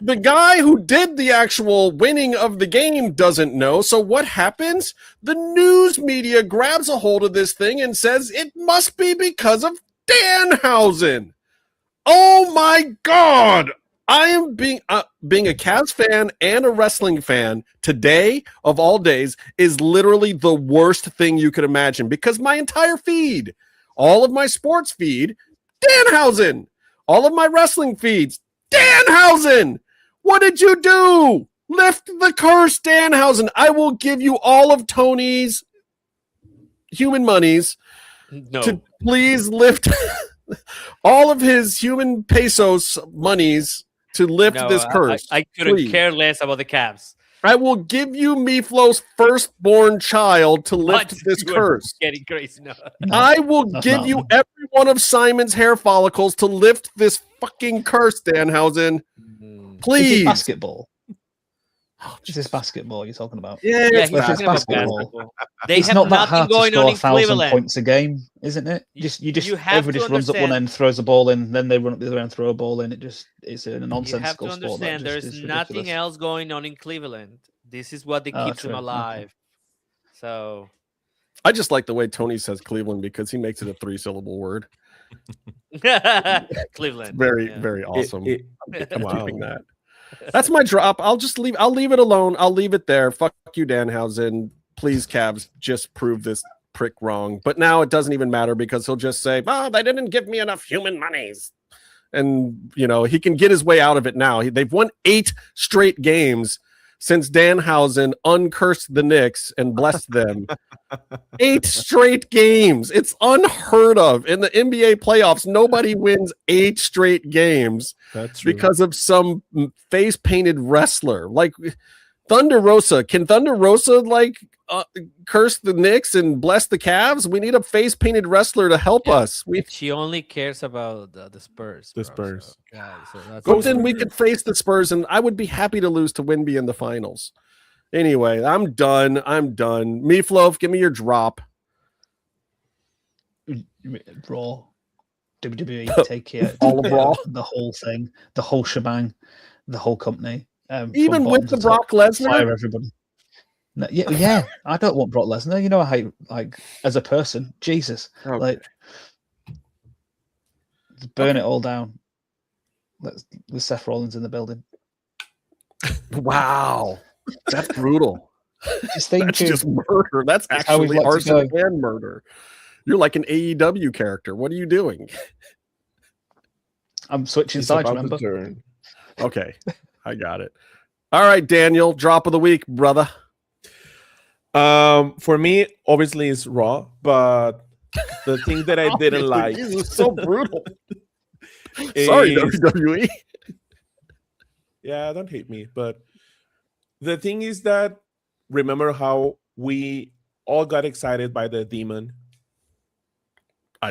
The guy who did the actual winning of the game doesn't know. So what happens? The news media grabs a hold of this thing and says it must be because of Danhausen. Oh my God. I am being a Cavs fan and a wrestling fan today of all days is literally the worst thing you could imagine because my entire feed, all of my sports feed, Danhausen. All of my wrestling feeds, Danhausen. What did you do? Lift the curse, Danhausen. I will give you all of Tony's human monies to please lift all of his human pesos monies to lift this curse. I couldn't care less about the Cavs. I will give you Meefloaf's firstborn child to lift this curse. Getting crazy. No. I will give you every one of Simon's hair follicles to lift this fucking curse, Danhausen. Please. Basketball. Is this basketball you're talking about? Yeah, he's talking about basketball. They it's have not that nothing hard going to on score in 1,000 Cleveland. points a game, isn't it? Everybody just runs up one end, throws a ball in, then they run up the other end, throw a ball in. It's a nonsensical You have to sport. understand there's nothing else going on in Cleveland. This is what keeps them alive. Okay. So I just like the way Tony says Cleveland because he makes it a 3-syllable word. Cleveland. Very awesome. I'm keeping that. That's my drop. I'll leave it alone. I'll leave it there. Fuck you, Danhausen. Please, Cavs, just prove this prick wrong. But now it doesn't even matter because he'll just say, they didn't give me enough human monies. And, he can get his way out of it now. They've won 8 straight games since Danhausen uncursed the Knicks and blessed them. 8 straight games. It's unheard of. In the NBA playoffs, nobody wins 8 straight games because of some face-painted wrestler. Like Thunder Rosa. Can Thunder Rosa curse the Knicks and bless the Cavs? We need a face-painted wrestler to help us. She only cares about the Spurs. The Spurs. But then we could face the Spurs, and I would be happy to lose to Wemby in the finals. Anyway, I'm done. Meefloaf, give me your drop. Raw. WWE, take it. All of Raw? The whole thing. The whole shebang. The whole company. Even with the Brock Lesnar? Fire everybody. No, yeah, I don't want Brock Lesnar. You know, as a person, Jesus, okay. Burn it all down. With Seth Rollins in the building. Wow, that's brutal. That's just murder. That's actually arson and murder. You're like an AEW character. What are you doing? I'm switching sides. Remember? Okay, I got it. All right, Daniel, drop of the week, brother. For me, obviously it's Raw, but the thing that I didn't like, this is so brutal. Sorry, WWE. Yeah, don't hate me, but the thing is that remember how we all got excited by the demon.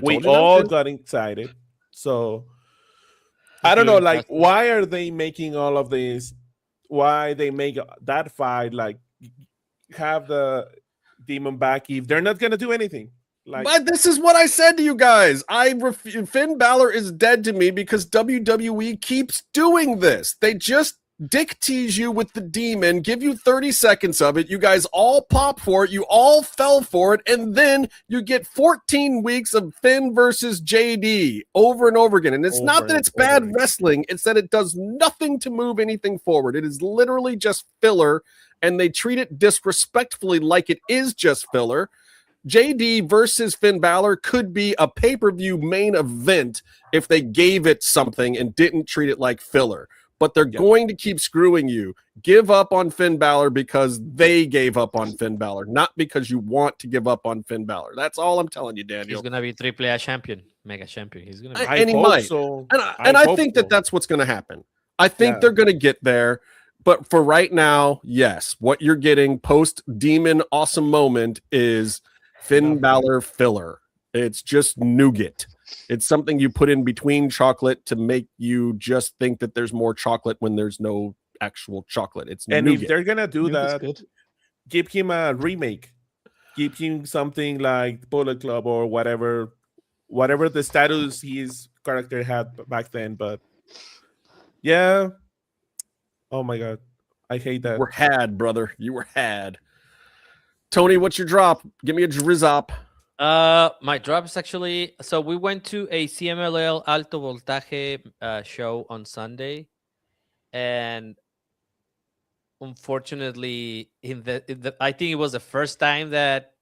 We all got excited. So I don't know, why are they making all of this? Why they make that fight have the demon back if they're not gonna do anything? But this is what I said to you guys. Finn Balor is dead to me because WWE keeps doing this. They just dick tease you with the demon, give you 30 seconds of it. You guys all pop for it. You all fell for it. And then you get 14 weeks of Finn versus JD over and over again. And it's not that it's bad wrestling. It's that it does nothing to move anything forward. It is literally just filler. And they treat it disrespectfully like it is just filler. JD versus Finn Balor could be a pay-per-view main event if they gave it something and didn't treat it like filler. But they're going to keep screwing you. Give up on Finn Balor because they gave up on Finn Balor, not because you want to give up on Finn Balor. That's all I'm telling you, Daniel. He's going to be AAA champion, mega champion. He's going to be. And he might. So. And I think that's what's going to happen. I think they're going to get there. But for right now, yes, what you're getting post Demon Awesome Moment is Finn Balor filler. It's just nougat. It's something you put in between chocolate to make you just think that there's more chocolate when there's no actual chocolate. It's and nougat. if they're gonna do that, give him a remake. Give him something like Bullet Club or whatever the status his character had back then. But yeah, oh my god, I hate that. You were had, brother. You were had. Tony, what's your drop? Give me a drizzop. My drop is actually, so we went to a CMLL Alto Voltaje show on Sunday, and unfortunately, I think it was the first time that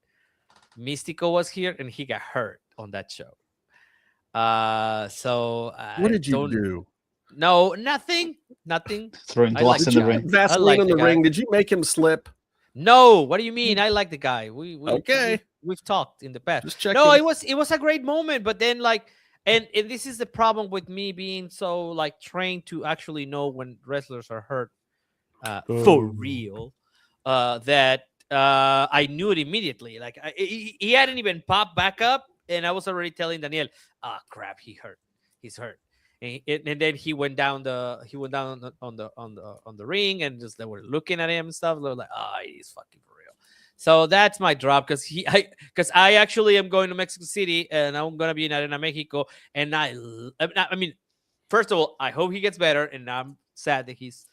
Mystico was here, and he got hurt on that show. So what did you do? No, nothing. Throwing glass in the ring. Vaseline in the ring. Did you make him slip? No. What do you mean? I like the guy. We've talked in the past. Just checking. No, it was a great moment, but then and this is the problem with me being so trained to actually know when wrestlers are hurt for real. That I knew it immediately. He hadn't even popped back up, and I was already telling Daniel, crap, he's hurt. And then he went down on the ring, and just they were looking at him and stuff. They were like, he's fucking for real. So that's my drop, because I actually am going to Mexico City, and I'm gonna be in Arena Mexico, and I mean, first of all, I hope he gets better, and I'm sad that he's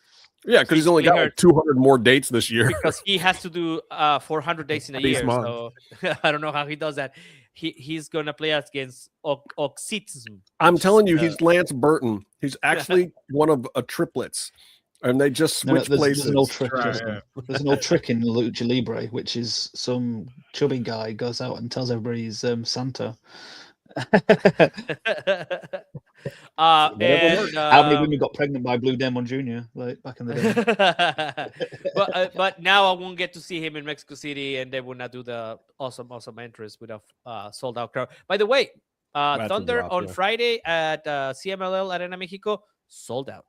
because he's only got 200 more dates this year because he has to do 400 days in a year. So I don't know how he does that. He's gonna play us against Oxytism. I'm telling you, he's Lance Burton. He's actually one of triplets. And they just switch places. There's an old trick. There's an old trick in Lucha Libre, which is some chubby guy goes out and tells everybody he's Santa. How many women got pregnant by Blue Demon Jr. back in the day? but now I won't get to see him in Mexico City, and they will not do the awesome entrance with a sold out crowd. By the way, Thunder on Friday at CMLL Arena Mexico sold out.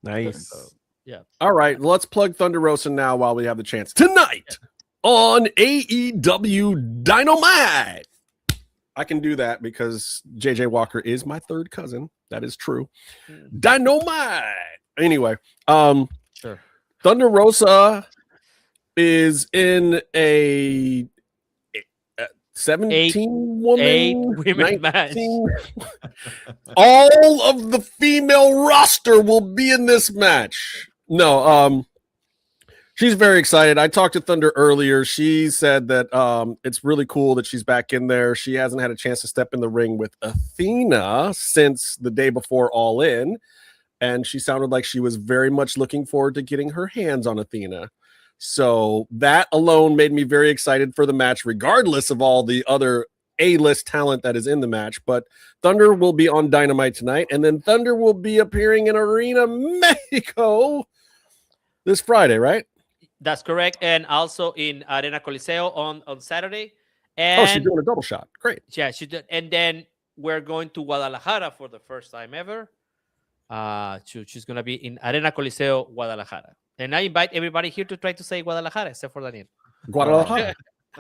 Nice. Yeah. All right. Let's plug Thunder Rosa now while we have the chance. Tonight on AEW Dynamite. I can do that because JJ Walker is my third cousin. That is true. Dynamite. Anyway, sure. Thunder Rosa is in a 17 women match. All of the female roster will be in this match. No, she's very excited. I talked to Thunder earlier. She said that it's really cool that she's back in there. She hasn't had a chance to step in the ring with Athena since the day before All In, and she sounded like she was very much looking forward to getting her hands on Athena. So that alone made me very excited for the match, regardless of all the other A-list talent that is in the match. But Thunder will be on Dynamite tonight, and then Thunder will be appearing in Arena Mexico this Friday, right? That's correct. And also in Arena Coliseo on Saturday. And she's doing a double shot. Great. Yeah, she did. And then we're going to Guadalajara for the first time ever. She's going to be in Arena Coliseo, Guadalajara. And I invite everybody here to try to say Guadalajara, except for Daniel. Guadalajara.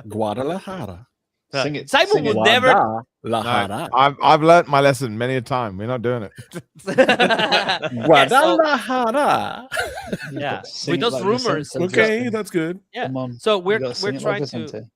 Guadalajara. Sing it. Simon would never. No, I've learned my lesson many a time. We're not doing it. Guadalajara. Yeah, with those rumors. Okay, that's good. Yeah. So we're trying to.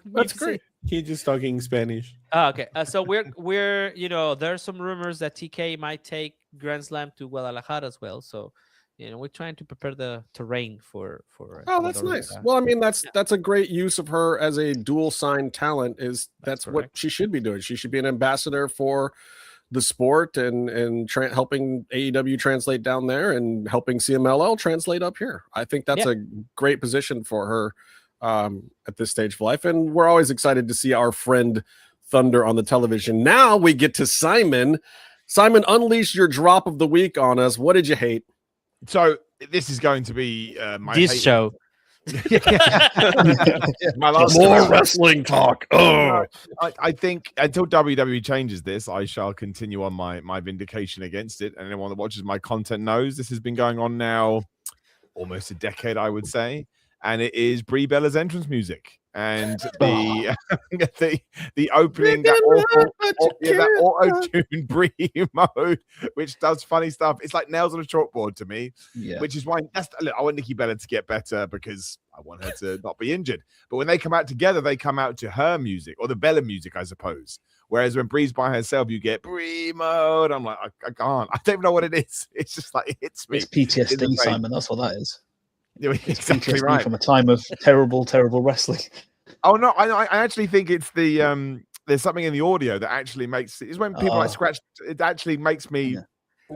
That's great. He's just talking Spanish. Okay. So we're there's some rumors that TK might take Grand Slam to Guadalajara as well. So we're trying to prepare the terrain for. Oh, that's nice. Well, I mean, that's a great use of her as a dual sign talent. That's what she should be doing. She should be an ambassador for the sport and helping AEW translate down there and helping CMLL translate up here. I think that's a great position for her at this stage of life, and we're always excited to see our friend Thunder on the television. Now we get to Simon. Simon, unleash your drop of the week on us. What did you hate? So this is going to be my this show. My last More wrestling talk. Oh, I think until WWE changes this, I shall continue on my vindication against it. And anyone that watches my content knows this has been going on now almost a decade, I would say. And it is Brie Bella's entrance music and the the opening that auto-tune Brie mode, which does funny stuff. It's like nails on a chalkboard to me, which is why I want Nikki Bella to get better because I want her to not be injured. But when they come out together, they come out to her music or the Bella music, I suppose. Whereas when Brie's by herself, you get Brie mode. I'm like, I can't. I don't even know what it is. It's just like it hits me. It's PTSD, Simon. That's what that is. It's exactly PTSD right. From a time of terrible wrestling. Oh no, I actually think it's the there's something in the audio that actually makes it's when people like scratch. It actually makes me.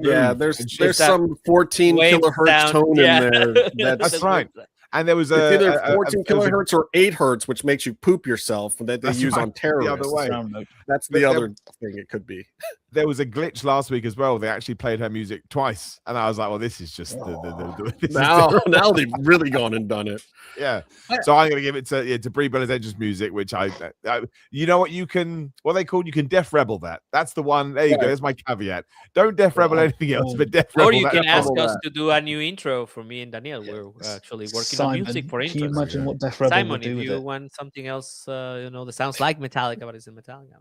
Yeah, there's some 14 kilohertz tone in there. That's right. And there was it's either 14 kilohertz or 8 hertz, which makes you poop yourself that they use on terrorists. The other way. That's the other thing it could be. There was a glitch last week as well. They actually played her music twice, and I was like, "Well, this is just now they've really gone and done it." Yeah. So I'm going to give it to Brie Bella's entrance music, which I you know what you can Def Rebel that. That's the one. There you go. There's my caveat. Don't Def Rebel anything else, but Def Rebel. Or you can ask us to do a new intro for me and Daniel. We're actually working on music for intros. Can you imagine what Def Rebel Simon, would do if with you it? want something else, that sounds like Metallica, but isn't Metallica.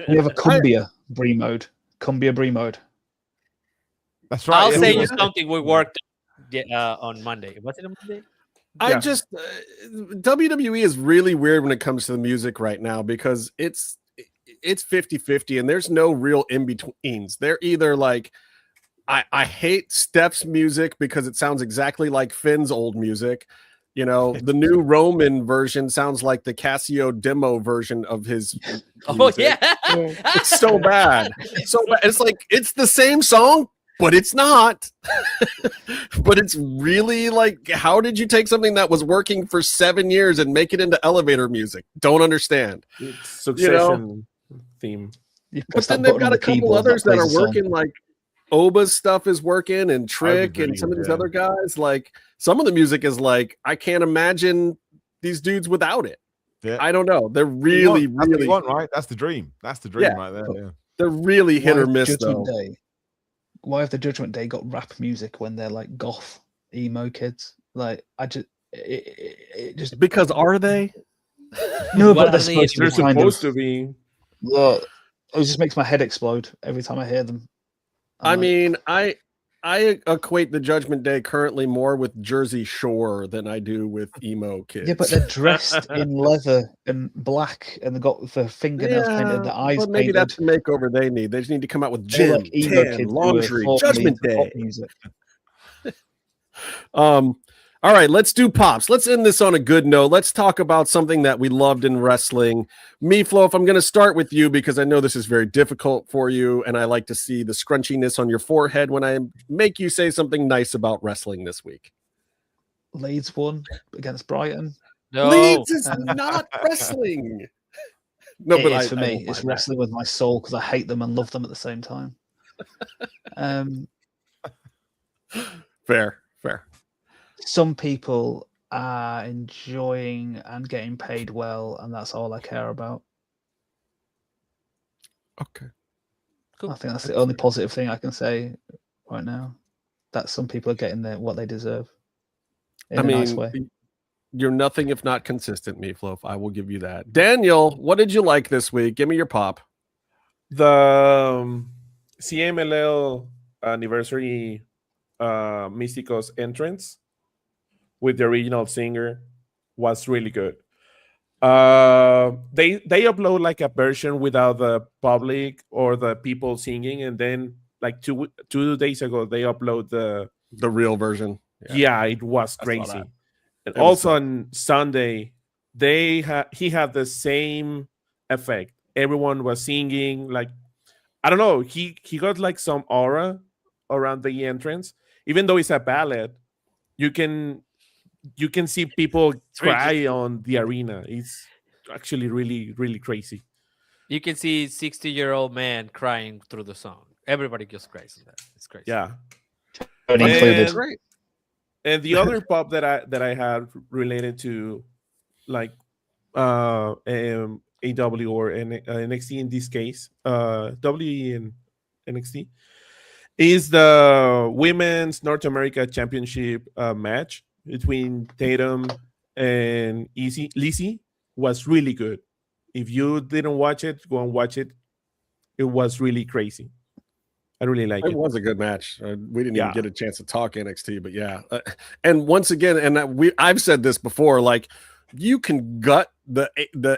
We have a Cumbia Brie mode. Cumbia Brie mode. That's right. I'll say you something we worked on Monday. Was it on Monday? I just WWE is really weird when it comes to the music right now because it's 50-50 and there's no real in-betweens. They're either like I hate Steph's music because it sounds exactly like Finn's old music. You know, the new Roman version sounds like the Casio demo version of his music. Oh yeah. It's so bad. So bad. It's like it's the same song, but it's not. But it's really like, how did you take something that was working for 7 years and make it into elevator music? Don't understand. It's Succession theme. But then they've got a couple others that are working, like Oba's stuff is working, and Trick and some of these other guys. Like some of the music is like, I can't imagine these dudes without it. Yeah. I don't know. They're really, that's what really you want, right? That's the dream. That's the dream right there. Yeah. They're really hit or miss though. Why have the Judgment Day got rap music when they're like goth emo kids? Like it just because are they? No, but they're supposed to be. Look, it just makes my head explode every time I hear them. I mean, I equate the Judgment Day currently more with Jersey Shore than I do with emo kids. Yeah, but they're dressed in leather and black, and they've got their fingernails painted, their eyes maybe painted. That's the makeover they need. They just need to come out with gym, tan, laundry, Judgment Day music. All right, let's do pops. Let's end this on a good note. Let's talk about something that we loved in wrestling. Meefloaf, I'm going to start with you because I know this is very difficult for you, and I like to see the scrunchiness on your forehead when I make you say something nice about wrestling this week. Leeds won against Brighton. No. Leeds is not wrestling. No, It but is for me. It's wrestling with my soul because I hate them and love them at the same time. Fair. Some people are enjoying and getting paid well, and that's all I care about. Okay. Cool. I think that's the only positive thing I can say right now. That some people are getting what they deserve. In a nice way. You're nothing if not consistent, Meefloaf. I will give you that. Daniel, what did you like this week? Give me your pop. The CMLL anniversary Mystico's entrance with the original singer was really good. They upload like a version without the public or the people singing, and then like two days ago they upload the real version. Yeah, it was crazy. And also on Sunday, he had the same effect. Everyone was singing, like I don't know. He got like some aura around the entrance, even though it's a ballad. You can see people cry on the arena. It's actually really, really crazy. You can see 60-year-old man crying through the song. Everybody just cries in that. It's crazy. Yeah. Included. Great. And the other pop that I had related to like AW or NXT in this case, WWE and NXT, is the Women's North America Championship match between Tatum and Lizzie was really good. If you didn't watch it, go and watch it. It was really crazy. I really like it. It was a good match. We didn't even get a chance to talk NXT, but yeah. And once again, and I've said this before, like you can gut the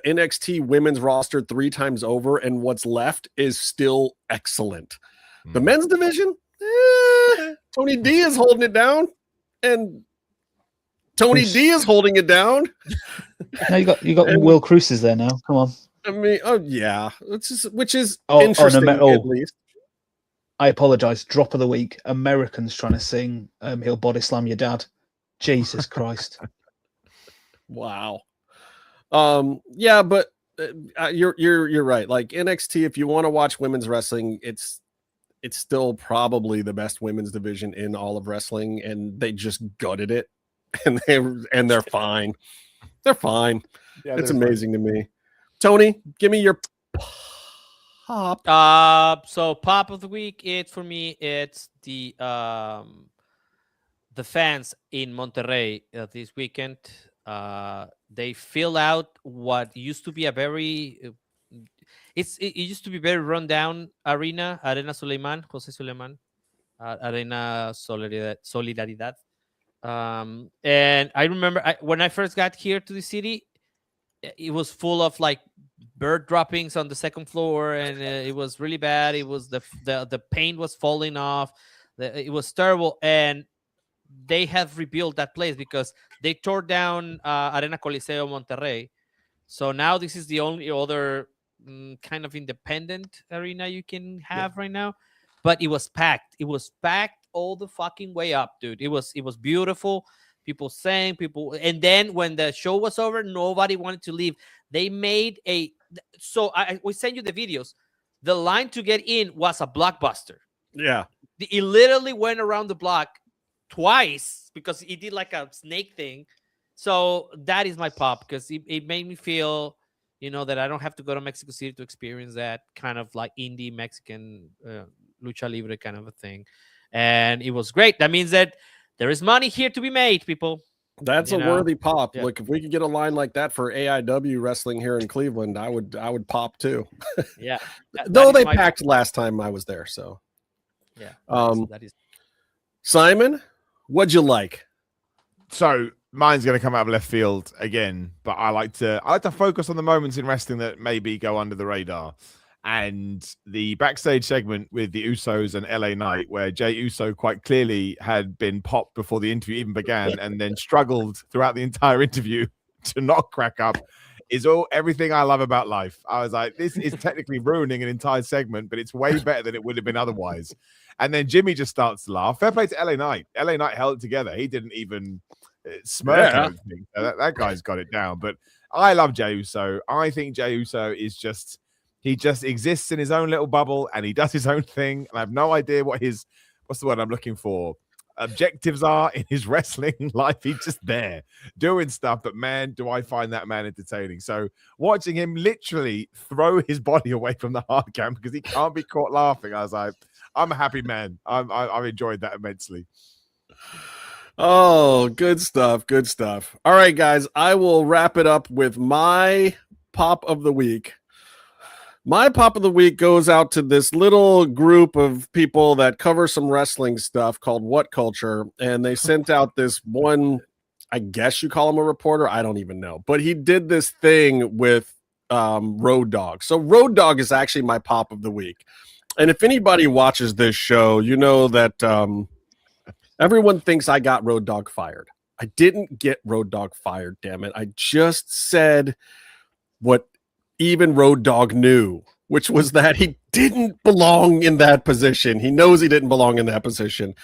NXT women's roster 3 times over, and what's left is still excellent. The men's division, Tony D is holding it down, and Tony D is holding it down. No, you got Will Cruises there now. Come on. I mean, which is interesting at least. I apologize. Drop of the week. Americans trying to sing "He'll Body Slam Your Dad." Jesus Christ! Wow. Yeah, but you're right. Like NXT, if you want to watch women's wrestling, it's still probably the best women's division in all of wrestling, and they just gutted it, and they're fine. They're fine. Yeah, it's amazing to me. Tony, give me your pop. So pop of the week, it's the fans in Monterrey this weekend. They fill out what used to be a very it used to be very rundown arena Suleiman, Jose Suleiman, Arena Solidaridad. And I remember when I first got here to the city, it was full of like bird droppings on the second floor, and it was really bad. It was the paint was falling off. It was terrible, and they have rebuilt that place because they tore down Arena Coliseo Monterrey. So now this is the only other kind of independent arena you can have right now. But it was packed. It was packed all the fucking way up, dude. It was beautiful. People sang, and then when the show was over, nobody wanted to leave. They made we send you the videos. The line to get in was a blockbuster. Yeah. It literally went around the block twice because it did like a snake thing. So that is my pop, because it made me feel, that I don't have to go to Mexico City to experience that kind of like indie Mexican lucha libre kind of a thing. And it was great. That means that there is money here to be made, people. That's a worthy pop. Yeah. Look, if we could get a line like that for AEW wrestling here in Cleveland, I would pop too. Yeah. Though they packed last time I was there, so. Yeah. That is. Simon, what'd you like? So mine's going to come out of left field again, but I like to focus on the moments in wrestling that maybe go under the radar. And the backstage segment with the Usos and LA Knight, where Jey Uso quite clearly had been popped before the interview even began, and then struggled throughout the entire interview to not crack up, is everything I love about life. I was like, this is technically ruining an entire segment, but it's way better than it would have been otherwise. And then Jimmy just starts to laugh. Fair play to LA Knight. LA Knight held it together. He didn't even smirk. Yeah. That guy's got it down. But I love Jey Uso. I think Jey Uso is just... He just exists in his own little bubble, and he does his own thing. And I have no idea what what's the word I'm looking for? Objectives are in his wrestling life. He's just there doing stuff. But man, do I find that man entertaining. So watching him literally throw his body away from the hard cam because he can't be caught laughing, I was like, I'm a happy man. I've enjoyed that immensely. Oh, good stuff. Good stuff. All right, guys, I will wrap it up with my pop of the week. My pop of the week goes out to this little group of people that cover some wrestling stuff called What Culture, and they sent out this one, I guess you call him a reporter, I don't even know, but he did this thing with Road Dogg. So Road Dogg is actually my pop of the week. And if anybody watches this show, you know that everyone thinks I got Road Dogg fired. I didn't get Road Dogg fired, damn it. I just said what even Road Dogg knew, which was that he didn't belong in that position. He knows he didn't belong in that position.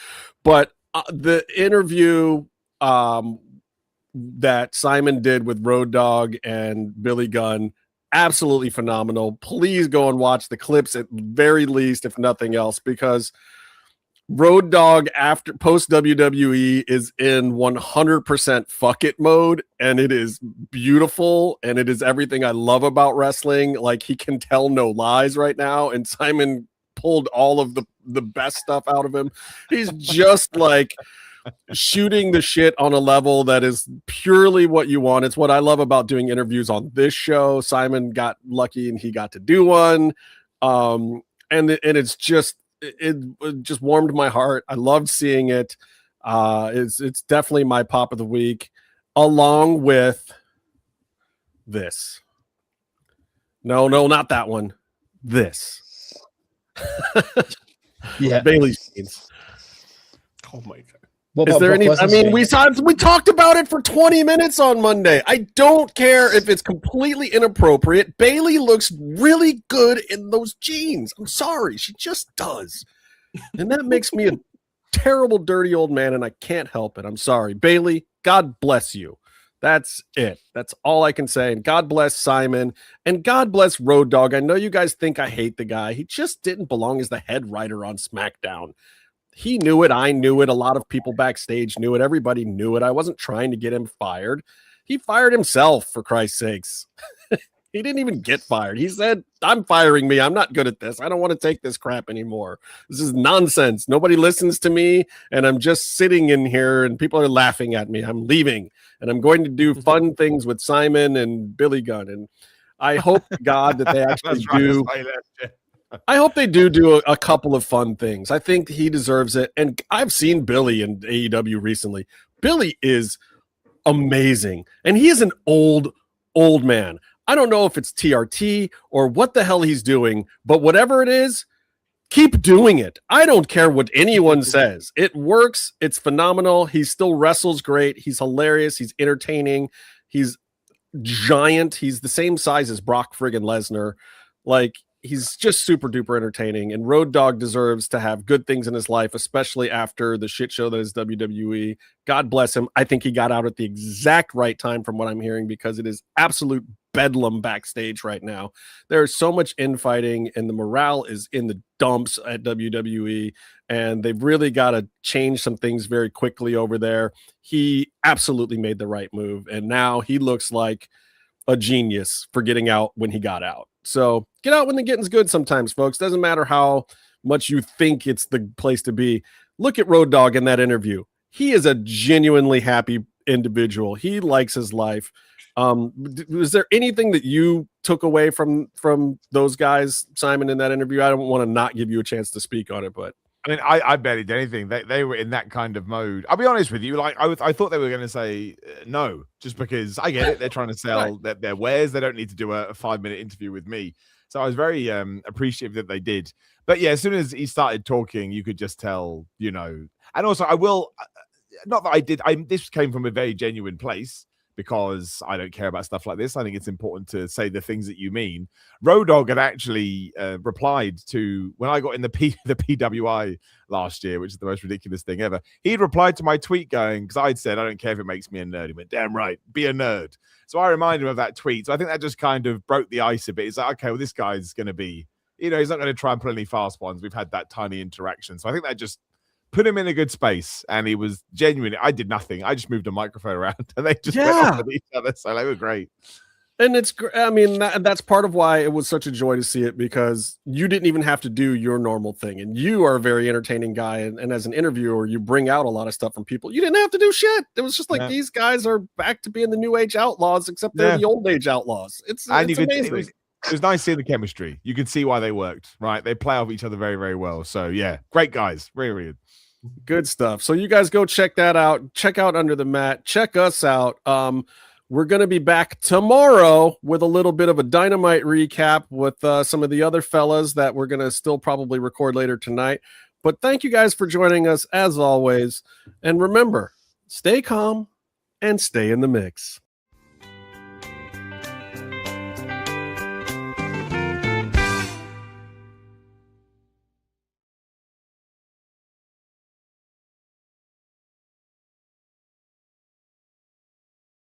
But the interview that Simon did with Road Dogg and Billy Gunn, absolutely phenomenal. Please go and watch the clips at very least, if nothing else, because Road Dogg after post WWE is in 100% fuck it mode, and it is beautiful, and it is everything I love about wrestling. Like, he can tell no lies right now, and Simon pulled all of the best stuff out of him. He's just like shooting the shit on a level that is purely what you want. It's what I love about doing interviews on this show. Simon got lucky and he got to do one. And it's just, it just warmed my heart. I loved seeing it. It's definitely my pop of the week, along with this. No, not that one. This. Yeah, Bailey's jeans. Oh my god. What Is about there Brock any? Lesnar's I mean, jeans? we talked about it for 20 minutes on Monday. I don't care if it's completely inappropriate. Bailey looks really good in those jeans. I'm sorry, she just does, and that makes me a terrible, dirty old man, and I can't help it. I'm sorry, Bailey. God bless you. That's it. That's all I can say. And God bless Simon, and God bless Road Dogg. I know you guys think I hate the guy. He just didn't belong as the head writer on SmackDown. He knew it. I knew it. A lot of people backstage knew it. Everybody knew it. I wasn't trying to get him fired. He fired himself, for Christ's sakes. He didn't even get fired. He said, I'm firing me. I'm not good at this. I don't want to take this crap anymore. This is nonsense. Nobody listens to me, and I'm just sitting in here, and people are laughing at me. I'm leaving, and I'm going to do fun things with Simon and Billy Gunn. And I hope to God that they actually do. I hope they do a couple of fun things. I think he deserves it. And I've seen Billy in AEW recently. Billy is amazing. And he is an old man. I don't know if it's TRT or what the hell he's doing, but whatever it is, keep doing it. I don't care what anyone says. It works. It's phenomenal. He still wrestles great. He's hilarious. He's entertaining. He's giant. He's the same size as Brock friggin' Lesnar. Like, he's just super duper entertaining, and Road Dogg deserves to have good things in his life, especially after the shit show that is WWE. God bless him. I think he got out at the exact right time from what I'm hearing, because it is absolute bedlam backstage right now. There's so much infighting, and the morale is in the dumps at WWE, and they've really got to change some things very quickly over there. He absolutely made the right move, and now he looks like a genius for getting out when he got out. So get out when the getting's good sometimes, folks. Doesn't matter how much you think it's the place to be. Look at Road Dogg in that interview. He is a genuinely happy individual. He likes his life. Was there anything that you took away from those guys, Simon, in that interview? I don't want to not give you a chance to speak on it, but I mean, I barely did anything. They were in that kind of mode. I'll be honest with you. Like, I thought they were going to say no, just because I get it. They're trying to sell their wares. They don't need to do a 5-minute interview with me. So I was very appreciative that they did. But yeah, as soon as he started talking, you could just tell, you know. And also, I will not that I did. This came from a very genuine place, because I don't care about stuff like this. I think it's important to say the things that you mean. Road Dogg had actually replied to, when I got in the PWI last year, which is the most ridiculous thing ever. He'd replied to my tweet going, because I'd said, I don't care if it makes me a nerd. He went, damn right, be a nerd. So I reminded him of that tweet. So I think that just kind of broke the ice a bit. It's like, okay, well, this guy's going to be, you know, he's not going to try and pull any fast ones. We've had that tiny interaction. So I think that just put him in a good space, and he was genuine. I did nothing. I just moved a microphone around, and they just went off with each other. So they were great. And it's, I mean, that's part of why it was such a joy to see it, because you didn't even have to do your normal thing. And you are a very entertaining guy. And as an interviewer, you bring out a lot of stuff from people. You didn't have to do shit. It was just like, these guys are back to being the new age outlaws, except they're the old age outlaws. It's amazing. It was nice seeing the chemistry. You could see why they worked, right? They play off each other very, very well. So yeah, great guys. Really, really good stuff. So you guys go check that out. Check out Under the Mat. Check us out. We're going to be back tomorrow with a little bit of a Dynamite recap with some of the other fellas that we're going to still probably record later tonight. But thank you guys for joining us as always. And remember, stay calm and stay in the mix.